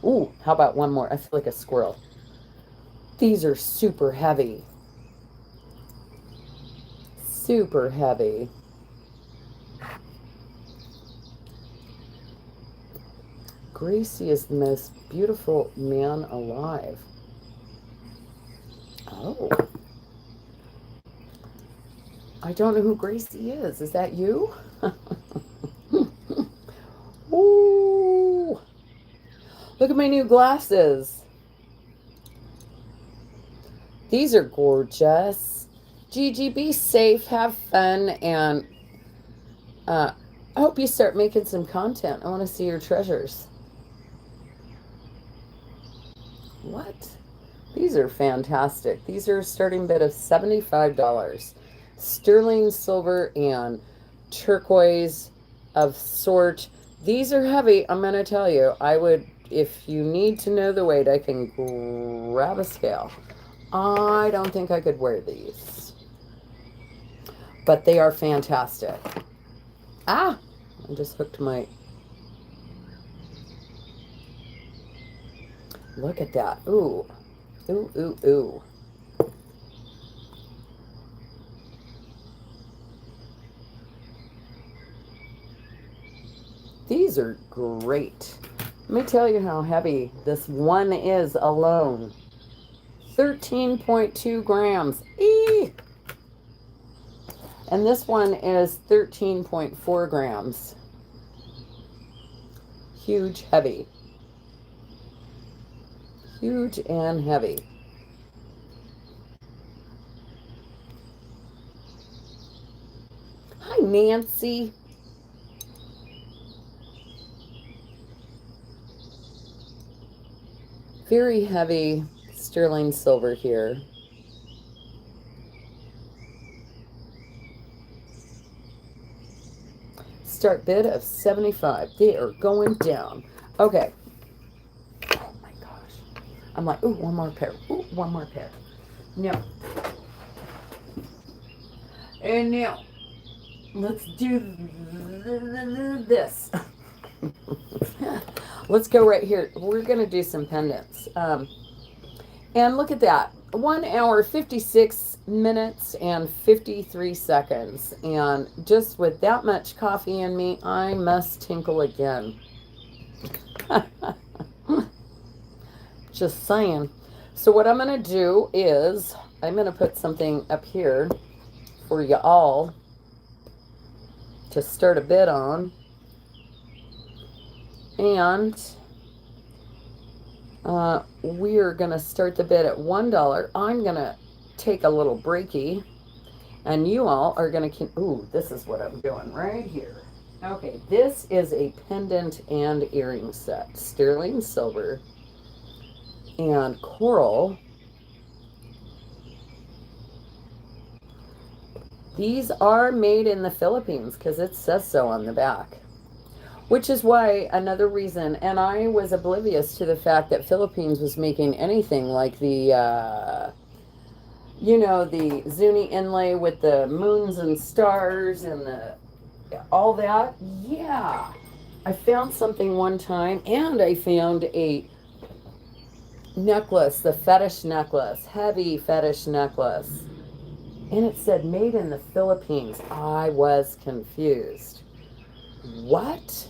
Ooh, how about one more? I feel like a squirrel. These are super heavy. Super heavy. Gracie is the most beautiful man alive. Oh. I don't know who Gracie is. Is that you? Ooh. Look at my new glasses. These are gorgeous. Gigi, be safe, have fun, and I hope you start making some content. I want to see your treasures. What? These are fantastic. These are a starting bid of $75. Sterling silver and turquoise of sort. These are heavy. I'm going to tell you. I would, if you need to know the weight, I can grab a scale. I don't think I could wear these. But they are fantastic. Ah! I just hooked my... Look at that. Ooh. Ooh, ooh, ooh. These are great. Let me tell you how heavy this one is alone. 13.2 grams. Eee! And this one is 13.4 grams. Huge, heavy. Huge and heavy. Hi, Nancy. Very heavy sterling silver here. Start bid of 75. They are going down. Okay. Oh my gosh. I'm like, ooh, one more pair. Ooh, one more pair. No. And now, let's do this. Let's go right here. We're going to do some pendants. And look at that. 1 hour, 56 minutes, and 53 seconds. And just with that much coffee in me, I must tinkle again. Just saying. So what I'm going to do is, I'm going to put something up here for you all to start a bid on. And we're going to start the bid at $1. I'm going to take a little breaky, and you all are going to, ooh, this is what I'm doing right here. Okay, this is a pendant and earring set. Sterling silver and coral. These are made in the Philippines because it says so on the back. Which is why, another reason, and I was oblivious to the fact that Philippines was making anything like the, you know, the Zuni inlay with the moons and stars and the all that. Yeah. I found something one time, and I found a necklace, the fetish necklace, heavy fetish necklace. And it said made in the Philippines. I was confused. What?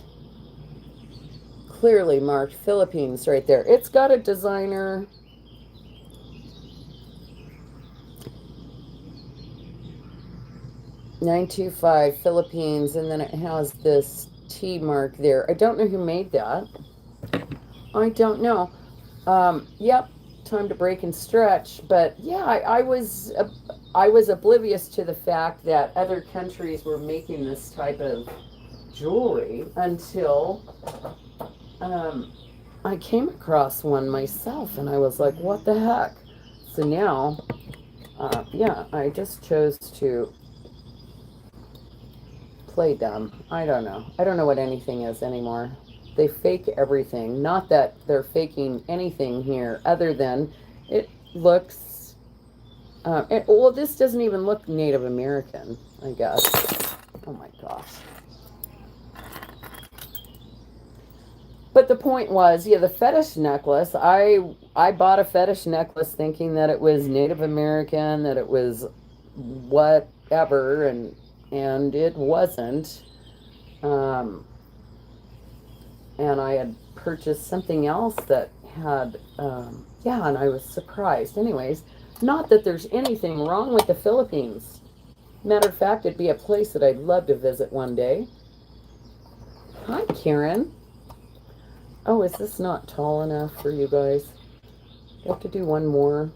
Clearly marked Philippines right there. It's got a designer. $925 Philippines, and then it has this T mark there. I don't know who made that. I don't know. Yep, time to break and stretch. But yeah, I was oblivious to the fact that other countries were making this type of jewelry until I came across one myself, and I was like, "What the heck?" So now, yeah, I just chose to play dumb. I don't know. I don't know what anything is anymore. They fake everything. Not that they're faking anything here, other than it looks. Well, this doesn't even look Native American, I guess. Oh my gosh. But the point was, yeah, the fetish necklace. I bought a fetish necklace thinking that it was Native American, that it was whatever, and it wasn't. Um, and I had purchased something else that had, yeah, and I was surprised. Anyways, not that there's anything wrong with the Philippines. Matter of fact, it'd be a place that I'd love to visit one day. Hi, Karen. Oh, is this not tall enough for you guys? I have to do one more.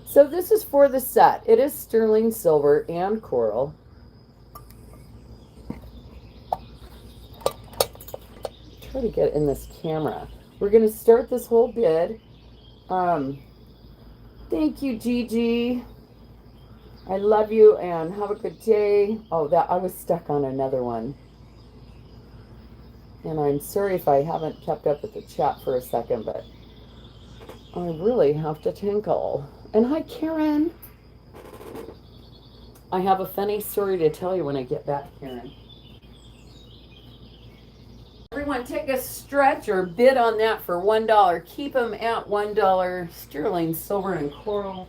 So this is for the set. It is sterling silver and coral. Try to get in this camera. We're going to start this whole bid. Thank you, Gigi. I love you and have a good day. Oh, that I was stuck on another one. And I'm sorry if I haven't kept up with the chat for a second, but I really have to tinkle. And hi, Karen. I have a funny story to tell you when I get back, Karen. Everyone take a stretch or bid on that for $1. Keep them at $1. Sterling, silver, and coral.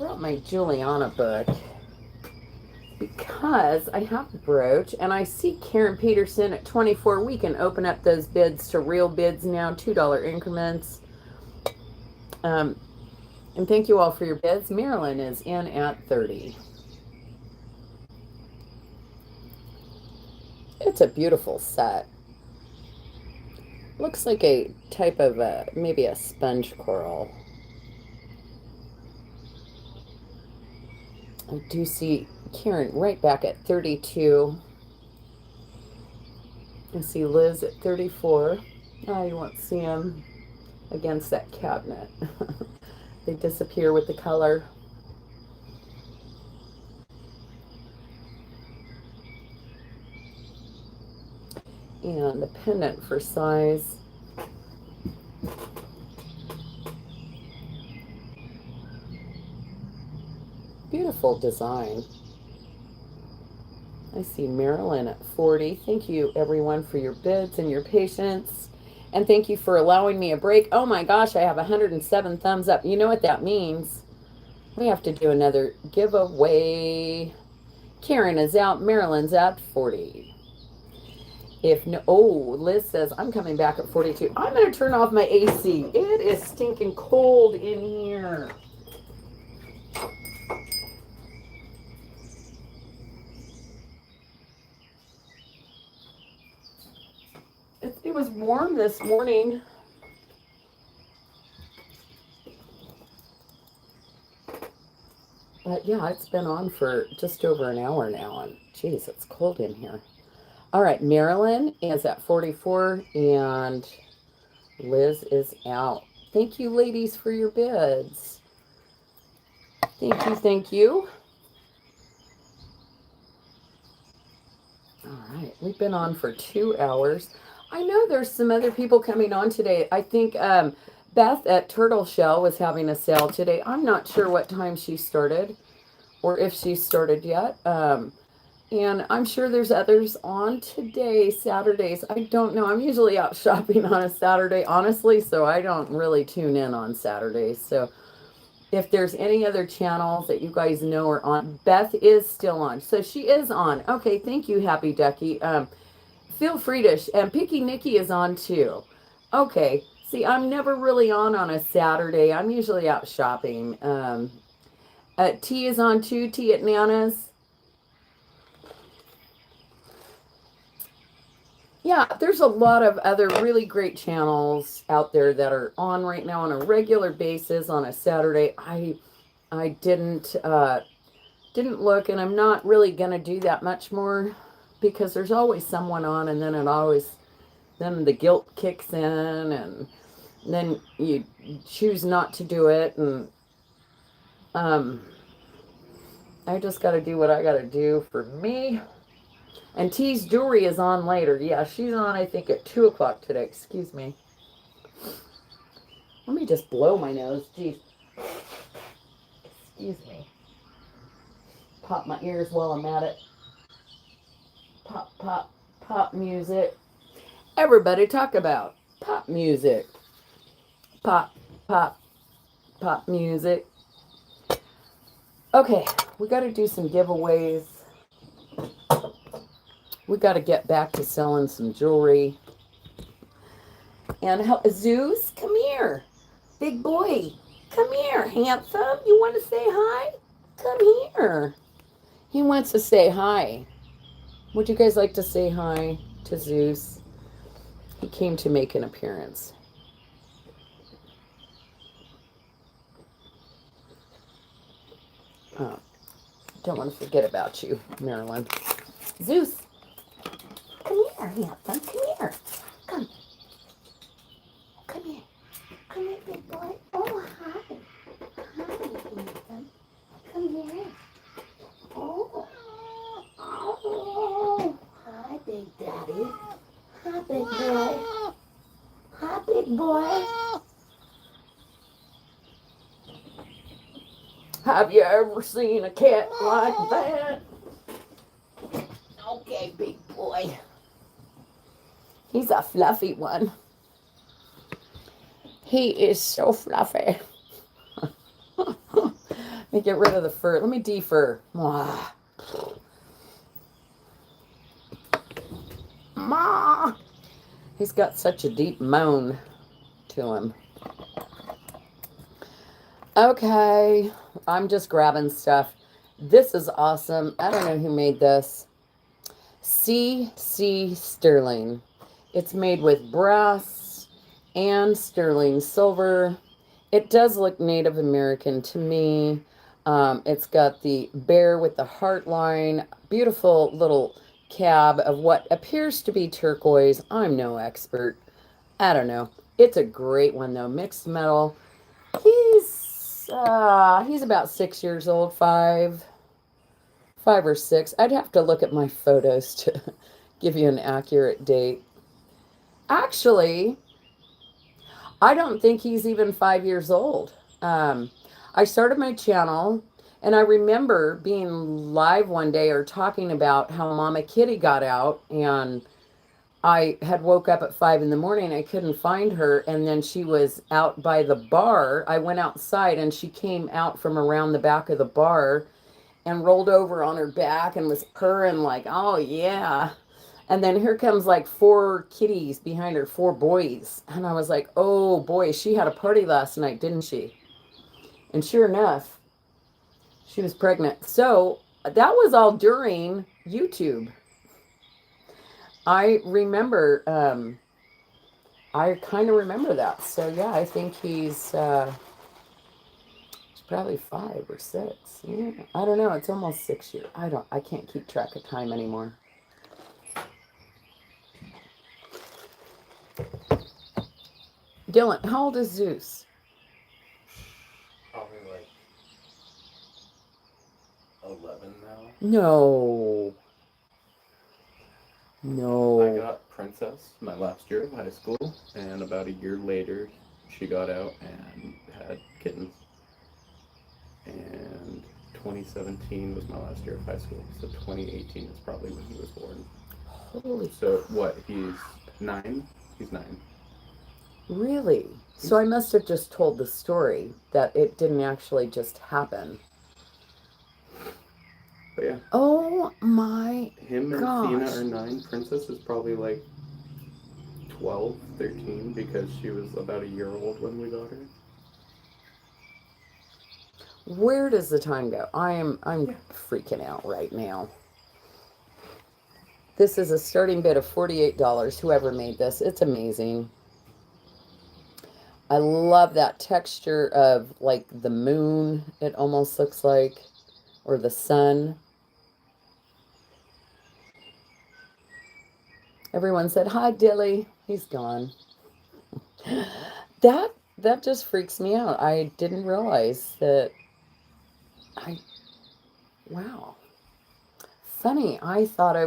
brought my Juliana book because I have the brooch and I see Karen Peterson at 24. We can open up those bids to real bids now, $2 increments. And thank you all for your bids. Marilyn is in at 30. It's a beautiful set. Looks like a type of maybe a sponge coral. I do see Karen right back at 32. I see Liz at 34. Oh, you won't see them against that cabinet. They disappear with the color. And the pendant for size. Beautiful design. I see Marilyn at 40. Thank you, everyone, for your bids and your patience. And thank you for allowing me a break. Oh my gosh, I have 107 thumbs up. You know what that means? We have to do another giveaway. Karen is out. Marilyn's at 40. If no, oh, Liz says, I'm coming back at 42. I'm going to turn off my AC. It is stinking cold in here. It was warm this morning. But yeah, it's been on for just over an hour now. And geez, it's cold in here. All right, Marilyn is at 44 and Liz is out. Thank you, ladies, for your bids. Thank you, thank you. All right, we've been on for 2 hours. I know there's some other people coming on today. I think Beth at Turtle Shell was having a sale today. I'm not sure what time she started or if she started yet. And I'm sure there's others on today, Saturdays. I don't know. I'm usually out shopping on a Saturday, honestly, so I don't really tune in on Saturdays. So if there's any other channels that you guys know are on, Beth is still on. So she is on. Okay, thank you, Happy Ducky. Feel free to, and Picky Nikki is on too. Okay, see, I'm never really on a Saturday. I'm usually out shopping. T is on too, T at Nana's. Yeah, there's a lot of other really great channels out there that are on right now on a regular basis on a Saturday. I didn't look, and I'm not really gonna do that much more because there's always someone on, and then then the guilt kicks in, and then you choose not to do it, and I just got to do what I got to do for me. And T's Jewelry is on later. Yeah, she's on, I think, at 2 o'clock today. Excuse me. Let me just blow my nose. Jeez. Excuse me. Pop my ears while I'm at it. Pop, pop, pop music. Everybody talk about pop music. Pop, pop, pop music. Okay, we got to do some giveaways. We got to get back to selling some jewelry. And Zeus, come here. Big boy, come here, handsome. You want to say hi? Come here. He wants to say hi. Would you guys like to say hi to Zeus? He came to make an appearance. Oh, don't want to forget about you, Marilyn. Zeus. Come here, handsome. Come here. Come. Come here. Come here, big boy. Oh, hi. Hi, handsome. Come here. Oh. Oh. Hi, big daddy. Hi, big boy. Hi, big boy. Have you ever seen a cat like that? Okay, big boy. He's a fluffy one. He is so fluffy. Let me get rid of the fur. Let me defur. Mwah. Ma. He's got such a deep moan to him. Okay, I'm just grabbing stuff. This is awesome. I don't know who made this. CC Sterling. It's made with brass and sterling silver. It does look Native American to me. It's got the bear with the heart line. Beautiful little cab of what appears to be turquoise. I'm no expert. I don't know. It's a great one though. Mixed metal. He's about 6 years old, five or six. I'd have to look at my photos to give you an accurate date. Actually, I don't think he's even 5 years old. I started my channel, and I remember being live one day or talking about how Mama Kitty got out, and I had woke up at 5 in the morning. I couldn't find her, and then she was out by the bar. I went outside, and she came out from around the back of the bar and rolled over on her back and was purring like, oh yeah. And then here comes like 4 kitties behind her, 4 boys. And I was like, oh boy, she had a party last night, didn't she? And sure enough, she was pregnant. So that was all during YouTube. I remember, I kind of remember that. So yeah, I think he's probably 5 or 6. Yeah, I don't know. It's almost 6 years. I can't keep track of time anymore. Dylan, how old is Zeus? Probably like 11 now. No. I got Princess my last year of high school, and about a year later, she got out and had kittens. And 2017 was my last year of high school, so 2018 is probably when he was born. Holy. So what? He's 9. He's 9. Really? So I must have just told the story that it didn't actually just happen. But yeah. Oh my Him and gosh. Athena are 9. Princess is probably like 12, 13 because she was about a year old when we got her. Where does the time go? I'm freaking out right now. This is a starting bid of $48. Whoever made this, it's amazing. I love that texture of like the moon, it almost looks like, or the sun. Everyone said, hi, Dilly. He's gone. That just freaks me out. I didn't realize that. Wow. Funny, I thought I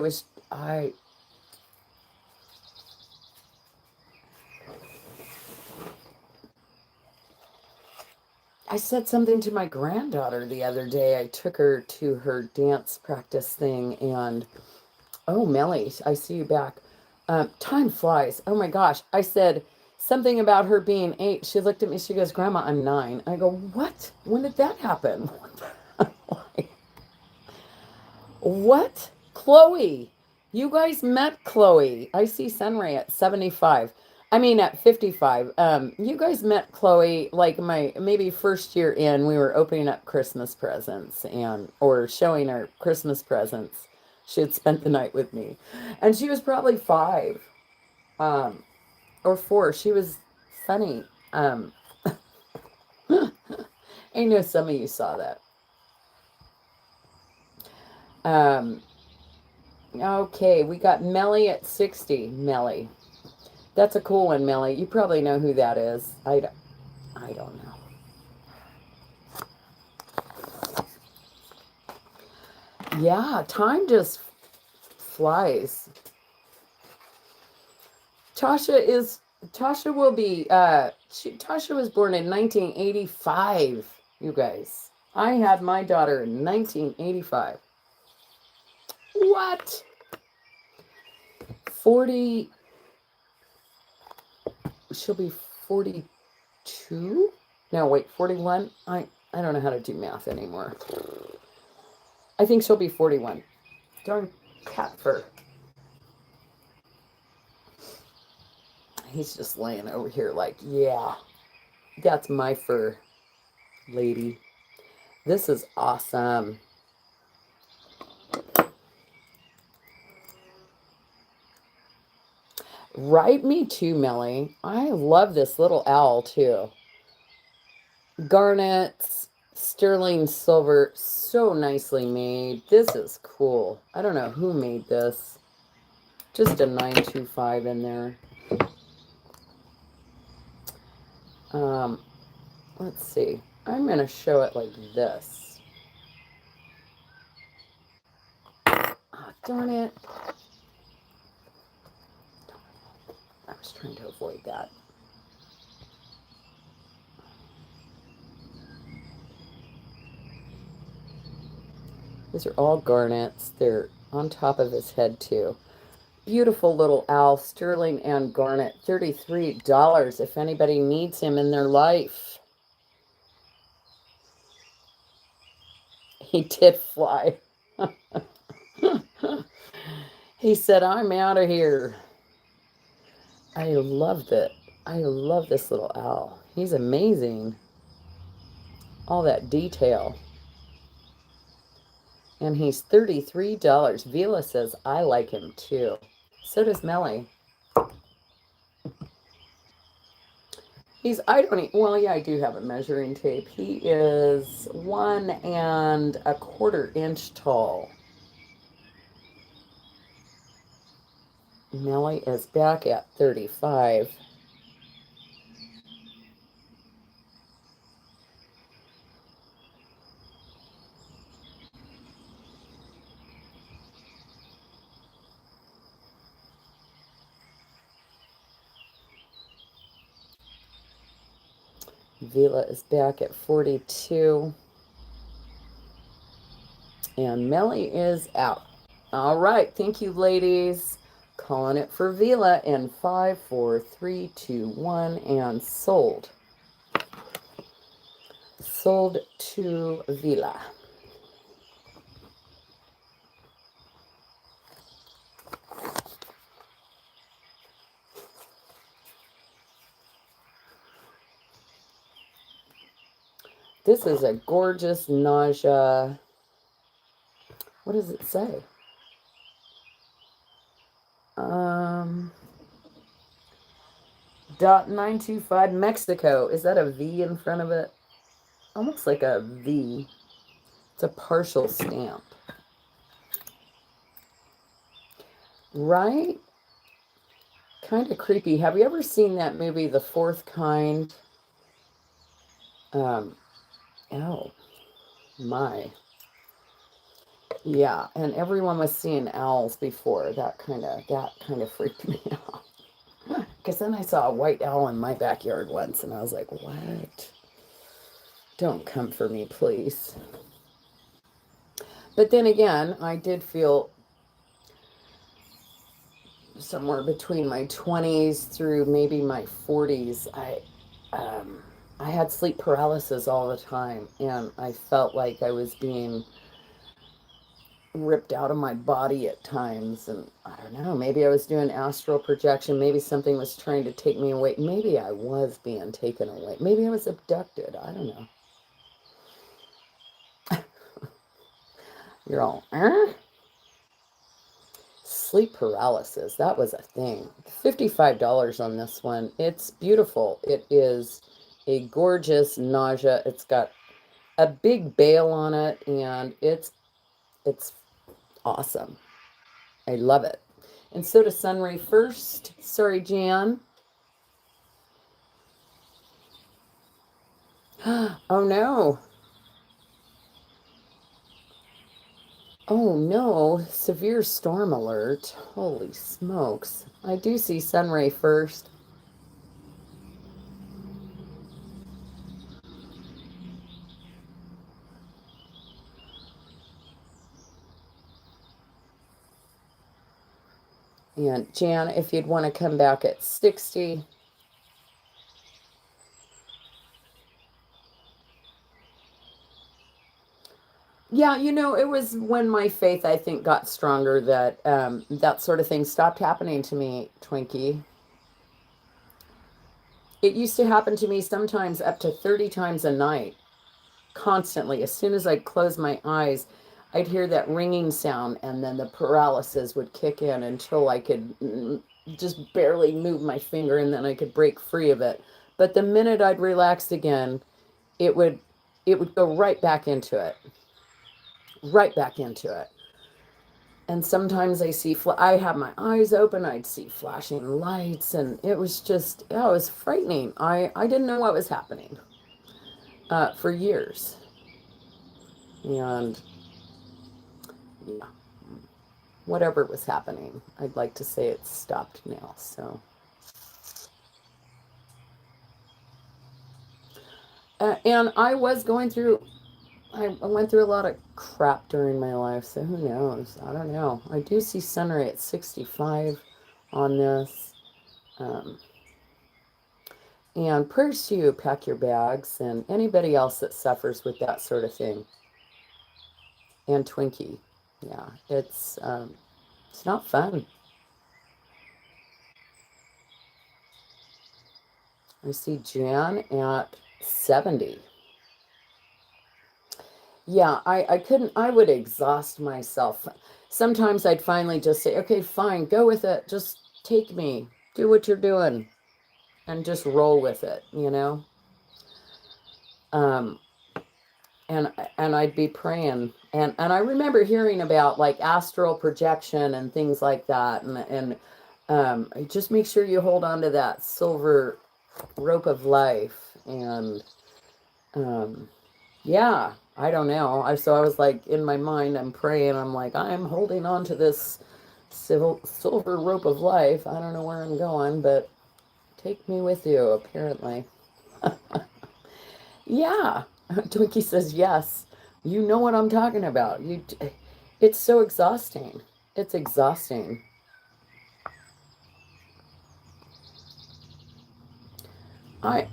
said something to my granddaughter the other day. I took her to her dance practice thing, and oh, Melly, I see you back. Time flies. Oh my gosh. I said something about her being 8. She looked at me. She goes, Grandma, I'm 9. I go, what? When did that happen? What? Chloe. You guys met Chloe. I see Sunray at 75. I mean at 55. You guys met Chloe like my maybe first year in. We were opening up Christmas presents or showing her Christmas presents. She had spent the night with me. And she was probably 5. Or 4. She was funny. I know some of you saw that. Okay, we got Melly at 60. Melly. That's a cool one, Melly. You probably know who that is. I don't know. Yeah, time just flies. Tasha will be, Tasha was born in 1985, you guys. I had my daughter in 1985. What? 40, she'll be 42? No, wait, 41? I I don't know how to do math anymore. I think she'll be 41. Darn cat fur. He's just laying over here like, yeah, that's my fur, lady. This is awesome. Right, me too, Melly. I love this little owl too. Garnets, sterling silver, so nicely made. This is cool. I don't know who made this. Just a 925 in there. Let's see. I'm going to show it like this. Oh, darn it. I was trying to avoid that. These are all garnets. They're on top of his head too. Beautiful little owl, sterling and garnet, $33 if anybody needs him in their life. He did fly. He said, I'm out of here. I loved it. I love this little owl. He's amazing. All that detail. And he's $33. Vila says, I like him too. So does Melly. I don't even, well, yeah, I do have a measuring tape. He is 1¼ inch tall. Melly is back at 35. Vila is back at 42. And Melly is out. All right. Thank you, ladies. Calling it for Vila in 5, 4, 3, 2, 1, and sold. Sold to Vila. This is a gorgeous nausea. What does it say? .925 Mexico. Is that a V in front of it? Almost like a V. It's a partial stamp. Right? Kind of creepy. Have you ever seen that movie, The Fourth Kind? Oh, my. Yeah, and everyone was seeing owls before. That kind of freaked me out. Because then I saw a white owl in my backyard once, and I was like, what? Don't come for me, please. But then again, I did feel somewhere between my 20s through maybe my 40s, I had sleep paralysis all the time, and I felt like I was being ripped out of my body at times, and I don't know, maybe I was doing astral projection, maybe something was trying to take me away, maybe I was being taken away, maybe I was abducted, I don't know. You're all, Sleep paralysis, that was a thing. $55 on this one. It's beautiful. It is a gorgeous nausea. It's got a big bail on it, and it's awesome. I love it. And so does Sunray First. Sorry, Jan. Oh, no. Oh, no. Severe storm alert. Holy smokes. I do see Sunray First. And Jan, if you'd want to come back at 60. Yeah, it was when my faith, I think, got stronger that that sort of thing stopped happening to me, Twinkie. It used to happen to me sometimes up to 30 times a night, constantly. As soon as I'd close my eyes, I'd hear that ringing sound, and then the paralysis would kick in until I could just barely move my finger, and then I could break free of it. But the minute I'd relax again, it would it would go right back into it, right back into it. And sometimes I have my eyes open, I'd see flashing lights, and it was just, oh, it was frightening. I didn't know what was happening for years. And yeah, whatever was happening, I'd like to say it's stopped now. So, and I went through a lot of crap during my life, so who knows? I don't know. I do see Sunray at 65 on this. Um, and prayers to you, pack your bags, and anybody else that suffers with that sort of thing. And Twinkie, yeah, it's not fun. I see Jan at 70. Yeah, I couldn't, I would exhaust myself. Sometimes I'd finally just say, okay, fine, go with it. Just take me, do what you're doing, and just roll with it. Um, and I'd be praying. And I remember hearing about like astral projection and things like that. And just make sure you hold on to that silver rope of life. And um, yeah, I don't know. So I was like, in my mind, I'm praying. I'm like, I'm holding on to this silver rope of life. I don't know where I'm going, but take me with you, apparently. Yeah. Twinkie says, yes. You know what I'm talking about. It's so exhausting. It's exhausting. I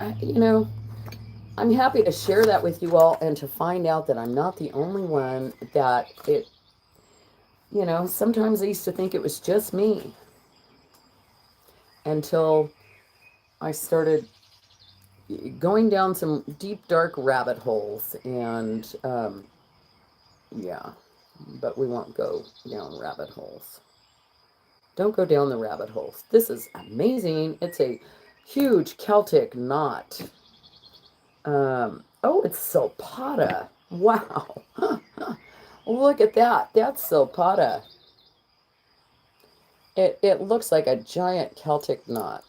I'm happy to share that with you all and to find out that I'm not the only one that sometimes I used to think it was just me until I started going down some deep, dark rabbit holes. And yeah, but we won't go down rabbit holes. Don't go down the rabbit holes. This is amazing. It's a huge Celtic knot. Oh, it's Silpata. Wow. Look at that. That's Silpata. It looks like a giant Celtic knot.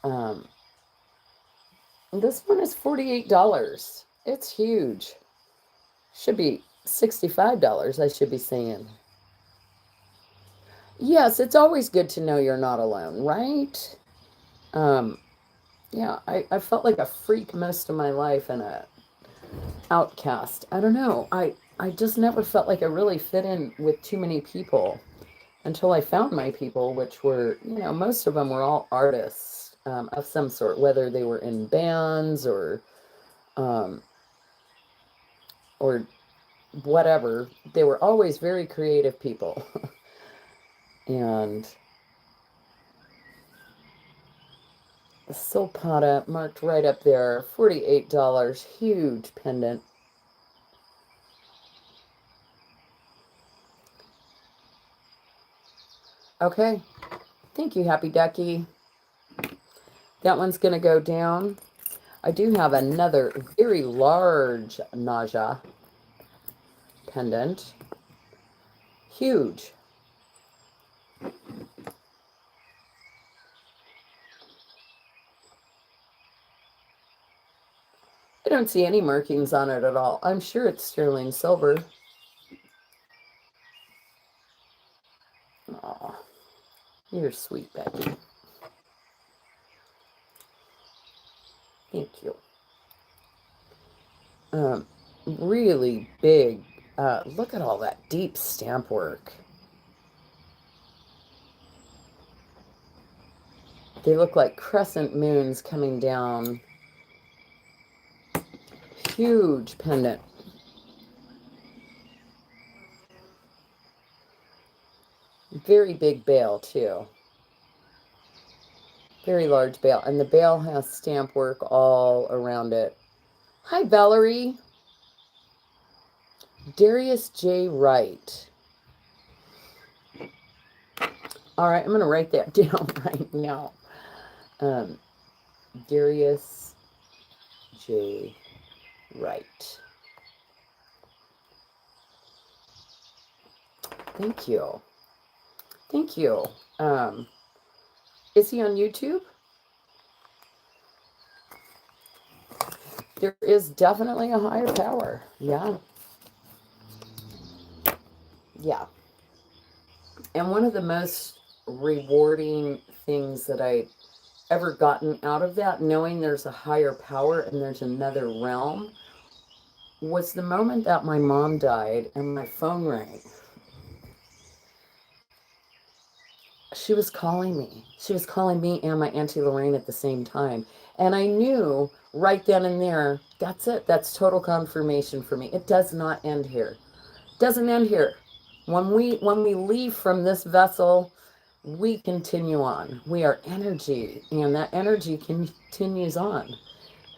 Um, this one is $48. It's huge. Should be $65, I should be saying. Yes, it's always good to know you're not alone, right? Um, yeah, I felt like a freak most of my life and a outcast. I don't know. I just never felt like I really fit in with too many people until I found my people, which were, most of them were all artists of some sort, whether they were in bands um, or whatever. They were always very creative people. And the Silpata marked right up there, $48, huge pendant. Okay, thank you, Happy Ducky. That one's going to go down. I do have another very large nausea pendant. Huge. I don't see any markings on it at all. I'm sure it's sterling silver. Aw, you're sweet, Becky. Thank you. Really big. Look at all that deep stamp work. They look like crescent moons coming down. Huge pendant. Very big bale, too. Very large bale. And the bale has stamp work all around it. Hi, Valerie. Darius J. Wright. All right, I'm going to write that down right now. Darius J. Wright. Thank you. Thank you. Is he on YouTube? There is definitely a higher power. Yeah. Yeah. And one of the most rewarding things that I ever gotten out of that, knowing there's a higher power and there's another realm, was the moment that my mom died and my phone rang. She was calling me. She was calling me and my Auntie Lorraine at the same time. And I knew right then and there, that's it. That's total confirmation for me. It does not end here. It doesn't end here. When we leave from this vessel, we continue on. We are energy, and that energy continues on.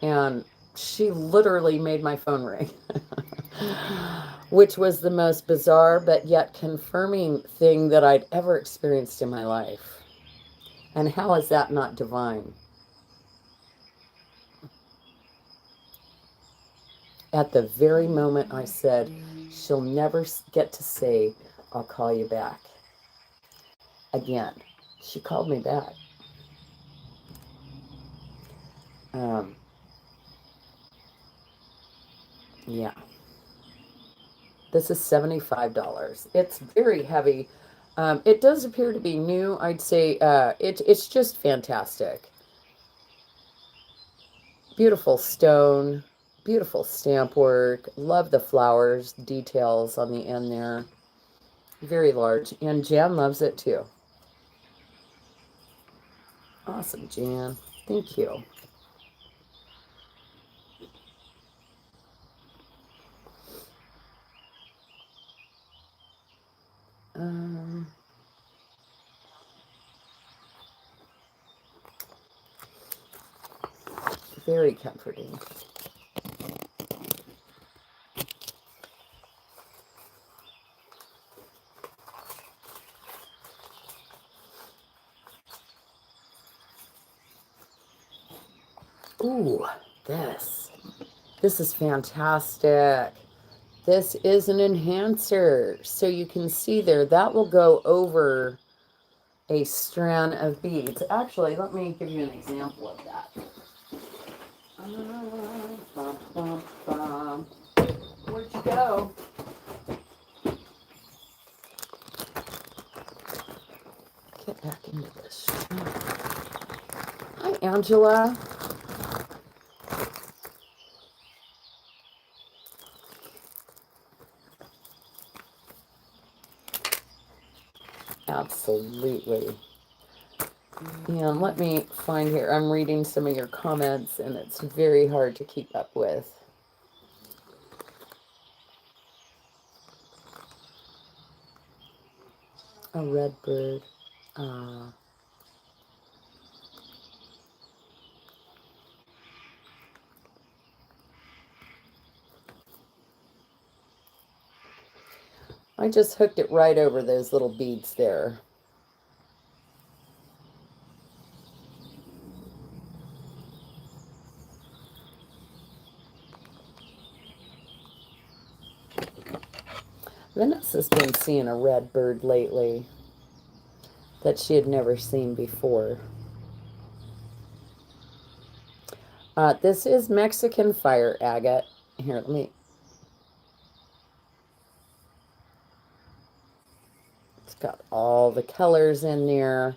And she literally made my phone ring, which was the most bizarre but yet confirming thing that I'd ever experienced in my life. And how is that not divine? At the very moment I said, she'll never get to say, I'll call you back. Again, she called me back. Yeah. This is $75. It's very heavy. It does appear to be new. I'd say it's just fantastic. Beautiful stone, beautiful stamp work. Love the flowers, details on the end there. Very large. And Jan loves it too. Awesome, Jan. Thank you. Very comforting. Ooh, this. This is fantastic. This is an enhancer. So you can see there, that will go over a strand of beads. Actually, let me give you an example of that. Where'd you go? Get back into this. Hi, Angela. Absolutely. And let me find here. I'm reading some of your comments, and it's very hard to keep up with. A red bird. I just hooked it right over those little beads there. Vanessa's been seeing a red bird lately that she had never seen before. This is Mexican fire agate. Here, let me... It's got all the colors in there.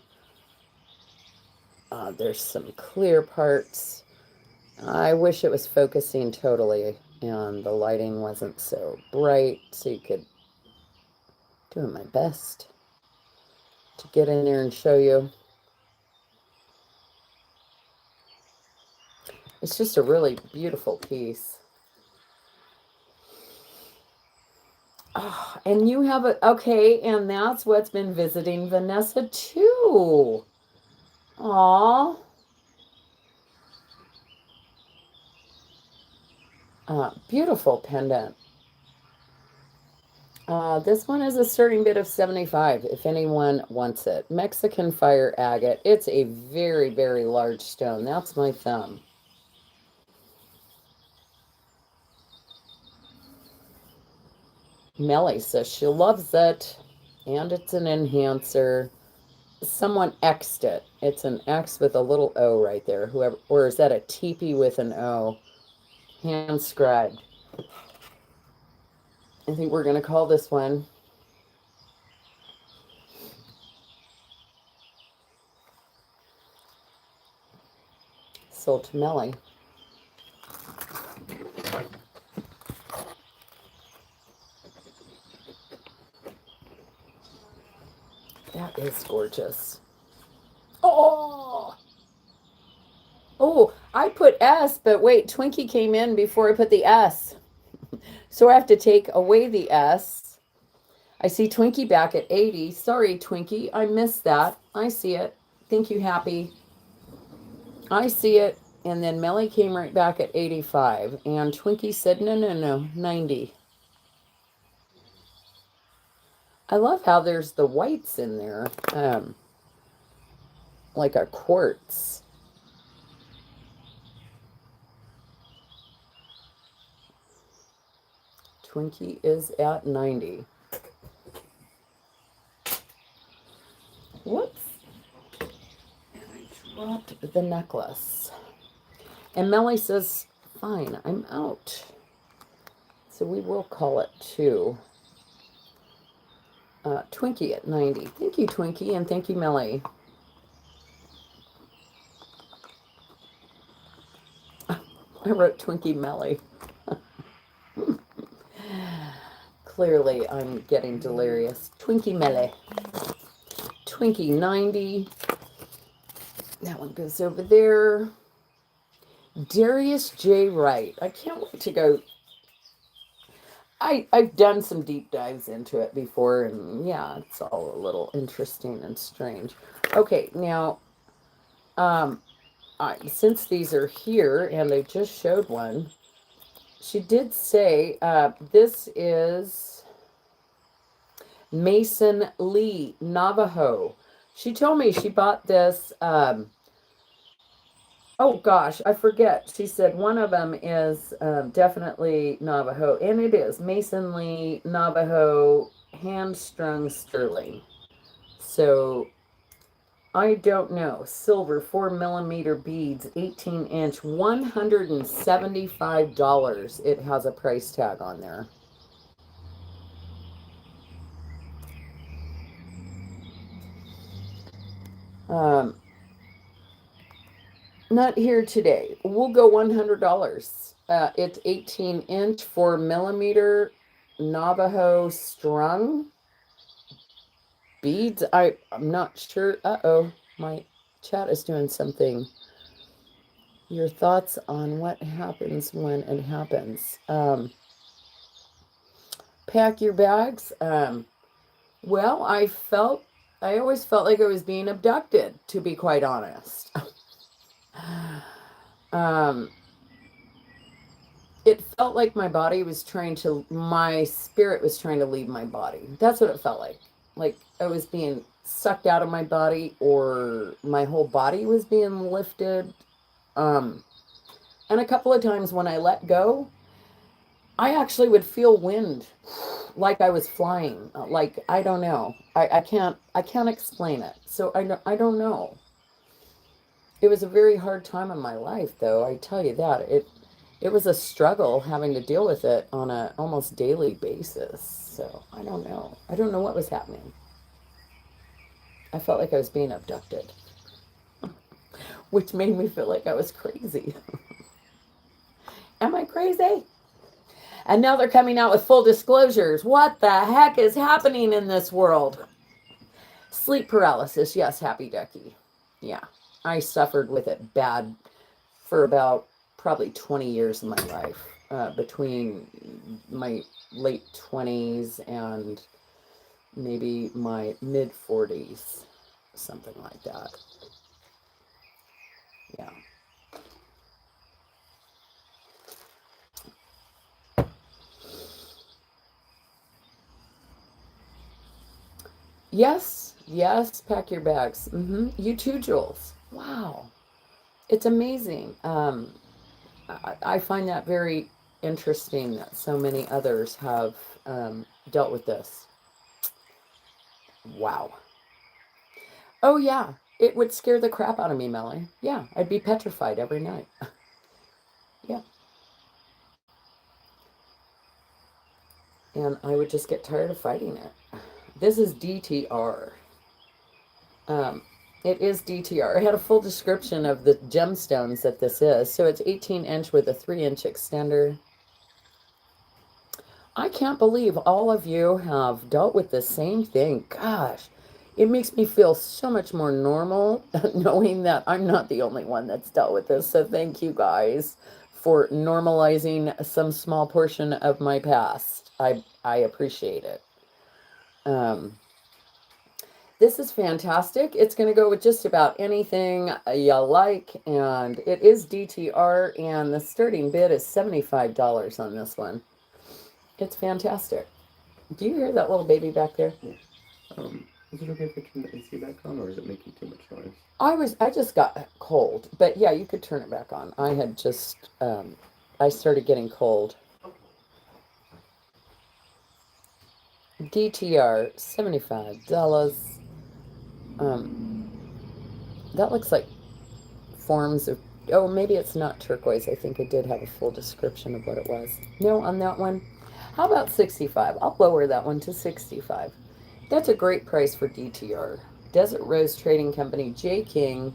There's some clear parts. I wish it was focusing totally and the lighting wasn't so bright so you could... Doing my best to get in there and show you. It's just a really beautiful piece. Oh, and you have a, okay, and that's what's been visiting Vanessa too. Aw. Beautiful pendant. This one is a starting bid of 75 if anyone wants it. Mexican fire agate. It's a very, very large stone. That's my thumb. Melly says she loves it, and it's an enhancer. Someone X'd it. It's an X with a little O right there. Whoever, or is that a teepee with an O? Hand scribed. I think we're going to call this one sold to Melly. That is gorgeous. Oh! Oh, I put S, but wait, Twinkie came in before I put the S. So I have to take away the S. I see Twinkie back at 80. Sorry, Twinkie, I missed that. I see it. Thank you, Happy. I see it. And then Melly came right back at 85. And Twinkie said, no, 90. I love how there's the whites in there. Like a quartz. Twinkie is at 90. Whoops. And I dropped the necklace. And Melly says, fine, I'm out. So we will call it 2. Twinkie at 90. Thank you, Twinkie, and thank you, Melly. I wrote Twinkie Melly. Clearly, I'm getting delirious. Twinkie Melly. Twinkie 90. That one goes over there. Darius J. Wright. I can't wait to go. I've done some deep dives into it before, and yeah, it's all a little interesting and strange. Okay, now, since these are here, and I just showed one, she did say this is Mason Lee, Navajo. She told me she bought this, oh gosh, I forget. She said one of them is definitely Navajo, and it is Mason Lee Navajo hand-strung sterling. So I don't know. Silver 4mm beads, 18-inch, $175. It has a price tag on there. Not here today. We'll go $100. It's 18-inch, 4mm Navajo strung beads. I'm not sure. Uh-oh, my chat is doing something. Your thoughts on what happens when it happens. Pack your bags. Well, I always felt like I was being abducted, to be quite honest. It felt like my spirit was trying to leave my body. That's what it felt like. Like I was being sucked out of my body, or my whole body was being lifted. And a couple of times when I let go, I actually would feel wind, like I was flying. Like, I don't know. I can't explain it. So I don't know. It was a very hard time in my life, though. I tell you that. It was a struggle having to deal with it on a almost daily basis. So I don't know. I don't know what was happening. I felt like I was being abducted, which made me feel like I was crazy. Am I crazy? And now they're coming out with full disclosures. What the heck is happening in this world? Sleep paralysis. Yes, Happy Ducky. Yeah, I suffered with it bad for about probably 20 years of my life, between my late 20s and maybe my mid 40s, something like that. Yeah. Yes, yes, pack your bags. You too, Jules. Wow. It's amazing. I find that very interesting that so many others have dealt with this. Wow. Oh, yeah. It would scare the crap out of me, Melanie. Yeah, I'd be petrified every night. Yeah. And I would just get tired of fighting it. This is DTR. Um, it is DTR. I had a full description of the gemstones that this is. So it's 18-inch with a 3-inch extender. I can't believe all of you have dealt with the same thing. Gosh, it makes me feel so much more normal knowing that I'm not the only one that's dealt with this. So thank you guys for normalizing some small portion of my past. I appreciate it. Um, this is fantastic. It's going to go with just about anything you like, and it is DTR, and the starting bid is $75 on this one. It's fantastic. Do you hear that little baby back there? Yeah. Is it okay if I turn the AC back on, or is it making too much noise? I just got cold, but yeah, you could turn it back on. I had just, I started getting cold. DTR, $75. That looks like forms of, oh, maybe it's not turquoise. I think I did have a full description of what it was. No, on that one. How about 65? I'll lower that one to 65. That's a great price for DTR. Desert Rose Trading Company, J. King.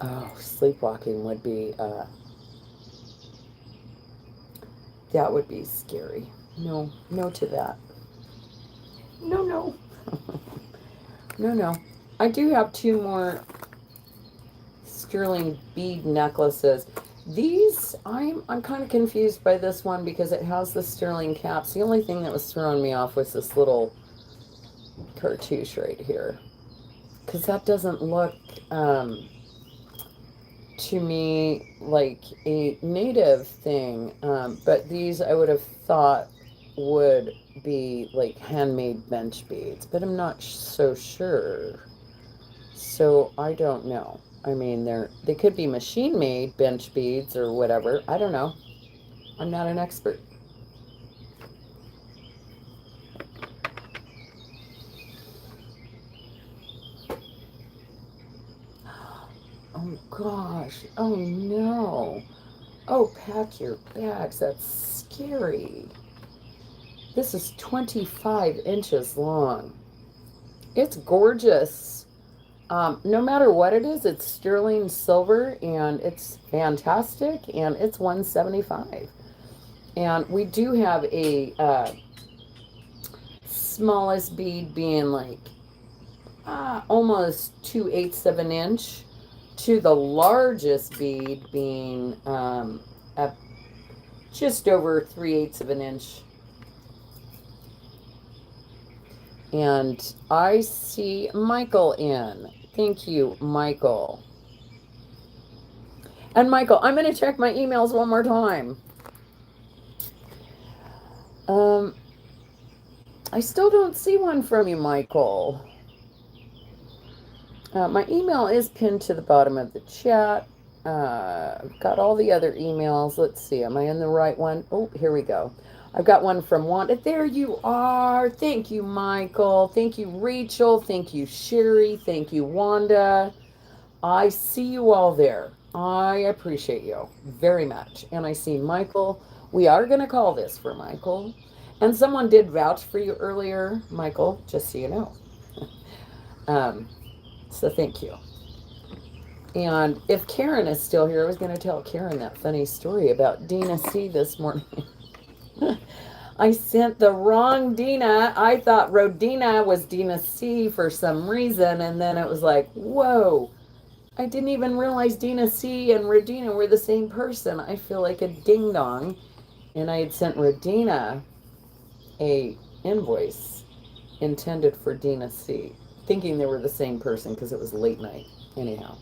Oh, sleepwalking would be, that would be scary. No, no to that. No, no. No, no. I do have two more sterling bead necklaces. These, I'm kind of confused by this one because it has the sterling caps. The only thing that was throwing me off was this little cartouche right here. Because that doesn't look, to me like a native thing. But these I would have thought would be like handmade bench beads, but I'm not so sure. So I don't know. I mean, they could be machine made bench beads or whatever. I don't know. I'm not an expert. Oh gosh. Oh no. Oh, pack your bags. That's scary. This is 25 inches long. It's gorgeous. No matter what it is, it's sterling silver and it's fantastic, and it's 175. And we do have a smallest bead being like almost 2/8 of an inch to the largest bead being just over 3/8 of an inch. And I see Michael in. Thank you, Michael. And Michael, I'm going to check my emails one more time. I still don't see one from you, Michael. My email is pinned to the bottom of the chat. I've got all the other emails. Let's see. Am I in the right one? Oh, here we go. I've got one from Wanda. There you are. Thank you, Michael. Thank you, Rachel. Thank you, Sherry. Thank you, Wanda. I see you all there. I appreciate you very much. And I see Michael. We are going to call this for Michael. And someone did vouch for you earlier, Michael, just so you know. Um, so thank you. And if Karen is still here, I was going to tell Karen that funny story about Dina C this morning. I sent the wrong Dina. I thought Rodina was Dina C for some reason, and then it was like, whoa, I didn't even realize Dina C and Rodina were the same person. I feel like a ding dong. And I had sent Rodina a invoice intended for Dina C, thinking they were the same person because it was late night. Anyhow,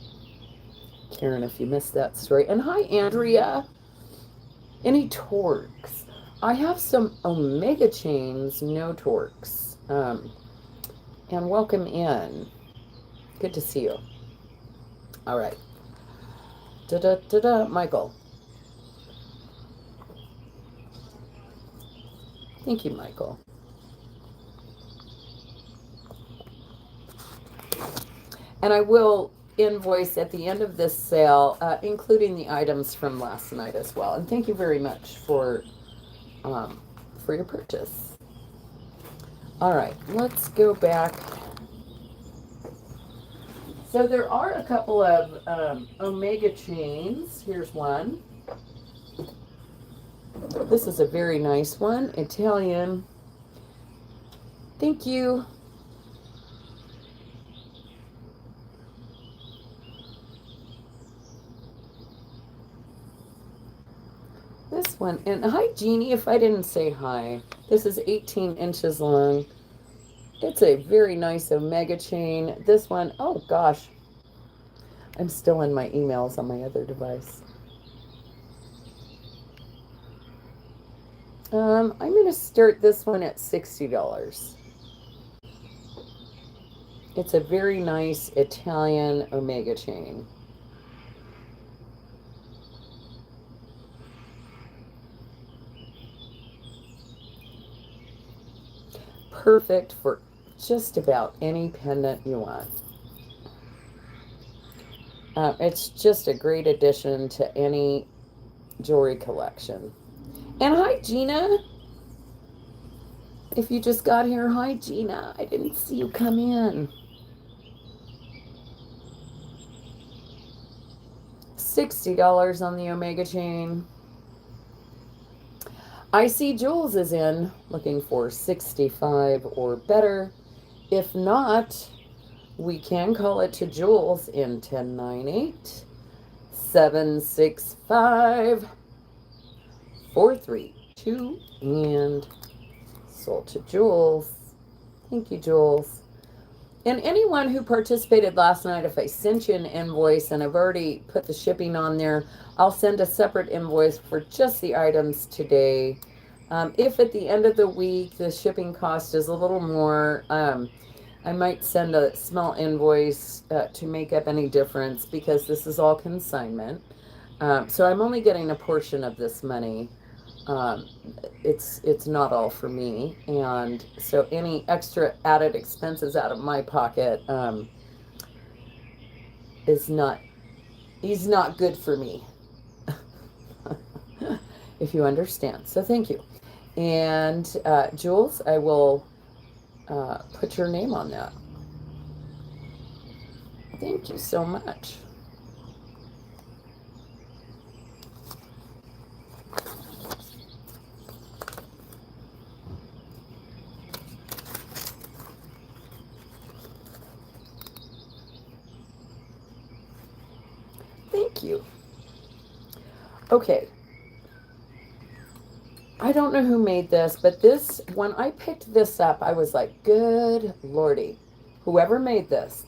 Karen, if you missed that story. And hi, Andrea. Any torques? I have some Omega chains, no torques. And welcome in. Good to see you. All right. Michael. Thank you, Michael. And I will invoice at the end of this sale, including the items from last night as well. And thank you very much for your purchase. All right, let's go back. So there are a couple of Omega chains. Here's one. This is a very nice one, Italian. Thank you. This one, and hi Jeannie, if I didn't say hi. This is 18 inches long. It's a very nice Omega chain. This one, oh gosh, I'm still in my emails on my other device. I'm going to start this one at $60. It's a very nice Italian Omega chain. Perfect for just about any pendant you want. It's just a great addition to any jewelry collection. And hi, Gina. If you just got here, hi, Gina. I didn't see you come in. $60 on the Omega chain. I see Jules is in, looking for 65 or better. If not, we can call it to Jules in 1098 765 432 and sold to Jules. Thank you, Jules. And anyone who participated last night, if I sent you an invoice and I've already put the shipping on there, I'll send a separate invoice for just the items today. If at the end of the week the shipping cost is a little more, I might send a small invoice to make up any difference because this is all consignment. So I'm only getting a portion of this money. It's not all for me, and so any extra added expenses out of my pocket is not good for me. If you understand. So thank you. And Jules, I will put your name on that. Thank you so much. Thank you. Okay. I don't know who made this, but this, when I picked this up, I was like, good Lordy. Whoever made this,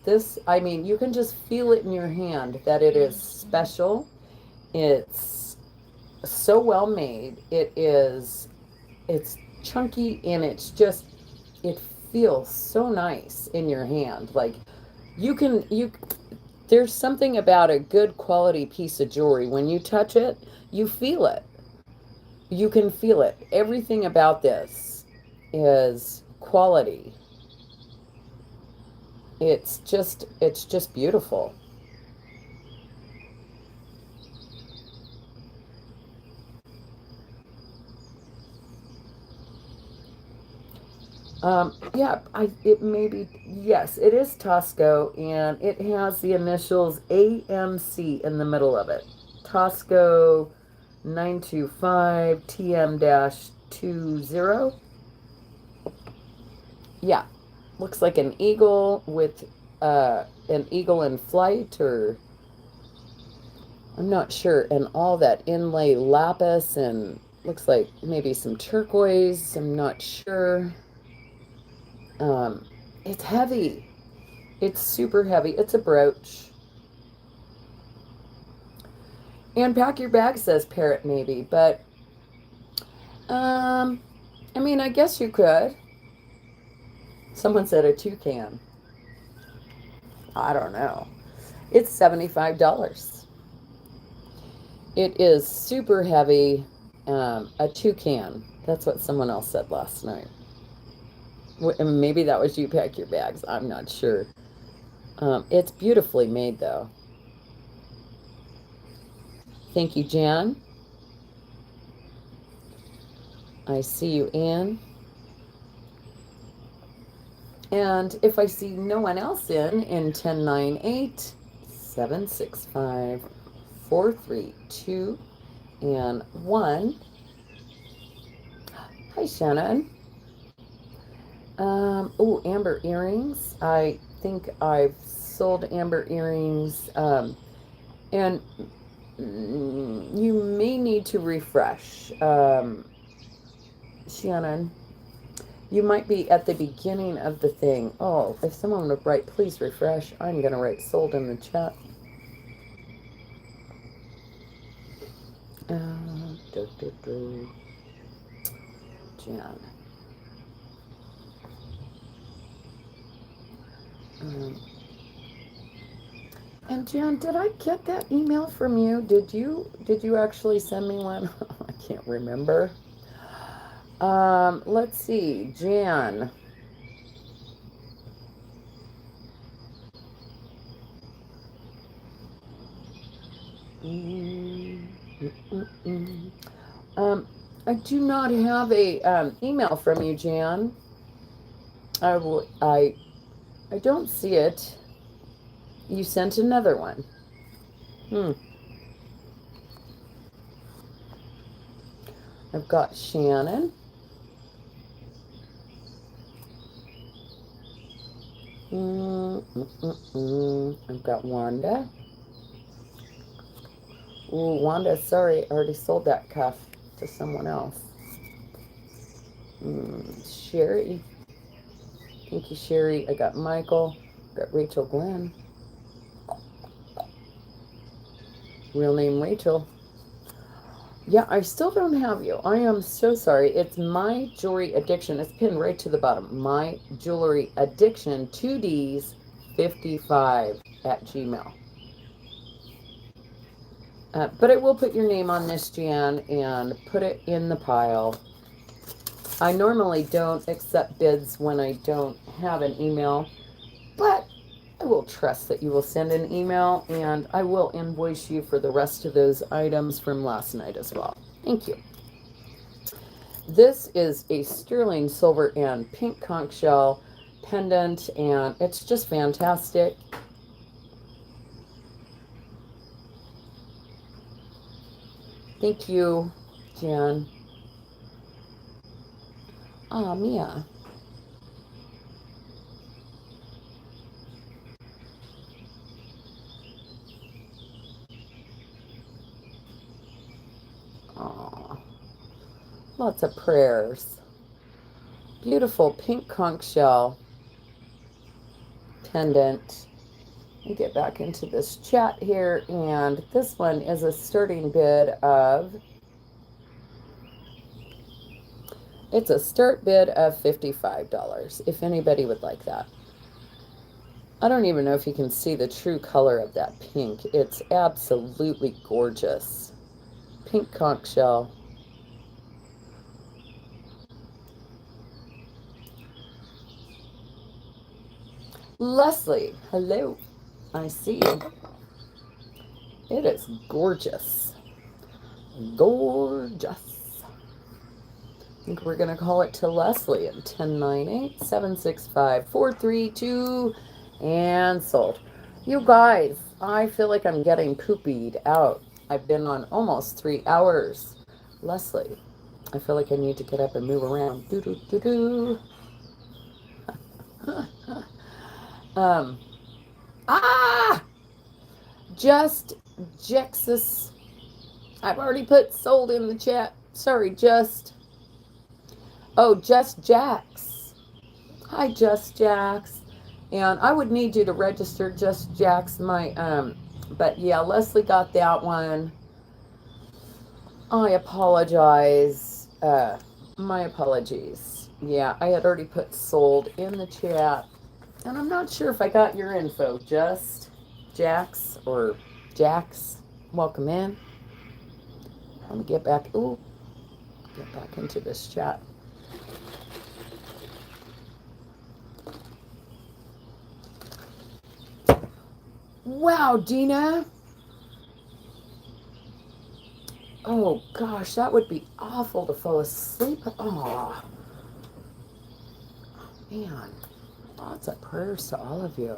I mean, you can just feel it in your hand that it is special. It's so well made. It's chunky and it feels so nice in your hand. Like there's something about a good quality piece of jewelry. When you touch it, you feel it. You can feel it. Everything about this is quality. It's just beautiful. Yeah, it may be, yes, it is Tosco, and it has the initials AMC in the middle of it. Tosco 925 TM-20. Yeah, looks like an eagle with an eagle in flight, or I'm not sure, and all that inlay lapis, and looks like maybe some turquoise. I'm not sure. Um, it's heavy. It's super heavy. It's a brooch. And pack your bag, says Parrot maybe, but um, I mean, I guess you could. Someone said a toucan. I don't know. It's $75. It is super heavy. A toucan. That's what someone else said last night. Maybe that was you, pack your bags. I'm not sure. It's beautifully made, though. Thank you, Jan. I see you, Anne. And if I see no one else in 1098 765 432 and 1. Hi, Shannon. Oh, amber earrings. I think I've sold amber earrings. And you may need to refresh. Shannon, you might be at the beginning of the thing. Oh, if someone would write, please refresh. I'm going to write sold in the chat. Jan. And Jan, did I get that email from you? Did you actually send me one? I can't remember. Let's see, Jan. I do not have a email from you, Jan. I don't see it. You sent another one. I've got Shannon. I've got Wanda. Ooh, Wanda, sorry, I already sold that cuff to someone else. Sherry. Thank you, Sherry. I got Michael. Got Rachel Glenn. Real name Rachel. Yeah, I still don't have you. I am so sorry. It's My Jewelry Addiction. It's pinned right to the bottom. My Jewelry Addiction, 2Ds, 55 at Gmail. But I will put your name on this, Jan, and put it in the pile. I normally don't accept bids when I don't have an email, but I will trust that you will send an email, and I will invoice you for the rest of those items from last night as well. Thank you. This is a sterling silver and pink conch shell pendant, and it's just fantastic. Thank you, Jan. Ah, Mia. Aw. Lots of prayers. Beautiful pink conch shell pendant. Let me get back into this chat here, and this one is a starting bid of, it's a start bid of $55, if anybody would like that. I don't even know if you can see the true color of that pink. It's absolutely gorgeous. Pink conch shell. Leslie, hello. I see you. It is gorgeous. Gorgeous. think we're going to call it to Leslie at 1098-765-432 and sold. You guys, I feel like I'm getting poopied out. I've been on almost 3 hours. Leslie, I feel like I need to get up and move around. Do do do do. um, ah! Just Jexus. I've already put sold in the chat. Sorry, Just. Oh, Just Jax. Hi, Just Jax. And I would need you to register Just Jax. But yeah, Leslie got that one. I apologize. My apologies. Yeah, I had already put sold in the chat. And I'm not sure if I got your info. Just Jax or Jax. Welcome in. Let me get back. Ooh, get back into this chat. Wow, Dina. Oh gosh, that would be awful to fall asleep. Oh, man. Lots of prayers to all of you.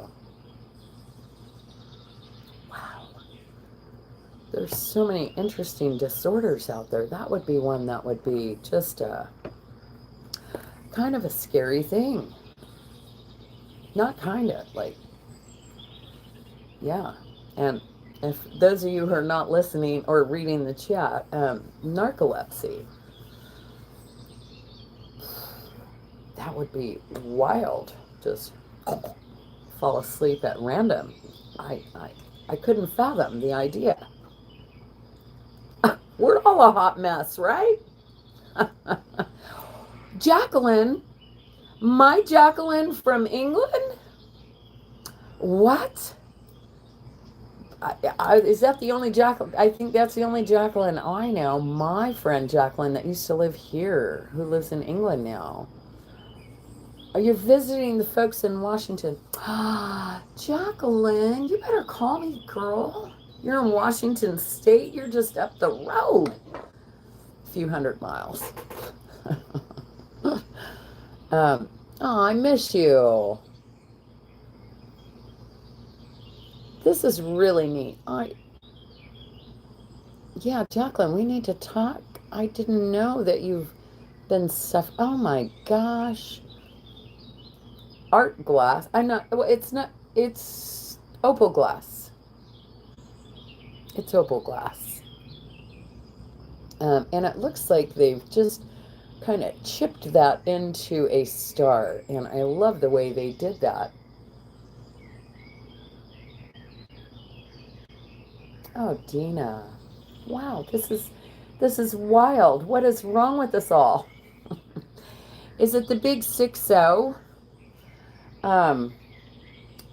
Wow. There's so many interesting disorders out there. That would be one that would be just a kind of a scary thing. Not kind of, like, yeah. And if those of you who are not listening or reading the chat, narcolepsy, that would be wild. Just fall asleep at random. I couldn't fathom the idea. We're all a hot mess, right? Jacqueline, my Jacqueline from England? What? Is that the only Jacqueline? I think that's the only Jacqueline I know. My friend Jacqueline that used to live here, who lives in England now. Are you visiting the folks in Washington? Jacqueline, you better call me, girl. You're in Washington State. You're just up the road. A few hundred miles. Oh, I miss you. This is really neat. Yeah, Jacqueline, we need to talk. I didn't know that you've been oh my gosh. Art glass. I'm not, well, it's not, it's opal glass. It's opal glass. And it looks like they've just kind of chipped that into a star. And I love the way they did that. Oh, Dina. Wow, this is wild. What is wrong with us all? Is it the big 6-0?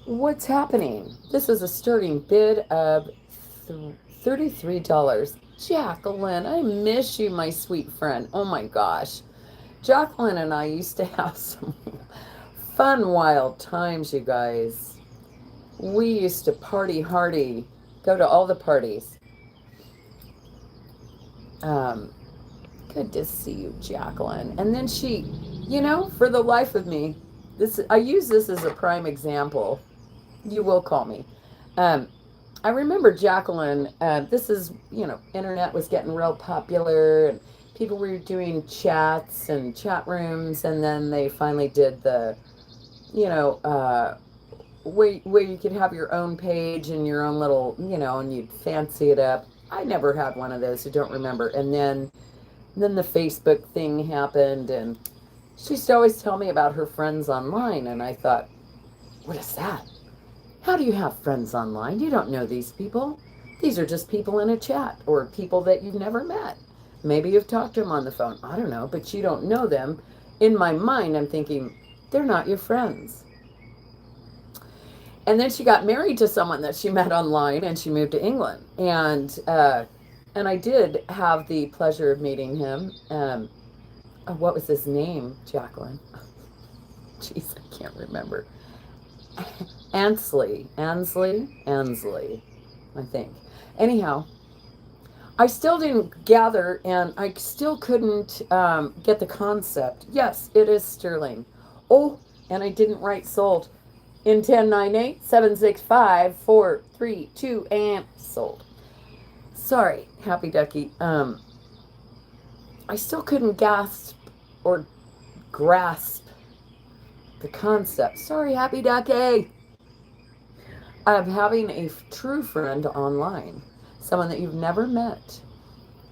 What's happening? This is a starting bid of $33. Jacqueline, I miss you, my sweet friend. Oh my gosh. Jacqueline and I used to have some fun, wild times, you guys. We used to party hardy, go to all the parties. Good to see you, Jacqueline. And then she, for the life of me, I use this as a prime example. You will call me. I remember Jacqueline, this is, internet was getting real popular and people were doing chats and chat rooms, and then they finally did the, where you could have your own page and your own little, and you'd fancy it up. I never had one of those, I don't remember. And then the Facebook thing happened, and she used to always tell me about her friends online, and I thought, what is that? How do you have friends online? You don't know these people. These are just people in a chat, or people that you've never met. Maybe you've talked to them on the phone. I don't know, but you don't know them. In my mind, I'm thinking, they're not your friends. And then she got married to someone that she met online, and she moved to England. And I did have the pleasure of meeting him. What was his name, Jacqueline? Jeez, I can't remember. Ansley, I think. Anyhow, I still didn't gather, and I still couldn't get the concept. Yes, it is sterling. Oh, and I didn't write sold. In 1098 765 432 and sold. Sorry, Happy Ducky. I still couldn't gasp or grasp the concept. Sorry, Happy Ducky. Of having a true friend online, someone that you've never met,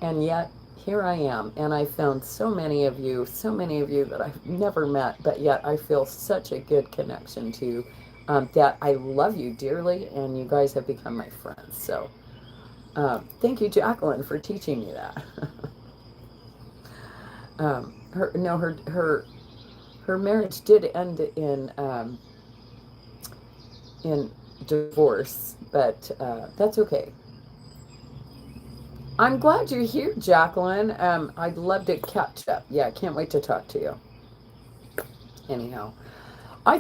and yet here I am, and I found so many of you that I've never met, but yet I feel such a good connection to, that I love you dearly, and you guys have become my friends. So thank you, Jacqueline, for teaching me that. Her marriage did end in divorce, but that's okay. I'm glad you're here, Jacqueline. I'd love to catch up. Yeah, I can't wait to talk to you. Anyhow, I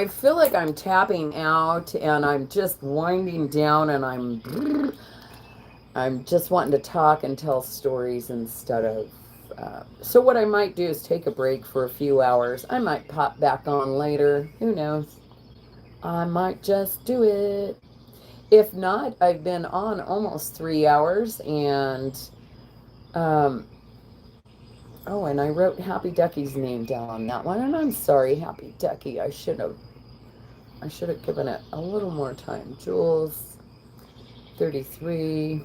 feel like I'm tapping out, and I'm just winding down, and I'm just wanting to talk and tell stories instead of. So what I might do is take a break for a few hours. I might pop back on later. Who knows? I might just do it. If not, I've been on almost 3 hours, and oh, and I wrote Happy Ducky's name down on that one, and I'm sorry, Happy Ducky. I should have given it a little more time. Jules, 33.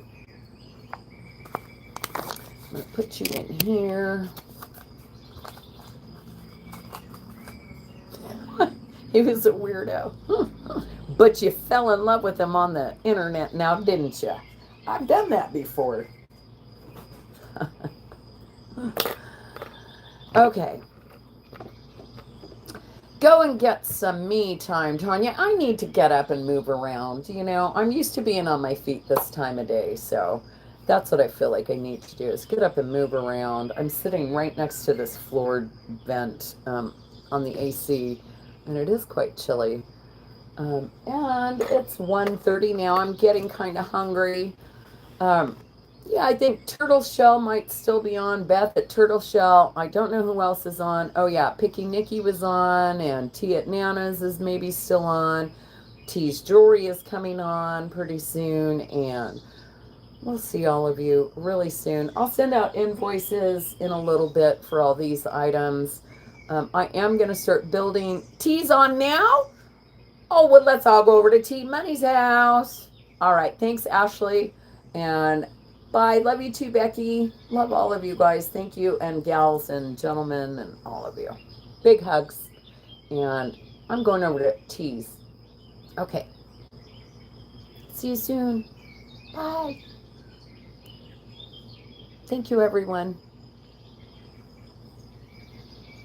I'm gonna put you in here. He was a weirdo. But you fell in love with him on the internet now, didn't you? I've done that before. Okay. Go and get some me time, Tanya. I need to get up and move around. You know, I'm used to being on my feet this time of day, so that's what I feel like I need to do is get up and move around. I'm sitting right next to this floored vent on the AC, and it is quite chilly. And it's 1:30 now. I'm getting kind of hungry. Yeah, I think Turtle Shell might still be on. Beth at Turtle Shell. I don't know who else is on. Oh, yeah, Picky Nikki was on, and T at Nana's is maybe still on. T's Jewelry is coming on pretty soon, and we'll see all of you really soon. I'll send out invoices in a little bit for all these items. I am going to start building. T's on now? Oh, well, let's all go over to T Money's house. All right. Thanks, Ashley. And bye. Love you too, Becky. Love all of you guys. Thank you. And gals and gentlemen and all of you. Big hugs. And I'm going over to T's. Okay. See you soon. Bye. Thank you, everyone.